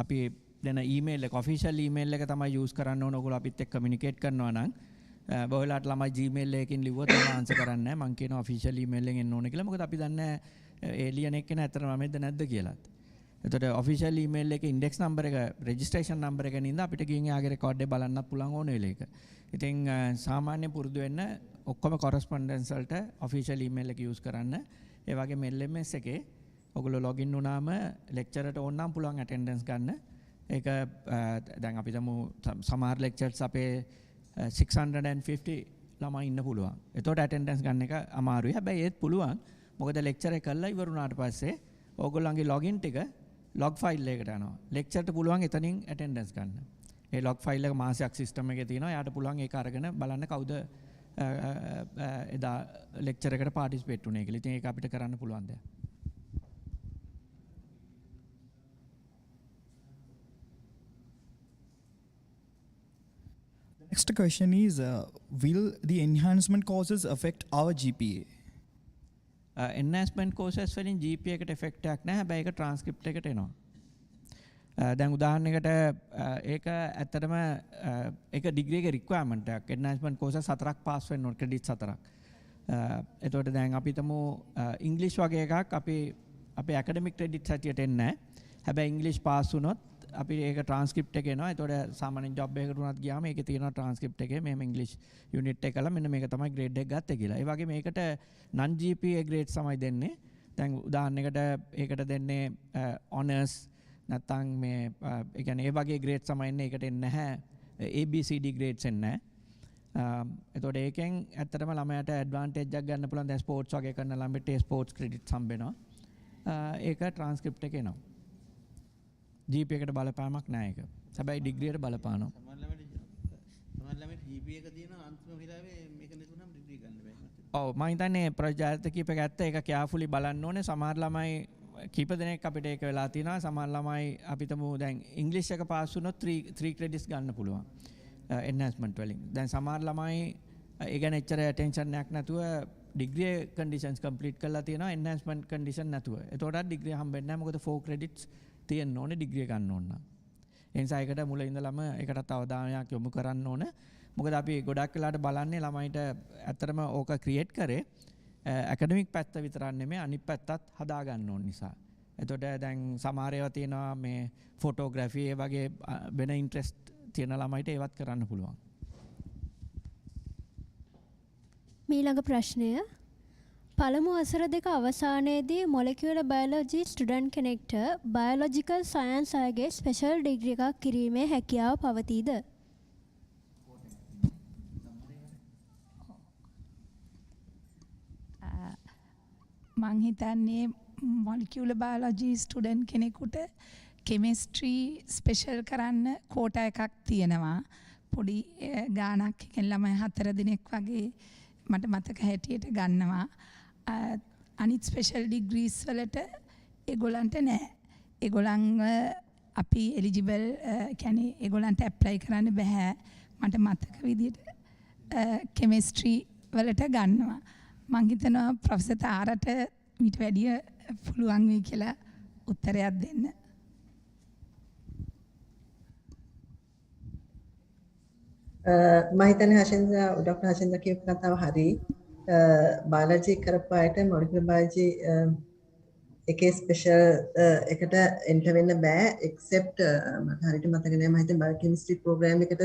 Speaker 6: අපි දෙන ඊමේල් එක ඔෆිෂියල් ඊමේල් එක තමයි යූස් කරන්න ඕන. ඔයගොල්ලෝ අපිත් එක්ක කමියුනිකේට් කරනවා නම් බොහෝලාට ළමයි Gmail එකකින් ලිව්වොත් මම ආන්සර් කරන්නේ නැහැ. මම කියනවා ඔෆිෂියල් ඊමේල් එකෙන් එන්න ඕන කියලා. මොකද අපි දන්නේ ඒලියන් එක්කෙනා ඇත්තටම මමද නැද්ද කියලා. එතකොට ඔෆිෂියල් ඊමේල් එකේ ඉන්ඩෙක්ස් නම්බර් එක රෙජිස්ට්‍රේෂන් නම්බර් එක නින්ද අපිට ගිහින් යාගේ රෙකෝඩ් එක බලන්නත් පුළුවන් ඕන වෙලේක. ඉතින් සාමාන්‍ය පුරුදු වෙන්න ඔක්කොම කොරස්පොන්ඩන්ස් වලට ඔෆිෂියල් ඊමේල් එක යූස් කරන්න. ඒ වගේම LMS එකේ ඔයගොල්ලෝ ලොගින් වුණාම ලෙක්චර් එකට ඕන නම් පුළුවන් ඇටෙන්ඩන්ස් ගන්න. ඒක දැන් අපි තමු සමහර lectures අපේ 650 ළමයි ඉන්න පුළුවන්. එතකොට attendance ගන්න එක අමාරුයි. හැබැයි ඒත් පුළුවන්. මොකද lecture එක කළා ඉවරුණාට පස්සේ ඕගොල්ලන්ගේ login ටික log file එකකට යනවා. lecture ට පුළුවන් එතනින් attendance ගන්න. ඒ log file එක මාසයක් system එකේ තියෙනවා. එයාට පුළුවන් ඒක අරගෙන බලන්න කවුද එදා lecture එකට participate වුනේ කියලා. ඉතින් ඒක අපිට කරන්න පුළුවන් දෙයක්.
Speaker 5: Next question is, will the enhancement courses affect our GPA?
Speaker 6: Enhancement courses වලින් GPA එකට effect එකක් නැහැ. හැබැයි ඒක transcript එකට එනවා. දැන් උදාහරණයකට ඒක ඇත්තටම ඒක degree එකේ requirement එකක්. enhancement courses 4ක් pass වෙන්න ඕන credit 4ක්. එතකොට දැන් අපි තමු English වගේ එකක් අපි අපේ academic credit හැටියට එන්නේ නැහැ. හැබැයි English pass වුණොත් අපි ඒක ට්‍රාන්ස්ක්‍රිප්ට් එක එනවා. ඒතකොට සාමාන්‍ය ජොබ් එකකට උනත් ගියාම ඒකේ තියෙනවා ට්‍රාන්ස්ක්‍රිප්ට් එකේ මෙහෙම ඉංග්‍රීසි යුනිට් එක කළා මෙන්න මේක තමයි ග්‍රේඩ් එක ගත්තේ කියලා. ඒ වගේ මේකට non GPA grades තමයි දෙන්නේ. දැන් උදාහරණයකට ඒකට දෙන්නේ honors නැත්නම් මේ ඒ කියන්නේ ඒ වගේ grades තමයි එන්නේ. ඒකට එන්නේ නැහැ ABCD grades එන්නේ නැහැ. එතකොට ඒකෙන් ඇත්තටම ළමයාට ඇඩ්වාන්ටේජ් එකක් ගන්න පුළුවන්. දැන් ස්පෝර්ට්ස් වගේ කරන ළමයට ස්පෝර්ට්ස් ක්‍රෙඩිට්ස් හම්බ වෙනවා. ඒක ට්‍රාන්ස්ක්‍රිප්ට් එකේ එනවා. GPA එකට බලපෑමක් නැහැ ඒක. හැබැයි ඩිග්‍රී එකට බලපානවා.
Speaker 13: සමහර ළමයට GPA එක තියෙනවා අන්තිම වෙලාවේ මේක නැතුණම ඩිග්‍රී ගන්න බෑ.
Speaker 6: ඔව් මම හිතන්නේ ප්‍රොජෙක්ට් කීප එක ඇත්ත ඒක කෙයාෆුලි බලන්න ඕනේ. සමහර ළමයි කීප දෙනෙක් අපිට ඒක වෙලා තියෙනවා. සමහර ළමයි අපිටම දැන් ඉංග්‍රීසි එක පාස් වුණොත් 3 ක්‍රෙඩිට්ස් ගන්න පුළුවන්. එන්හැන්ස්මන්ට් වලින්. දැන් සමහර ළමයි ඒ ගැන එච්චර ඇටෙන්ෂන් එකක් නැතුව ඩිග්‍රී කන්ඩිෂන්ස් කම්ප්ලීට් කරලා තියෙනවා එන්හැන්ස්මන්ට් කන්ඩිෂන් නැතුව. ඒතකොටත් ඩිග්‍රී හම්බෙන්නේ නැහැ. මොකද 4 ක්‍රෙඩිට්ස් තියෙන්න ඕනේ ඩිග්‍රී ගන්න ඕන නම්. ඒ නිසා ඒකට මුල ඉඳලම ඒකටත් අවධානයක් යොමු කරන්න ඕන. මොකද අපි ගොඩක් වෙලාට බලන්නේ ළමයිට ඇත්තටම ඕක ක්‍රියේට් කරේ ඇකඩමික් පැත්ත විතරක් නෙමෙයි අනිත් පැත්තත් හදා ගන්න ඕන නිසා. එතකොට දැන් සමහර ඒවා තියෙනවා මේ ෆොටෝග්‍රැෆි ඒ වගේ වෙන ඉන්ට්‍රෙස්ට් තියෙන ළමයිට ඒවත් කරන්න පුළුවන්.
Speaker 4: මීළඟ ප්‍රශ්නය පළමු වසර දෙක අවසානයේදී මොලිකියුලර් බයොලොජි ස්ටුඩන්ට් කෙනෙක්ට බයොලොජිකල් සයන්ස් අයගේ ස්පෙෂල් ඩිග්‍රී එකක් කිරීමේ හැකියාව පවතීද?
Speaker 12: මං හිතන්නේ මොලිකියුලර් බයොලොජි ස්ටුඩන්ට් කෙනෙකුට කෙමිස්ට්‍රි ස්පෙෂල් කරන්න කෝටා එකක් තියෙනවා. පොඩි ගාණක් එකෙන් ළමයි 4 දිනක් වගේ මට මතක හැටියට ගන්නවා. අනිත් ස්පෙෂල් ඩිග්‍රීස් වලට ඒගොල්ලන්ට නැහැ. ඒගොල්ලන්ව අපි එලිජිබල් කියන්නේ ඒගොල්ලන්ට ඇප්ලයි කරන්න බෑ. මට මතක විදිහට කෙමිස්ට්‍රි වලට ගන්නවා. මං හිතනවා ප්‍රොෆෙසර් තාරට ඊට වැඩිය පුළුවන් වෙයි කියලා උත්තරයක් දෙන්න.
Speaker 10: මම හිතන්නේ ඩොක්ටර් හෂෙන්ද කියපු කතාව හරි. බයොලොජි කරපු අයට මොලිකියුලර් බයොලොජි එකේ ස්පෙෂල් එකට එන්ටර් වෙන්න බෑ එක්සෙප්ට් මට හරියට මතක නෑ මම හිතන්නේ බයෝකෙමිස්ට්‍රි ප්‍රෝග්‍රෑම් එකට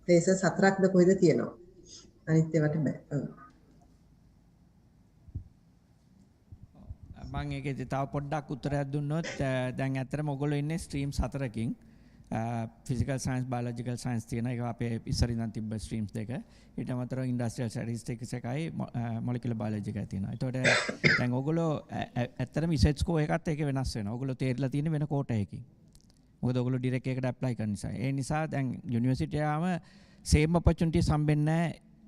Speaker 10: ෆේසස් 4ක්ද කොහෙද තියෙනවා. අනිත් ඒවාට බෑ.
Speaker 6: මම ඒකේ තව පොඩ්ඩක් උත්තරයක් දුන්නොත් දැන් ඇත්තටම ඔයගොල්ලෝ ඉන්නේ ස්ට්‍රීම්ස් 4කින්. ෆිසිකල් සයන්ස් බයොලොජිකල් සයන්ස් තියෙන එක අපේ ඉස්සර ඉඳන් තිබ්බ ස්ට්‍රීම්ස් දෙක. ඊට අමතරව ඉන්ඩස්ට්‍රියල් ස්ටැටිස්ටික්ස් එකයි මොලිකියුලර් බයොලොජි එකයි තියෙනවා. ඒතකොට දැන් ඔයගොල්ලෝ ඇත්තටම ඉසෙට් ස්කෝර් එකත් ඒක වෙනස් වෙනවා. ඔයගොල්ලෝ තේරිලා තියෙන වෙන කෝටා එකකින්. මොකද ඔයගොල්ලෝ ඩිරෙක්ට් එකකට ඇප්ලයි කරන නිසා. ඒ නිසා දැන් යුනිවර්සිටි යාම සේම් ඔපචුනිටිස් හම්බෙන්නේ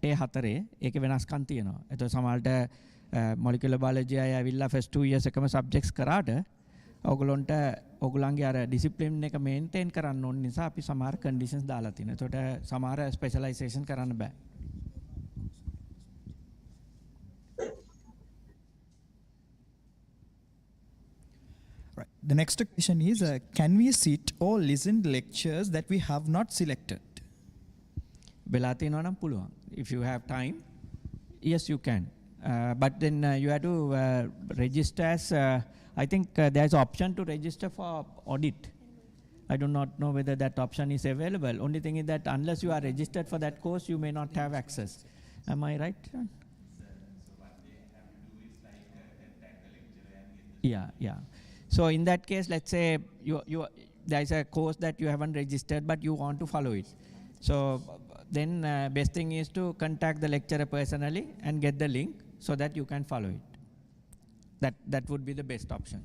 Speaker 6: ඒ හතරේ. ඒකේ වෙනස්කම් තියෙනවා. ඒතකොට සමහරට මොලිකියුලර් බයොලොජි අය ඇවිල්ලා ෆස්ට් 2 years එකම සබ්ජෙක්ට්ස් කරාට ඔයගොල්ලන්ට ඔයගොල්ලන්ගේ අර ඩිසිප්ලින් එක මේන්ටේන් කරන්න ඕන නිසා අපි සමහර කන්ඩිෂන්ස් දාලා තියෙනවා. ඒතකොට සමහර ස්පෙෂලායිසේෂන් කරන්න බෑ.
Speaker 5: Right. The next question is, can we sit or listen lectures that we have not selected?
Speaker 6: වෙලා තියෙනවා නම් පුළුවන්. If you have time, yes you can. But then you have to register as I think there's an option to register for audit. I do not know whether that option is available. Only thing is that unless you are registered for that course, you may not have access. Am I right? Yeah. So in that case, let's say there is a course that you haven't registered, but you want to follow it. So then best thing is to contact the lecturer personally and get the link so that you can follow it. That would be the best option.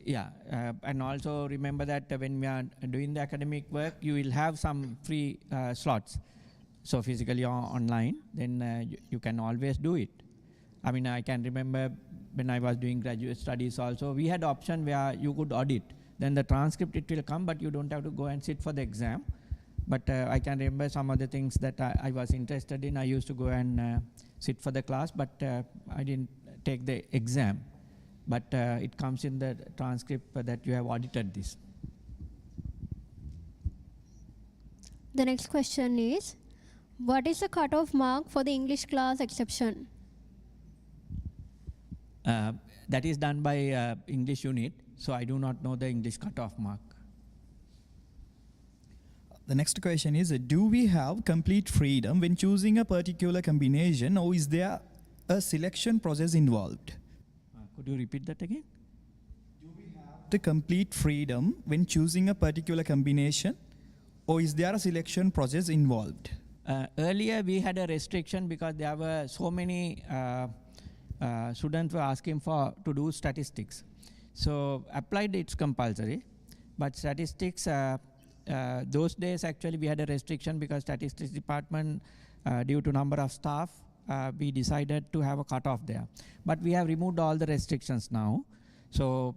Speaker 6: Yeah, and also remember that when we are doing the academic work, you will have some free slots. So physically or online, then you can always do it. I mean, I can remember when I was doing graduate studies also, we had option where you could audit. Then the transcript, it will come, but you don't have to go and sit for the exam. But I can remember some other things that I was interested in. I used to go and sit for the class, but I didn't take the exam. But it comes in the transcript that you have audited this.
Speaker 4: The next question is, what is the cutoff mark for the English class exception?
Speaker 6: that is done by English unit, so I do not know the English cutoff mark.
Speaker 5: The next question is, do we have complete freedom when choosing a particular combination, or is there a selection process involved?
Speaker 6: Could you repeat that again?
Speaker 5: Do we have the complete freedom when choosing a particular combination, or is there a selection process involved?
Speaker 6: Earlier we had a restriction because there were so many students were asking to do statistics. So applied it's compulsory, but statistics, those days actually we had a restriction because statistics department, due to number of staff, we decided to have a cutoff there. But we have removed all the restrictions now. So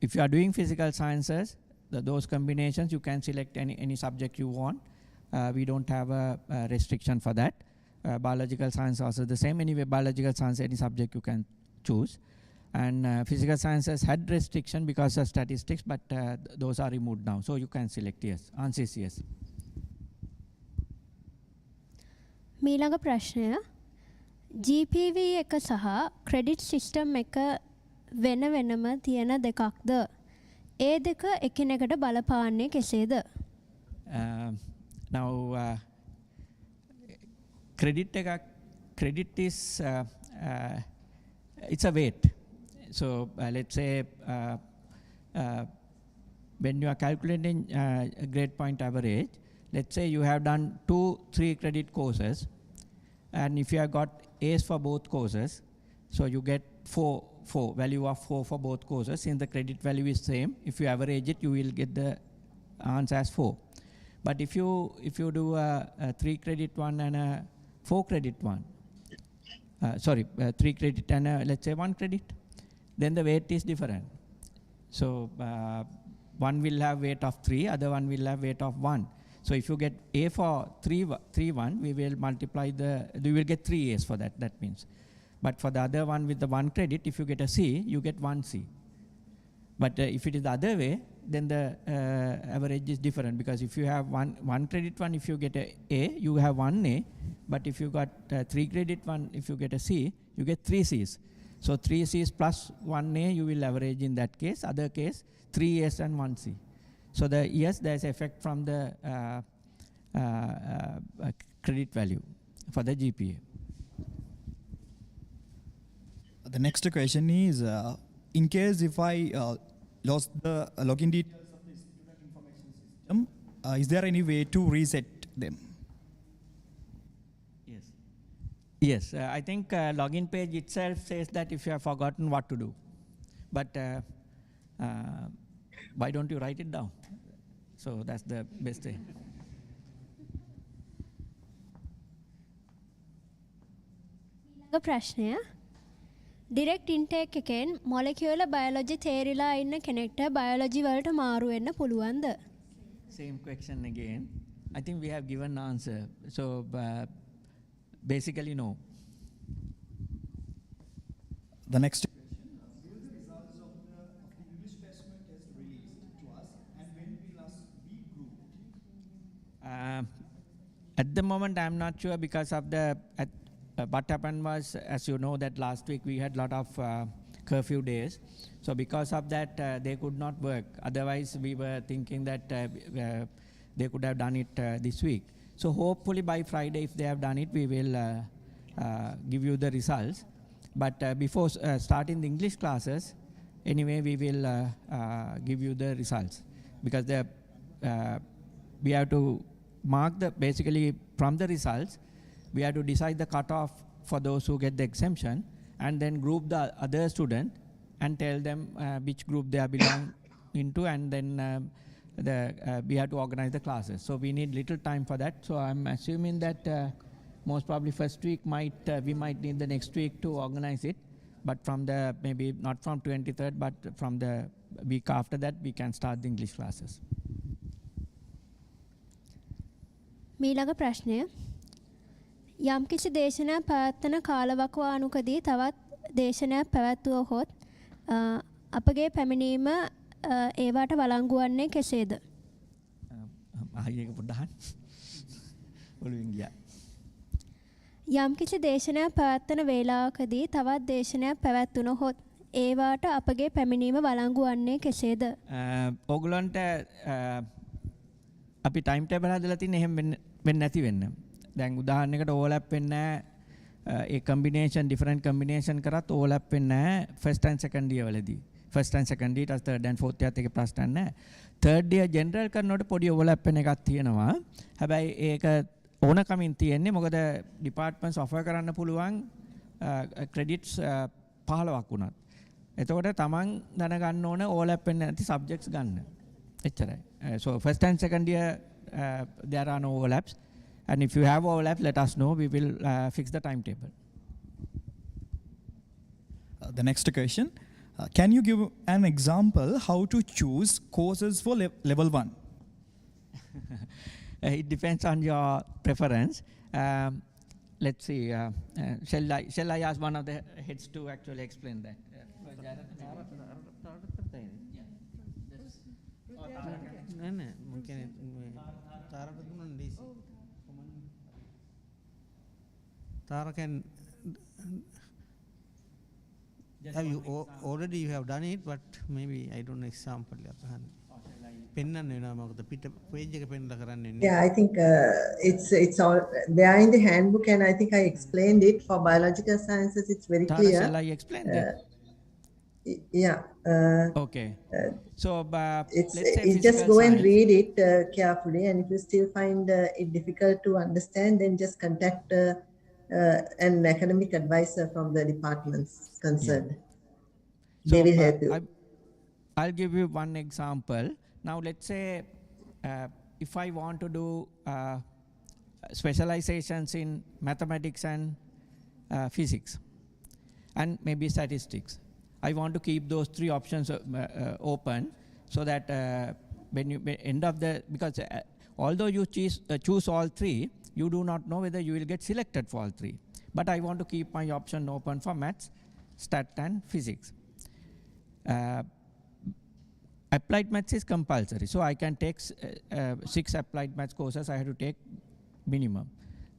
Speaker 6: if you are doing physical sciences, those combinations, you can select any subject you want. We don't have a restriction for that. Biological science also the same. Anyway, biological science, any subject you can choose. And physical sciences had restriction because of statistics, but those are removed now. So you can select yes. Answer is yes.
Speaker 4: මීළඟ ප්‍රශ්නය GPV එක සහ credit system එක වෙන වෙනම තියෙන දෙකක්ද? ඒ දෙක එකිනෙකට බලපාන්නේ කෙසේද?
Speaker 6: Now, credit is it's a weight. So let's say when you are calculating grade point average, let's say you have done 2-3 credit courses, and if you have got A's for both courses, so you get 4 value of 4 for both courses. Since the credit value is same, if you average it, you will get the answer as 4. But if you do a 3 credit one and a 4 credit one, 3 credit and let's say 1 credit, then the weight is different. So one will have weight of 3, other one will have weight of 1. So if you get A for 3-1, we will multiply you will get 3 A's for that. That means. But for the other one with the 1 credit, if you get a C, you get 1 C. But if it is the other way, then the average is different, because if you have one credit one, if you get a you have 1 A. But if you got 3 credit one, if you get a C, you get 3 C's. So 3 C's plus 1 A you will average in that case. Other case, 3 A's and 1 C. So yes, there's effect from the credit value for the GPA.
Speaker 5: The next question is, in case if I lost the login details of the student information system, is there any way to reset them?
Speaker 6: Yes, I think login page itself says that if you have forgotten what to do. But why don't you write it down? So that's the best way.
Speaker 4: ප්‍රශ්නය direct intake එකෙන් molecular biology තේරිලා ඉන්න කෙනෙක්ට biology වලට මාරු වෙන්න පුළුවන්ද?
Speaker 6: Same question again. I think we have given answer. So basically no.
Speaker 5: The next question, will the results of the English specimen test released to us, and when will us be grouped?
Speaker 6: At the moment I'm not sure, because of what happened was, as you know, that last week we had a lot of curfew days. So because of that, they could not work. Otherwise, we were thinking that they could have done it this week. So hopefully by Friday, if they have done it, we will give you the results. But before starting the English classes, anyway, we will give you the results. Because we have to mark basically from the results, we have to decide the cutoff for those who get the exemption, and then group the other student and tell them which group they belong into, and then we have to organize the classes. So we need little time for that. So I'm assuming that most probably first week we might need the next week to organize it, but from maybe not from 23rd, but from the week after that we can start the English classes.
Speaker 4: මීළඟ ප්‍රශ්නය යම්කිසි දේශනයක් පැවැත්වන කාලවකවානුකදී තවත් දේශනයක් පැවැත්වුවහොත් අපගේ පැමිණීම ඒවට වළංගු වන්නේ කෙසේද? යම්කිසි දේශනයක් පැවැත්වන වේලාවකදී තවත් දේශනයක් පැවැත්වුණහොත් ඒවාට අපගේ පැමිණීම වළංගු වන්නේ කෙසේද?
Speaker 6: ඕගලන්ට අපි ටයිම් ටේබල් හදලා තියෙන එහෙම වෙන්නේ නැති වෙන්න. දැන් උදාහරණයකට ඕවර්ලැප් වෙන්නේ ඒ කම්බිනේෂන් ඩිෆරන්ට් කම්බිනේෂන් කරත් ඕවර්ලැප් වෙන්නේ නැහැ ෆස්ට් ඇන්ඩ් සෙකන්ඩ් ඉයර් වලදී. ෆස්ට් ඇන්ඩ් සෙකන්ඩ් ඉයර් ඊට තර්ඩ් ඇන්ඩ් ෆෝර්ත් ඉයර් එකේ ප්‍රශ්න නැහැ. තර්ඩ් ඉයර් ජෙනරල් කරනකොට පොඩි ඕවර්ලැප් වෙන එකක් තියෙනවා. හැබැයි ඒක ඕනකමින් තියෙන්නේ මොකද ඩිපාර්ට්මන්ට්ස් ඔෆර් කරන්න පුළුවන් ක්‍රෙඩිට්ස් 15ක් වුණත්. එතකොට තමන් දැනගන්න ඕන ඕවර්ලැප් වෙන්නේ නැති සබ්ජෙක්ට්ස් ගන්න. එච්චරයි. So first and second year there are no overlaps, and if you have overlap, let us know. We will fix the timetable.
Speaker 5: The next question, can you give an example how to choose courses for level 1?
Speaker 6: It depends on your preference. Let's see. Shall I ask one of the heads to actually explain that?
Speaker 13: Tara can have you already you have done it, but maybe I don't know example.
Speaker 10: Yeah, I think it's all there in the handbook, and I think I explained it for biological sciences. It's very
Speaker 6: Tara,
Speaker 10: clear.
Speaker 6: shall I explain that?
Speaker 10: Yeah.
Speaker 6: Okay. So
Speaker 10: it's
Speaker 6: let's say
Speaker 10: you just
Speaker 6: physical
Speaker 10: go and
Speaker 6: science.
Speaker 10: read it carefully, and if you still find it difficult to understand, then just contact an academic advisor from the departments concerned.
Speaker 6: So,
Speaker 10: They will help you.
Speaker 6: I'll give you one example. Now, let's say if I want to do specializations in mathematics and physics, and maybe statistics. I want to keep those three options open so that when you end of the, because although you choose all three, you do not know whether you will get selected for all three. But I want to keep my option open for maths, stat and physics. Applied maths is compulsory, so I can take 6 applied maths courses I have to take minimum.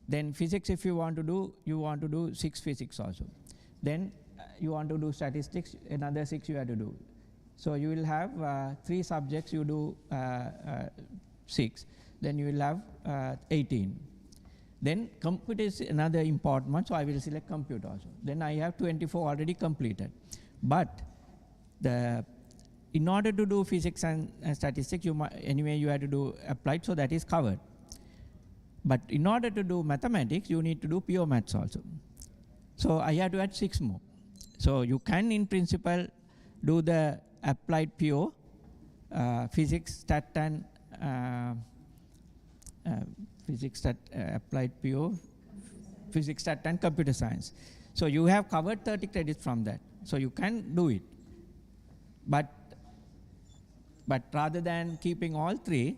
Speaker 6: Then physics, if you want to do 6 physics also. Then you want to do statistics, another 6 you have to do. So you will have 3 subjects, you do 6, then you will have 18. Then computer is another important one, so I will select computer also. Then I have 24 already completed. But in order to do physics and statistics, anyway you have to do applied, so that is covered. But in order to do mathematics, you need to do pure maths also. So I have to add 6 more. So you can, in principle, do the applied pure physics, stat and physics, stat, applied pure physics, stat and computer science. So you have covered 30 credits from that. So you can do it. But rather than keeping all 3,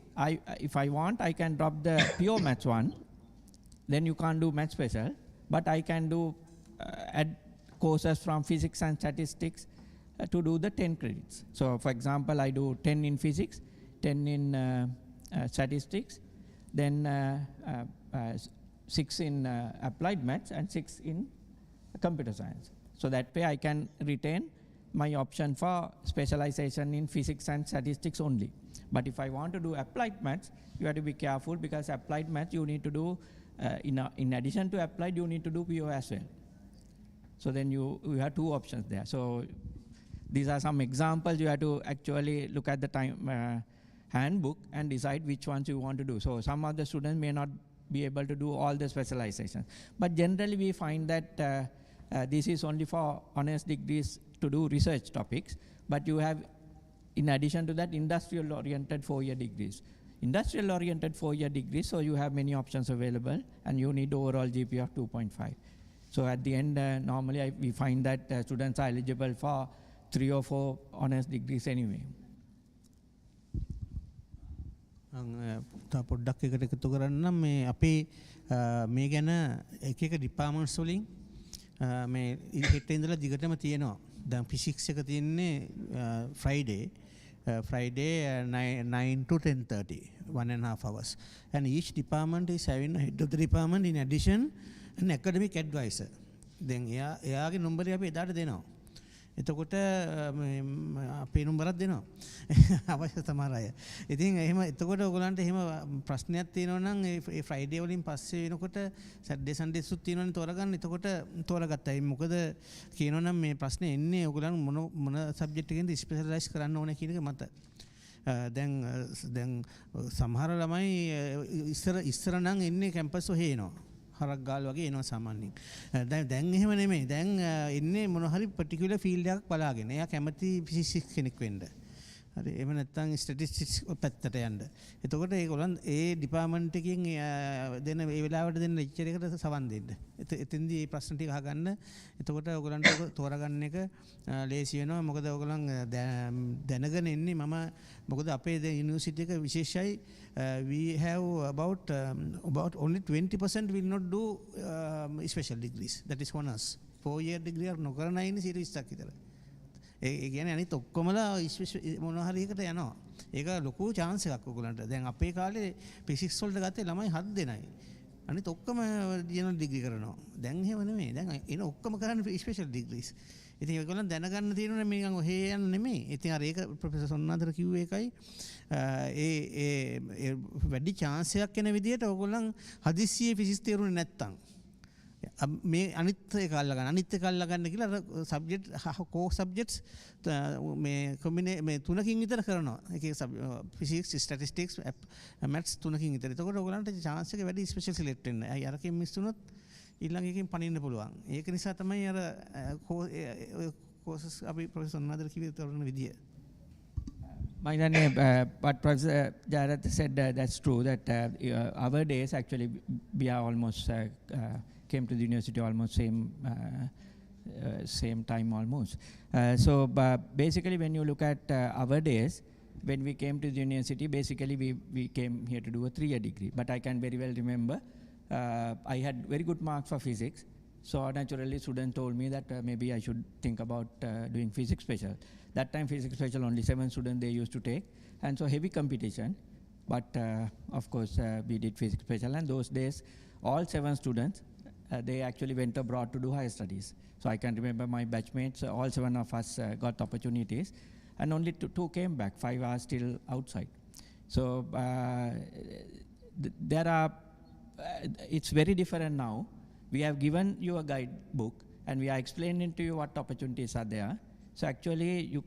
Speaker 6: if I want, I can drop the pure maths one. Then you can't do maths special. But I can do add courses from physics and statistics to do the 10 credits. So for example, I do 10 in physics, 10 in statistics, then 6 in applied maths and 6 in computer science. So that way I can retain my option for specialization in physics and statistics only. But if I want to do applied maths, you have to be careful, because applied maths you need to do, in addition to applied, you need to do pure as well. So then you have 2 options there. So these are some examples. You have to actually look at the handbook and decide which ones you want to do. So some of the students may not be able to do all the specializations. But generally we find that this is only for honors degrees to do research topics. But you have, in addition to that, industrial-oriented 4-year degrees. Industrial-oriented 4-year degrees, so you have many options available, and you need overall GPA of 2.5. So at the end, normally we find that students are eligible for 3 or 4 honors degrees anyway.
Speaker 13: පොඩ්ඩක් එකට එකතු කරන්නම් මේ අපේ මේ ගැන එක එක ඩිපාර්ට්මන්ට්ස් වලින් මේ හෙට ඉඳලා දිගටම තියෙනවා. දැන් ෆිසික්ස් එක තියෙන්නේ Friday 9 to 10:30, 1.5 hours. And each department is having a head of the department, in addition an academic advisor. Then එයාගේ නම්බරය අපි එදාට දෙනවා. එතකොට පේනුම් බරක් දෙනවා. අවශ්‍ය සමහර අය. ඉතින් එහෙම එතකොට ඔයගලන්ට එහෙම ප්‍රශ්නයක් තියෙනවා නම් ඒ ෆ්‍රයිඩේ වලින් පස්සේ වෙනකොට සැටර්ඩේ සන්ඩේස්ුත් තියෙනවනේ තෝරගන්න. එතකොට තෝරගත්තා. මොකද කියනවනම් මේ ප්‍රශ්නේ එන්නේ ඔයගලන් මොන සබ්ජෙක්ට් එකකින්ද ස්පෙෂලායිස් කරන්න ඕනේ කියන එක මත. දැන් සමහර ළමයි ඉස්සර නම් එන්නේ කැම්පස් ඔහේ එනවා. හරක් ගාල් වගේ එනවා සාමාන්‍යයෙන්. දැන් එහෙම නෙමෙයි. දැන් එන්නේ මොන හරි පර්ටිකියුලර් ෆීල්ඩ් එකක් බලාගෙන. එයා කැමති ෆිසික්ස් කෙනෙක් වෙන්න. හරි එහෙම නැත්නම් ස්ටැටිස්ටික්ස් පැත්තට යන්න. එතකොට ඒගොල්ලන් ඒ ඩිපාර්ට්මන්ට් එකකින් දෙන ඒ වෙලාවට දෙන ලෙක්චර් එකට සවන් දෙන්න. එතෙන්දී මේ ප්‍රශ්න ටික අහගන්න. එතකොට ඔයගොල්ලන්ට තෝරගන්න එක ලේසි වෙනවා. මොකද ඔයගොල්ලන් දැනගෙන ඉන්නේ මම මොකද අපේ යුනිවර්සිටි එක විශේෂයි. We have about only 20% will not do special degrees. That is honors. 4-year degree නොකරන අය ඉන්නේ 20ක් විතර. ඒ කියන්නේ අනිත් ඔක්කොමලා මොන හරි එකට යනවා. ඒක ලොකු chance එකක් ඔයගොල්ලන්ට. දැන් අපේ කාලේ ෆිසික්ස් වලට ගත්තේ ළමයි 7 දෙනයි. අනිත් ඔක්කොම ජෙනරල් ඩිග්‍රී කරනවා. දැන් එහෙම නෙමෙයි. දැන් එන ඔක්කොම කරන්නේ ස්පෙෂල් ඩිග්‍රීස්. ඉතින් ඔයගොල්ලන් දැනගන්න තියෙනවා මේකන් ඔහේ යන්න නෙමෙයි. ඉතින් අර ඒක ප්‍රොෆෙසර් සොන්නාදර කිව්වේ ඒකයි. ඒ වැඩි chance එකක් එන විදිහට ඔයගොල්ලන් හදිස්සියේ ෆිසික්ස් තේරුනේ නැත්තම් මේ අනිත් එක අල්ලගන්න කියලා සබ්ජෙක්ට් කෝ සබ්ජෙක්ට්ස් මේ තුනකින් විතර කරනවා. ඒක ෆිසික්ස් ස්ටැටිස්ටික්ස් මැත්ස් තුනකින් විතර. එතකොට ඔයගොල්ලන්ට chance එක වැඩි ස්පෙෂල් සිලෙක්ට් වෙන්න. අය අරකින් මිස් වුණොත් ඊළඟ එකකින් පනින්න පුළුවන්. ඒක නිසා තමයි අර courses අපි ප්‍රොෆෙසර් නදර කිව්වේ තෝරන විදිය.
Speaker 6: What Professor Jared said, that's true, that our days actually we are almost came to the university almost same time almost. So basically when you look at our days, when we came to the university, basically we came here to do a 3-year degree. But I can very well remember I had very good marks for physics. So naturally students told me that maybe I should think about doing physics special. That time physics special only 7 students they used to take, and so heavy competition. But of course we did physics special, and those days all 7 students they actually went abroad to do higher studies. So I can remember my batchmates, all 7 of us got opportunities, and only 2 came back, 5 are still outside. So there are, it's very different now. We have given you a guidebook and we are explaining to you what opportunities are there. So actually,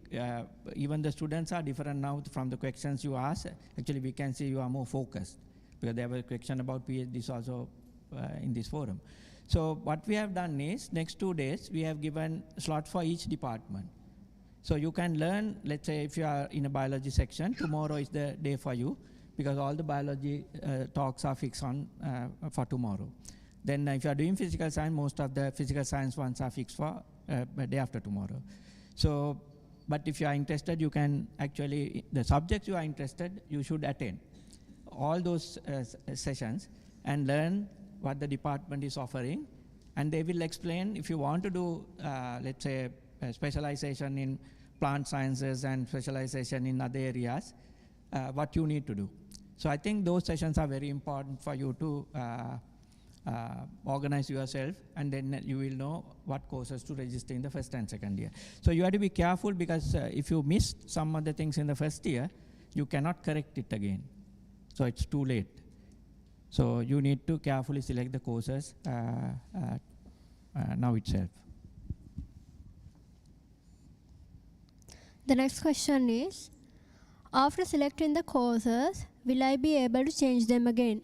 Speaker 6: even the students are different now from the questions you ask. Actually, we can see you are more focused, because there was a question about PhDs also in this forum. So what we have done is, next 2 days, we have given slots for each department. So you can learn, let's say if you are in a biology section, tomorrow is the day for you, because all the biology talks are fixed on for tomorrow. Then if you are doing physical science, most of the physical science ones are fixed for day after tomorrow. So, but if you are interested, you can actually, the subjects you are interested, you should attend all those sessions and learn what the department is offering. And they will explain, if you want to do, let's say, specialization in plant sciences and specialization in other areas, what you need to do. So I think those sessions are very important for you to organize yourself, and then you will know what courses to register in the first and second year. So you have to be careful, because if you miss some of the things in the first year, you cannot correct it again. So it's too late. So you need to carefully select the courses now itself.
Speaker 4: The next question is, after selecting the courses, will I be able to change them again?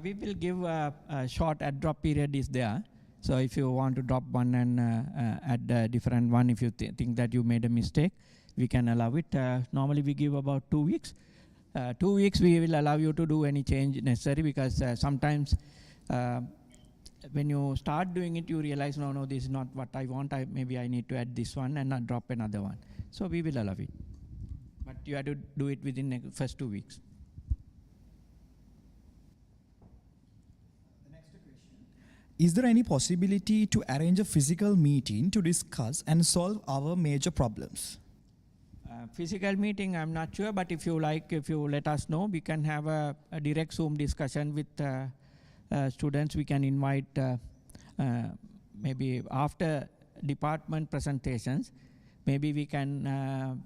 Speaker 6: We will give a short add-drop period is there. So if you want to drop one and add a different one, if you think that you made a mistake, we can allow it. Normally we give about 2 weeks. 2 weeks we will allow you to do any change necessary, because sometimes when you start doing it, you realize, no, this is not what I want. Maybe I need to add this one and not drop another one. So we will allow it. But you have to do it within the first 2 weeks.
Speaker 5: Is there any possibility to arrange a physical meeting to discuss and solve our major problems?
Speaker 6: Physical meeting, I'm not sure, but if you like, if you let us know, we can have a direct Zoom discussion with students. We can invite maybe after department presentations, maybe we can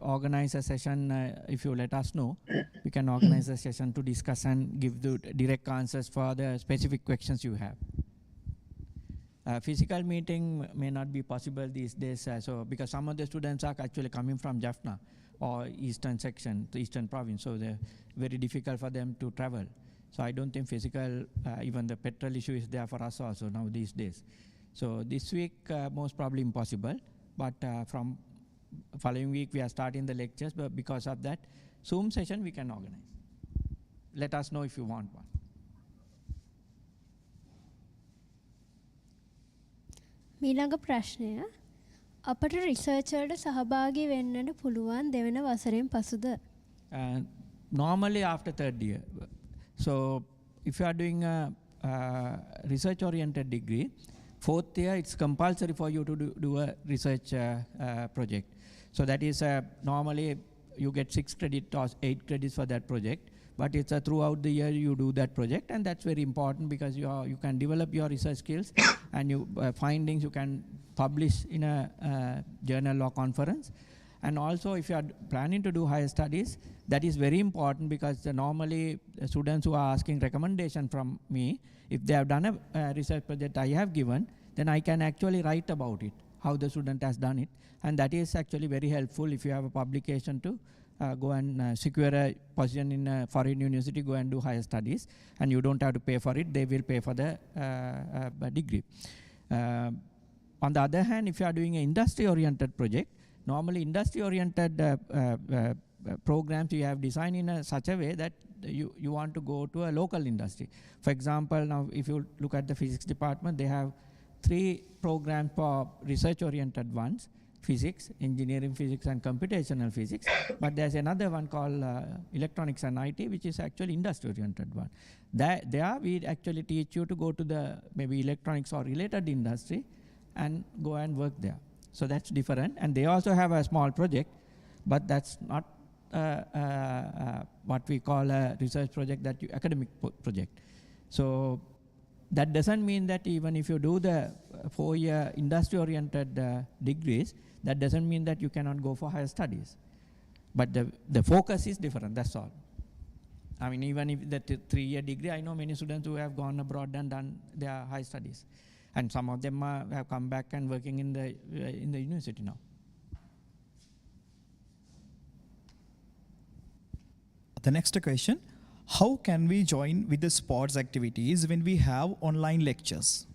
Speaker 6: organize a session, if you let us know, we can organize a session to discuss and give the direct answers for the specific questions you have. Physical meeting may not be possible these days, because some of the students are actually coming from Jaffna or eastern section, the eastern province, so they're very difficult for them to travel. So I don't think physical, even the petrol issue is there for us also now these days. So this week, most probably impossible, but from following week we are starting the lectures, but because of that, Zoom session we can organize. Let us know if you want one.
Speaker 4: මීළඟ ප්‍රශ්නය අපට research වලට සහභාගී වෙන්නට පුළුවන් දෙවන වසරෙන් පසුද?
Speaker 6: Normally after third year. So if you are doing a research oriented degree, fourth year it's compulsory for you to do a research project. So that is normally you get 6 credits or 8 credits for that project, but it's throughout the year you do that project, and that's very important because you can develop your research skills and you findings you can publish in a journal or conference. And also if you are planning to do higher studies, that is very important because normally students who are asking recommendation from me, if they have done a research project I have given, then I can actually write about it, how the student has done it. And that is actually very helpful if you have a publication to go and secure a position in a foreign university, go and do higher studies, and you don't have to pay for it, they will pay for the degree. On the other hand, if you are doing an industry-oriented project, normally industry-oriented programs you have designed in such a way that you want to go to a local industry. For example, now if you look at the physics department, they have 3 programs for research-oriented ones: physics, engineering physics, and computational physics. But there's another one called electronics and IT, which is actually industry-oriented one. There we actually teach you to go to the maybe electronics or related industry and go and work there. So that's different. And they also have a small project, but that's not what we call a research project, academic project. So that doesn't mean that even if you do the 4-year industry-oriented degrees, that doesn't mean that you cannot go for higher studies. But the focus is different, that's all. I mean, even if the 3-year degree, I know many students who have gone abroad and done their high studies. And some of them have come back and working in the university now.
Speaker 5: The next question: how can we join with the sports activities when we have online lectures?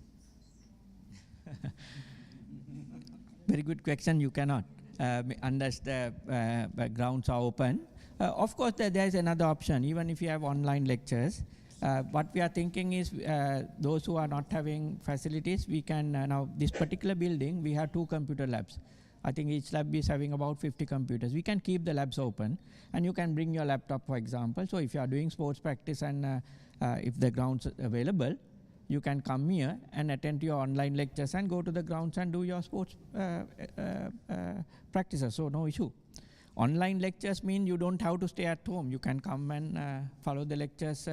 Speaker 6: Very good question. You cannot, unless the grounds are open. Of course, there is another option. Even if you have online lectures, what we are thinking is those who are not having facilities, we can, now this particular building, we have 2 computer labs. I think each lab is having about 50 computers. We can keep the labs open, and you can bring your laptop, for example. So if you are doing sports practice and if the grounds are available, you can come here and attend your online lectures and go to the grounds and do your sports practices. So no issue. Online lectures mean you don't have to stay at home. You can come and follow the lectures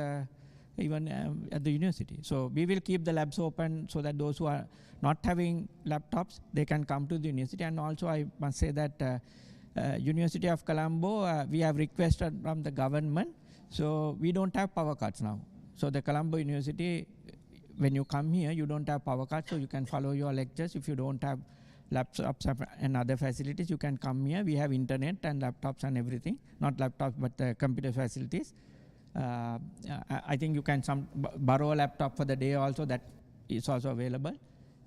Speaker 6: even at the university. So we will keep the labs open so that those who are not having laptops, they can come to the university. And also I must say that University of Colombo, we have requested from the government, so we don't have power cuts now. So the Colombo University, when you come here, you don't have power cuts, so you can follow your lectures. If you don't have laptops and other facilities, you can come here. We have internet and laptops and everything. Not laptops, but computer facilities. I think you can borrow a laptop for the day also. That is also available.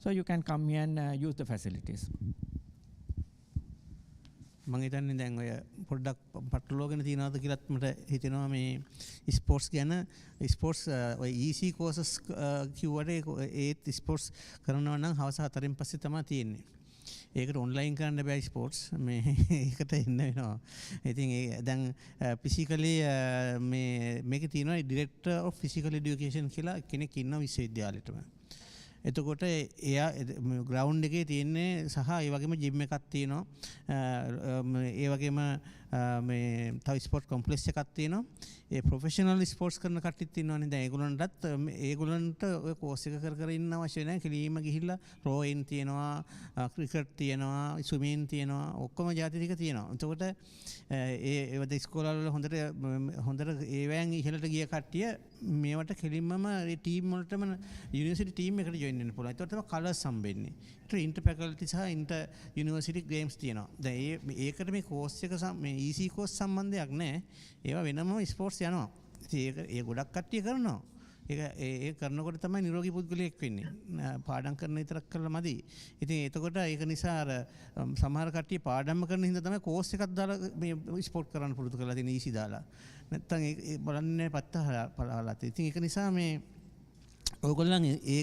Speaker 6: So you can come here and use the facilities.
Speaker 13: මම හිතන්නේ දැන් ඔය පොඩ්ඩක් පටලවාගෙන තියනවාද කියලාත් මට හිතෙනවා මේ ස්පෝර්ට්ස් ගැන ස්පෝර්ට්ස් ඔය EC courses කිව්වට ඒත් ස්පෝර්ට්ස් කරනවා නම් හවස 4න් පස්සේ තමයි තියෙන්නේ. ඒකට ඔන්ලයින් කරන්න බෑ ස්පෝර්ට්ස් මේ ඒකට එන්න වෙනවා. ඉතින් ඒ දැන් ෆිසිකලි මේකේ තියෙනවා ඩිරෙක්ටර් ඔෆ් ෆිසිකල් এডুকেෂන් කියලා කෙනෙක් ඉන්නවා විශ්වවිද්‍යාලෙටම. එතකොට එයා ග්‍රවුන්ඩ් එකේ තියෙන්නේ සහ ඒ වගේම ජිම් එකක් තියෙනවා. ඒ වගේම මේ තව ස්පෝර්ට් කොම්ප්ලෙක්ස් එකක් තියෙනවා. ඒ ප්‍රොෆෙෂනල් ස්පෝර්ට්ස් කරන කට්ටියත් ඉන්නවනේ. දැන් ඒගොල්ලන්ටත් ඒගොල්ලන්ට ඔය කෝස් එක කර ඉන්න අවශ්‍ය නැහැ. කෙලින්ම ගිහිල්ලා රෝයින් තියෙනවා, ක්‍රිකට් තියෙනවා, ස්විමින් තියෙනවා, ඔක්කොම ಜಾති ටික තියෙනවා. එතකොට ඒවද ඉස්කෝලවල හොඳට ඒවැන් ඉහළට ගිය කට්ටිය මේවට කෙලින්මම ඒ ටීම් වලටම යුනිවර්සිටි ටීම් එකට ජොයින් වෙන්න පුළුවන්. ඒකට තමයි කලර්ස් හම්බෙන්නේ. ඒකට ඉන්ටර් ෆැකල්ටි සහ ඉන්ටර් යුනිවර්සිටි ගේම්ස් තියෙනවා. දැන් ඒකට මේ කෝස් එක මේ EC කෝස් සම්බන්ධයක් නැහැ. ඒවා වෙනම ස්පෝර්ට්ස් යනවා. ඉතින් ඒක ගොඩක් කට්ටිය කරනවා. ඒ කරනකොට තමයි නිරෝගී පුද්ගලයෙක් වෙන්නේ. පාඩම් කරන විතරක් කරලා මදි. ඉතින් එතකොට ඒක නිසා අර සමහර කට්ටිය පාඩම්ම කරන හින්දා තමයි කෝස් එකක් දාලා මේ ස්පෝර්ට් කරන්න පුරුදු කරලා තියෙන EC දාලා. නැත්තම් ඒ බලන්නේ පළාලා. ඉතින් ඒක නිසා මේ ඔයගොල්ලන් ඒ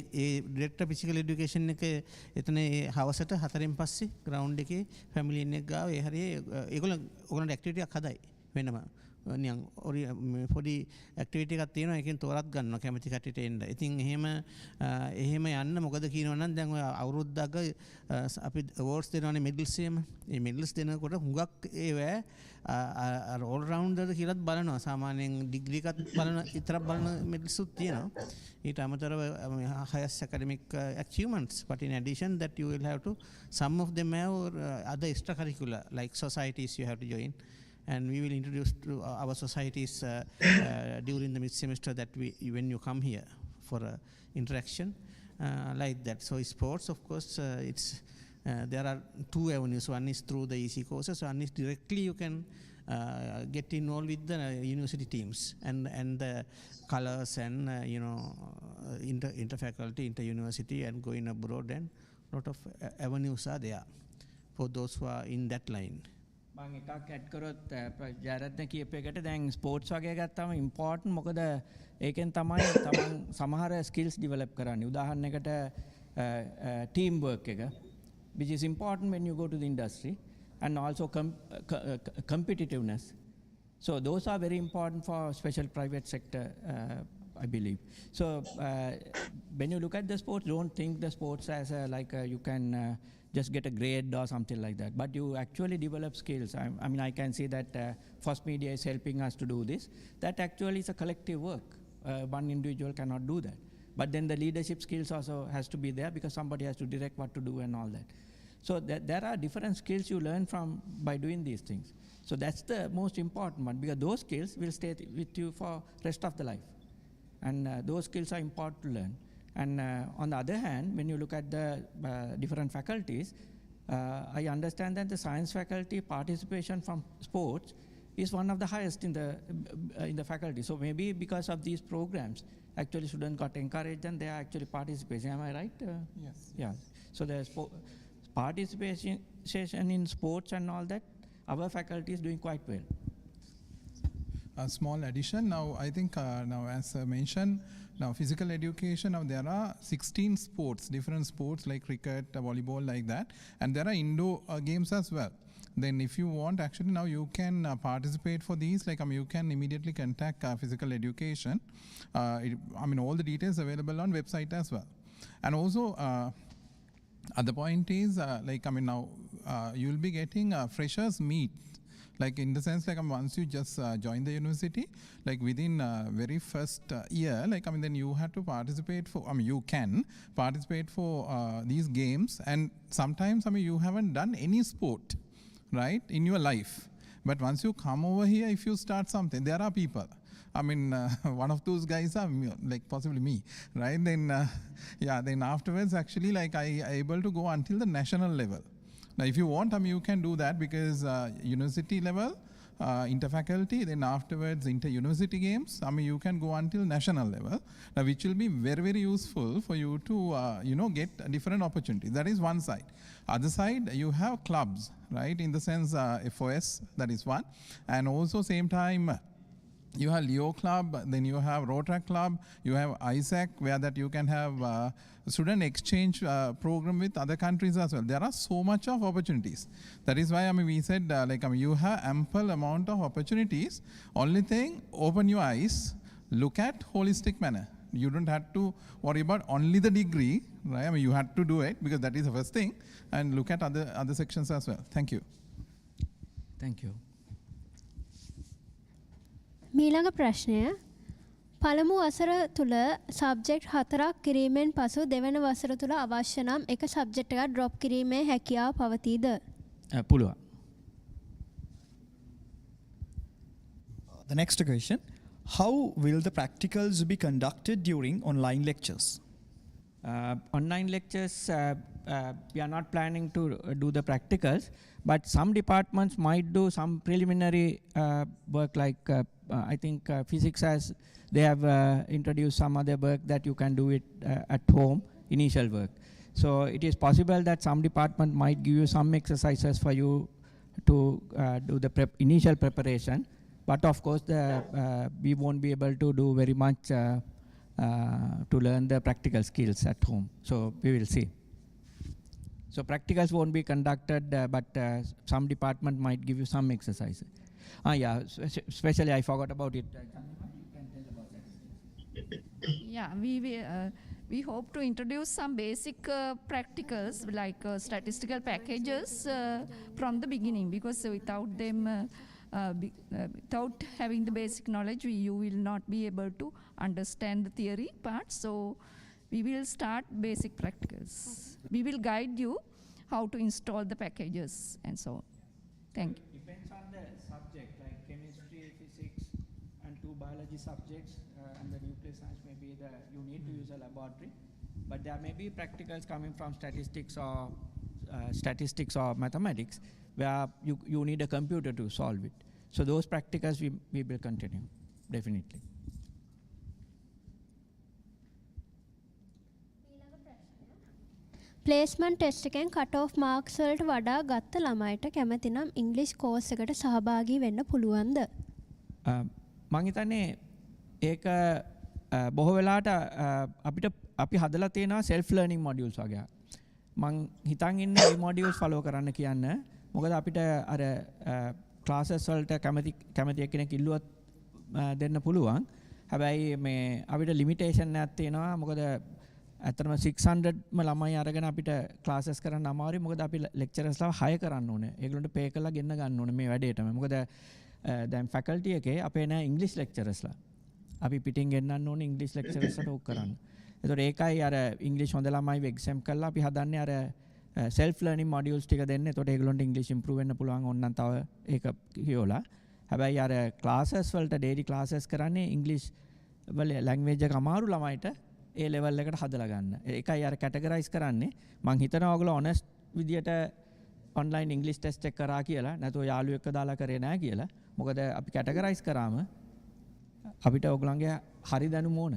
Speaker 13: ඩිරෙක්ටර් ෆිසිකල් එඩියුකේෂන් එක එතන ඒ හවසට 4න් පස්සේ ග්‍රවුන්ඩ් එකේ ෆැමිලි එක ගාව ඒ හරියේ ඔයගොල්ලන්ට ඇක්ටිවිටි එකක් හදයි වෙනම. නිකන් පොඩි ඇක්ටිවිටි එකක් තියෙනවා. ඒකෙන් තෝරත් ගන්නවා කැමති කට්ටියට එන්න. ඉතින් එහෙම යන්න මොකද කියනවනම් දැන් ඔය අවුරුද්දක අපි අවෝඩ්ස් දෙනවනේ මෙඩල්ස් එහෙම. මේ මෙඩල්ස් දෙනකොට හුඟක් ඒවැ අර ඕල් රවුන්ඩර් කියලාත් බලනවා. සාමාන්‍යයෙන් ඩිග්‍රී එකත් බලන විතරක් බලන මෙඩල්ස් උත් තියෙනවා. ඊට අමතරව highest academic achievements, but in addition that you will have to, some of them have other extracurricular like societies you have to join. And we will introduce to our societies during the mid-semester that when you come here for interaction like that. So sports, of course, there are two avenues. One is through the EC courses. One is directly you can get involved with the university teams and the colors and inter-faculty, inter-university and going abroad, and a lot of avenues are there for those who are in that line.
Speaker 6: මම එකක් add කරොත් ජයරත්න කියප එකට දැන් sports වගේ ගත්තාම important. මොකද ඒකෙන් තමයි සමහර ස්කිල්ස් ඩෙවලොප් කරන්නේ. උදාහරණයකට ටීම් වර්ක් එක, which is important when you go to the industry, and also competitiveness. So those are very important for special private sector, I believe. So when you look at the sports, don't think the sports as you can just get a grade or something like that, but you actually develop skills. I mean, I can see that FOS Media is helping us to do this. That actually is a collective work. One individual cannot do that. But then the leadership skills also has to be there, because somebody has to direct what to do and all that. So there are different skills you learn from by doing these things. So that's the most important one, because those skills will stay with you for rest of the life. And those skills are important to learn. And on the other hand, when you look at the different faculties, I understand that the science faculty participation from sports is one of the highest in the faculty. So maybe because of these programs, actually students got encouraged and they are actually participating. Am I right?
Speaker 7: Yes.
Speaker 6: Yeah. So there's participation in sports and all that. Our faculty is doing quite well.
Speaker 7: A small addition. Now, I think now as mentioned, now physical education, now there are 16 sports, different sports like cricket, volleyball, like that. And there are indoor games as well. Then if you want, actually now you can participate for these, like you can immediately contact physical education. All the details available on website as well. And also, other point is, now you will be getting freshers meet. Like in the sense, once you just join the university, like within very first year, then you have to participate for, you can participate for these games. And sometimes, you haven't done any sport, right, in your life. But once you come over here, if you start something, there are people. One of those guys are possibly me, right? Then, then afterwards, actually, I able to go until the national level. Now, if you want, you can do that, because university level, interfaculty, then afterwards inter-university games, you can go until national level, now, which will be very, very useful for you to, get different opportunities. That is one side. Other side, you have clubs, right? In the sense, FOS, that is one. And also same time, you have Leo Club, then you have Rotaract Club, you have ISAC, where that you can have student exchange program with other countries as well. There are so much of opportunities. That is why we said you have ample amount of opportunities. Only thing, open your eyes, look at holistic manner. You don't have to worry about only the degree, right? You have to do it, because that is the first thing, and look at other sections as well. Thank you.
Speaker 6: Thank you.
Speaker 4: මීළඟ ප්‍රශ්නය පළමු වසර තුල subject 4ක් කිරීමෙන් පසු දෙවන වසර තුල අවශ්‍ය නම් එක සබ්ජෙක්ට් එකක් ඩ්‍රොප් කිරීමේ හැකියාව පවතීද?
Speaker 6: පුළුවන්.
Speaker 5: The next question, how will the practicals be conducted during online lectures?
Speaker 6: Online lectures, we are not planning to do the practicals, but some departments might do some preliminary work like I think physics has, they have introduced some other work that you can do it at home, initial work. So it is possible that some department might give you some exercises for you to do the initial preparation, but of course we won't be able to do very much to learn the practical skills at home. So we will see. So practicals won't be conducted, but some department might give you some exercises. Yeah, especially I forgot about it.
Speaker 14: Yeah, we hope to introduce some basic practicals like statistical packages from the beginning, because without them, without having the basic knowledge, you will not be able to understand the theory part. So we will start basic practicals. We will guide you how to install the packages and so on. Thank you.
Speaker 6: Depends on the subject, like chemistry, physics, and 2 biology subjects, and the nuclear science may be you need to use a laboratory, but there may be practicals coming from statistics or mathematics where you need a computer to solve it. So those practicals we will continue, definitely.
Speaker 4: Placement test එකෙන් cut of Marx වලට වඩා ගත්ත ළමයිට කැමති නම් ඉංග්‍රීසි course එකට සහභාගී වෙන්න පුළුවන්ද?
Speaker 6: මම හිතන්නේ ඒක බොහෝ වෙලාවට අපි හදලා තියෙනවා self learning modules වගේ. මම හිතන් ඉන්නේ මේ modules follow කරන්න කියන්න. මොකද අපිට අර classes වලට කැමති එක්කෙනෙක් ඉල්ලුවත් දෙන්න පුළුවන්. හැබැයි මේ අපිට limitation එකක් තියෙනවා. මොකද ඇත්තටම 600ම ළමයි අරගෙන අපිට ක්ලාසස් කරන්න අමාරුයි. මොකද අපි ලෙක්චරර්ස්ලා හය කරන්න ඕනේ. ඒගොල්ලන්ට පේ කරලා ගෙන්න ගන්න ඕනේ මේ වැඩේටම. මොකද දැන් ෆැකල්ටි එකේ අපේ නෑ ඉංග්‍රීසි ලෙක්චරර්ස්ලා. අපි පිටින් ගෙන්නන්න ඕනේ ඉංග්‍රීසි ලෙක්චරර්ස්ලාට ඕක කරන්න. ඒතකොට ඒකයි අර ඉංග්‍රීසි හොඳ ළමයි එක්සැම් කරලා අපි හදන්නේ අර self learning modules ටික දෙන්න. ඒතකොට ඒගොල්ලන්ට ඉංග්‍රීසි improve වෙන්න පුළුවන් ඕනනම් තව ඒක කියෝලා. හැබැයි අර ක්ලාසස් වලට daily classes කරන්නේ ඉංග්‍රීසි වල language එක අමාරු ළමයිට ඒ ලෙවල් එකට හදලා ගන්න. ඒකයි අර කැටගරයිස් කරන්නේ. මං හිතනවා ඔයගොල්ලෝ honest විදියට online English test එක කරා කියලා. නැත්නම් යාළුවෙක් එක්ක දාලා කරේ නැහැ කියලා. මොකද අපි කැටගරයිස් කරාම අපිට ඔයගොල්ලන්ගේ හරි දැනුම ඕන.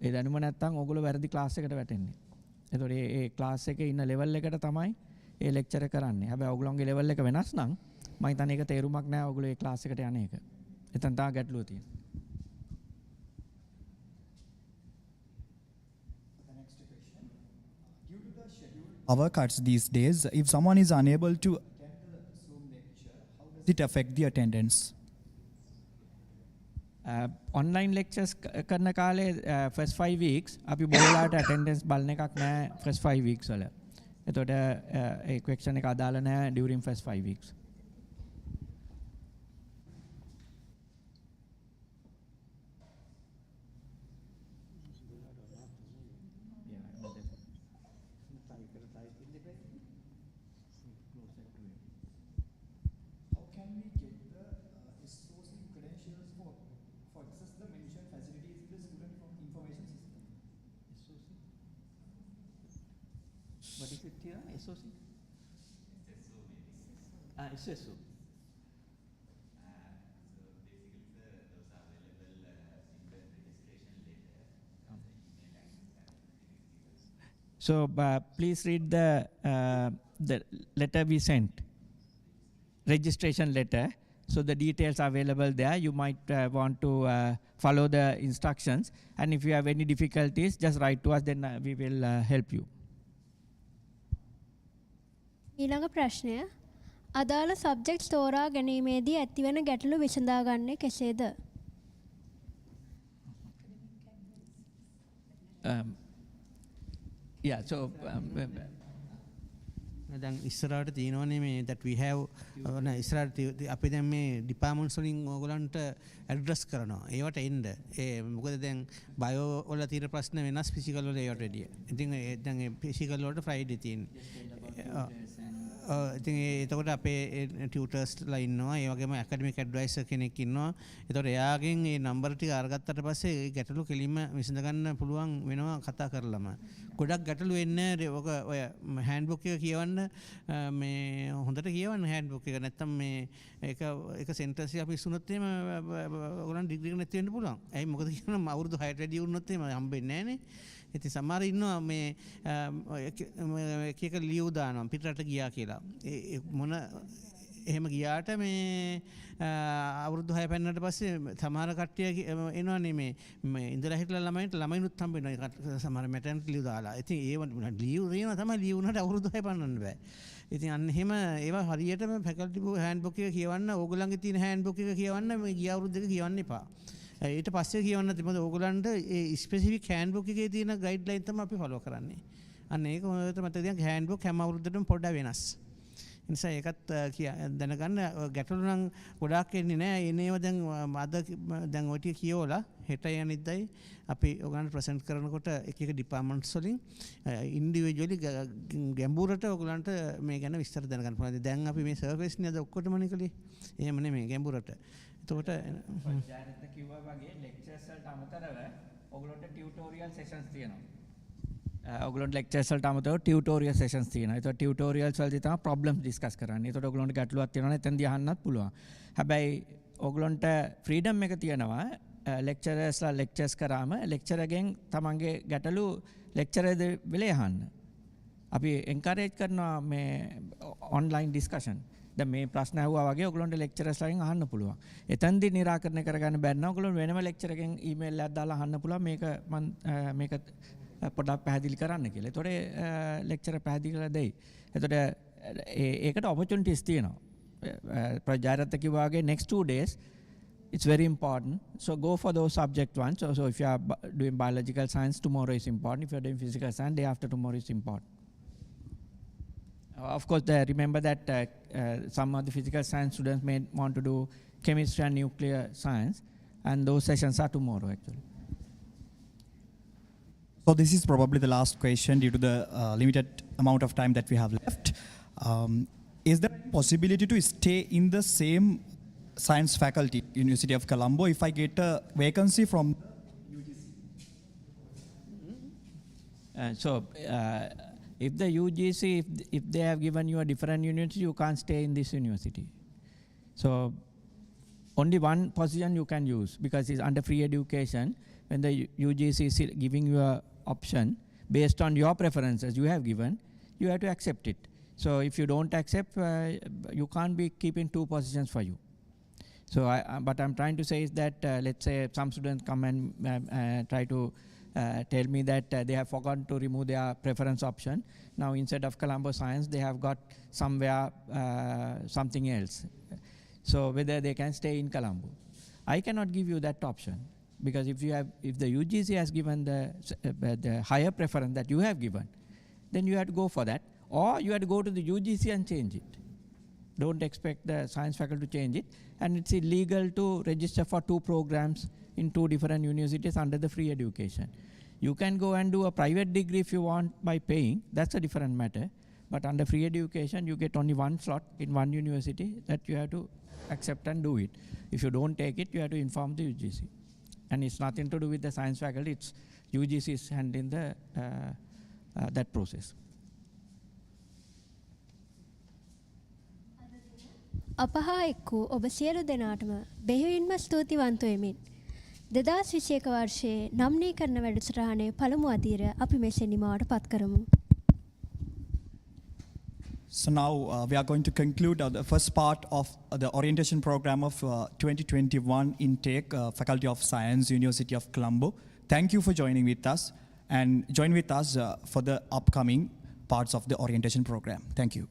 Speaker 6: ඒ දැනුම නැත්නම් ඔයගොල්ලෝ වැරදි ක්ලාස් එකට වැටෙන්නේ. ඒතකොට ඒ ක්ලාස් එකේ ඉන්න ලෙවල් එකට තමයි ඒ ලෙක්චර් කරන්නේ. හැබැයි ඔයගොල්ලන්ගේ ලෙවල් එක වෙනස් නම් මම හිතන්නේ ඒක තේරුමක් නැහැ ඔයගොල්ලෝ ඒ ක්ලාස් එකට යන එක. එතන තමයි ගැටලුව තියෙන්නේ.
Speaker 5: Our cuts these days, if someone is unable to attend the Zoom lecture, how does it affect the attendance?
Speaker 6: Online lectures කරන කාලේ first 5 weeks අපි බොහෝලාට attendance බලන එකක් නැහැ first 5 weeks වල. එතකොට ඒ question එක අදාළ නැහැ during first 5 weeks. What is it here? SOC? SSO. So please read the letter we sent, registration letter. So the details are available there. You might want to follow the instructions. And if you have any difficulties, just write to us, then we will help you.
Speaker 4: ඊළඟ ප්‍රශ්නය අදාළ subjects තෝරා ගැනීමේදී ඇතිවන ගැටලු විසඳාගන්නේ කෙසේද?
Speaker 6: Yeah, so
Speaker 13: දැන් ඉස්සරහට තියෙනවනේ මේ that we have ඉස්සරහට අපි දැන් මේ departments වලින් ඕගලන්ට address කරනවා. ඒවට එන්න. මොකද දැන් bio වල තියෙන ප්‍රශ්න වෙනස් physical වල ඒවට වැඩිය. ඉතින් දැන් physical වලට Friday තියෙන්නේ. ඉතින් එතකොට අපේ ටියුටර්ස්ලා ඉන්නවා. ඒ වගේම ඇකඩමික් ඇඩ්වයිසර් කෙනෙක් ඉන්නවා. ඒතකොට එයාගෙන් මේ නම්බර් ටික අරගත්තට පස්සේ ඒ ගැටලු කෙලින්ම විසඳ ගන්න පුළුවන් වෙනවා කතා කරලම. ගොඩක් ගැටලු එන්නේ ඔක ඔය හෑන්ඩ්බුක් එක කියවන්න මේ හොඳට කියවන්න හෑන්ඩ්බුක් එක. නැත්තම් මේ ඒක සෙන්ටන්ස් එක අපි ඉස්සුනොත් එහෙම ඔයගොල්ලන් ඩිග්‍රී එක නැති වෙන්න පුළුවන්. ඇයි මොකද කියනවා අවුරුදු 6ට වැඩි වුණොත් එහෙම හම්බෙන්නේ නැහනේ. ඉතින් සමහර ඉන්නවා මේ එක ලියු දානවා පිටරට ගියා කියලා. මොන එහෙම ගියාට මේ අවුරුදු 6 පෙන්නට පස්සේ සමහර කට්ටිය එනවනේ මේ ඉඳලා හිටලා ළමයිනුත් හම්බ වෙනවා. සමහර මැටර්නිටි ලියු දාලා. ඉතින් ඒව ලියු දෙනවා තමයි ලියු වුණාට අවුරුදු 6 පන්නන්න බෑ. ඉතින් අන්න එහෙම ඒවා හරියටම ෆැකල්ටි හෑන්ඩ්බුක් එක කියවන්න ඕගොල්ලන්ගේ තියෙන හෑන්ඩ්බුක් එක කියවන්න මේ ගිය අවුරුද්ද එක කියවන්න එපා. ඊට පස්සේ කියවන්න තිබුණා ඕගොල්ලන්ට ඒ ස්පෙસિෆික් හෑන්ඩ්බුක් එකේ තියෙන ගයිඩ්ලයින් තමයි අපි ෆලෝ කරන්නේ. අන්න ඒක තමයි මතක හෑන්ඩ්බුක් හැම අවුරුද්දටම පොඩ්ඩක් වෙනස්. ඒ නිසා ඒකත් දැනගන්න ගැටලු නම් ගොඩාක් එන්නේ නැහැ. එනේව දැන් අද දැන් ඔය ටික කියවලා හෙට යනිද්දයි අපි ඔයගලන්ට ප්‍රසන්ට් කරනකොට එක එක ඩිපාර්ට්මන්ට්ස් වලින් ඉන්ඩිවිජුවලි ගැඹුරට ඔයගලන්ට මේ ගැන විස්තර දැනගන්න පුළුවන්. දැන් අපි මේ සර්ෆේස් නේද ඔක්කොටම නිකලේ. එහෙම නෙමෙයි ගැඹුරට. එතකොට
Speaker 6: ජානත කිව්වා වගේ ලෙක්චර්ස් වලට අමතරව ඔයගලන්ට ටියුටෝරියල් සෙෂන්ස් තියෙනවා. ඔයගලන්ට ලෙක්චර්ස් වලට අමතරව ටියුටෝරියල් සෙෂන්ස් තියෙනවා. ඒතකොට ටියුටෝරියල්ස් වලදී තමයි ප්‍රොබ්ලම්ස් ඩිස්කස් කරන්නේ. ඒතකොට ඔයගලන්ට ගැටලුවක් තියෙනවා නම් එතනදී අහන්නත් පුළුවන්. හැබැයි ඔයගලන්ට ෆ්‍රීඩම් එක තියෙනවා ලෙක්චරර්ස්ලා ලෙක්චර්ස් කරාම ලෙක්චරර්ගෙන් තමන්ගේ ගැටලු ලෙක්චරර් වෙලේ අහන්න. අපි එන්කරේජ් කරනවා මේ ඔන්ලයින් ඩිස්කෂන්. දැන් මේ ප්‍රශ්න අහුවා වගේ ඔයගලන්ට ලෙක්චරර්ස්ලාගෙන් අහන්න පුළුවන්. එතනදී निराකරණය කරගන්න බැරි නම් ඔයගලන්ට වෙනම ලෙක්චරර්ගෙන් ඊමේල් එකක් දාලා අහන්න පුළුවන් මේක පොඩ්ඩක් පැහැදිලි කරන්න කියලා. ඒතකොට ලෙක්චරර් පැහැදිලි කරලා දෙයි. ඒතකොට ඒකට opportunities තියෙනවා. ප්‍රජාරත කිව්වා වගේ next 2 days it's very important. So go for those subject ones. So if you are doing biological science, tomorrow is important. If you are doing physical science, day after tomorrow is important. Of course, remember that some of the physical science students may want to do chemistry and nuclear science, and those sessions are tomorrow actually.
Speaker 5: So this is probably the last question due to the limited amount of time that we have left. Is there a possibility to stay in the same science faculty, University of Colombo, if I get a vacancy from UGC?
Speaker 6: If the UGC, if they have given you a different university, you can't stay in this university. So only one position you can use because it's under free education. When the UGC is giving you an option based on your preferences you have given, you have to accept it. So if you don't accept, you can't be keeping 2 positions for you. So but I'm trying to say is that let's say some students come and try to tell me that they have forgotten to remove their preference option. Now instead of Colombo Science, they have got somewhere something else. So whether they can stay in Colombo. I cannot give you that option because if the UGC has given the higher preference that you have given, then you have to go for that, or you have to go to the UGC and change it. Don't expect the science faculty to change it, and it's illegal to register for 2 programs in 2 different universities under the free education. You can go and do a private degree if you want by paying, that's a different matter, but under free education you get only 1 slot in 1 university that you have to accept and do it. If you don't take it, you have to inform the UGC. And it's nothing to do with the science faculty, it's UGC is handling that process.
Speaker 4: අපහා එක්කු ඔබ සියලු දෙනාටම බෙහෙවින්ම ස්තුතිවන්ත වෙමින් 2021 වර්ෂයේ නම්නීකරණ වැඩසටහනේ පළමු අදියර අපි මෙසේ නිමාවට පත් කරමු.
Speaker 5: So now we are going to conclude the first part of the orientation program of 2021 intake, Faculty of Science, University of Colombo. Thank you for joining with us and join with us for the upcoming parts of the orientation program. Thank you.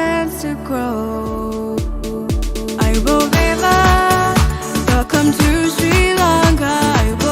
Speaker 15: chance to grow. I will never welcome to Sri Lanka. I will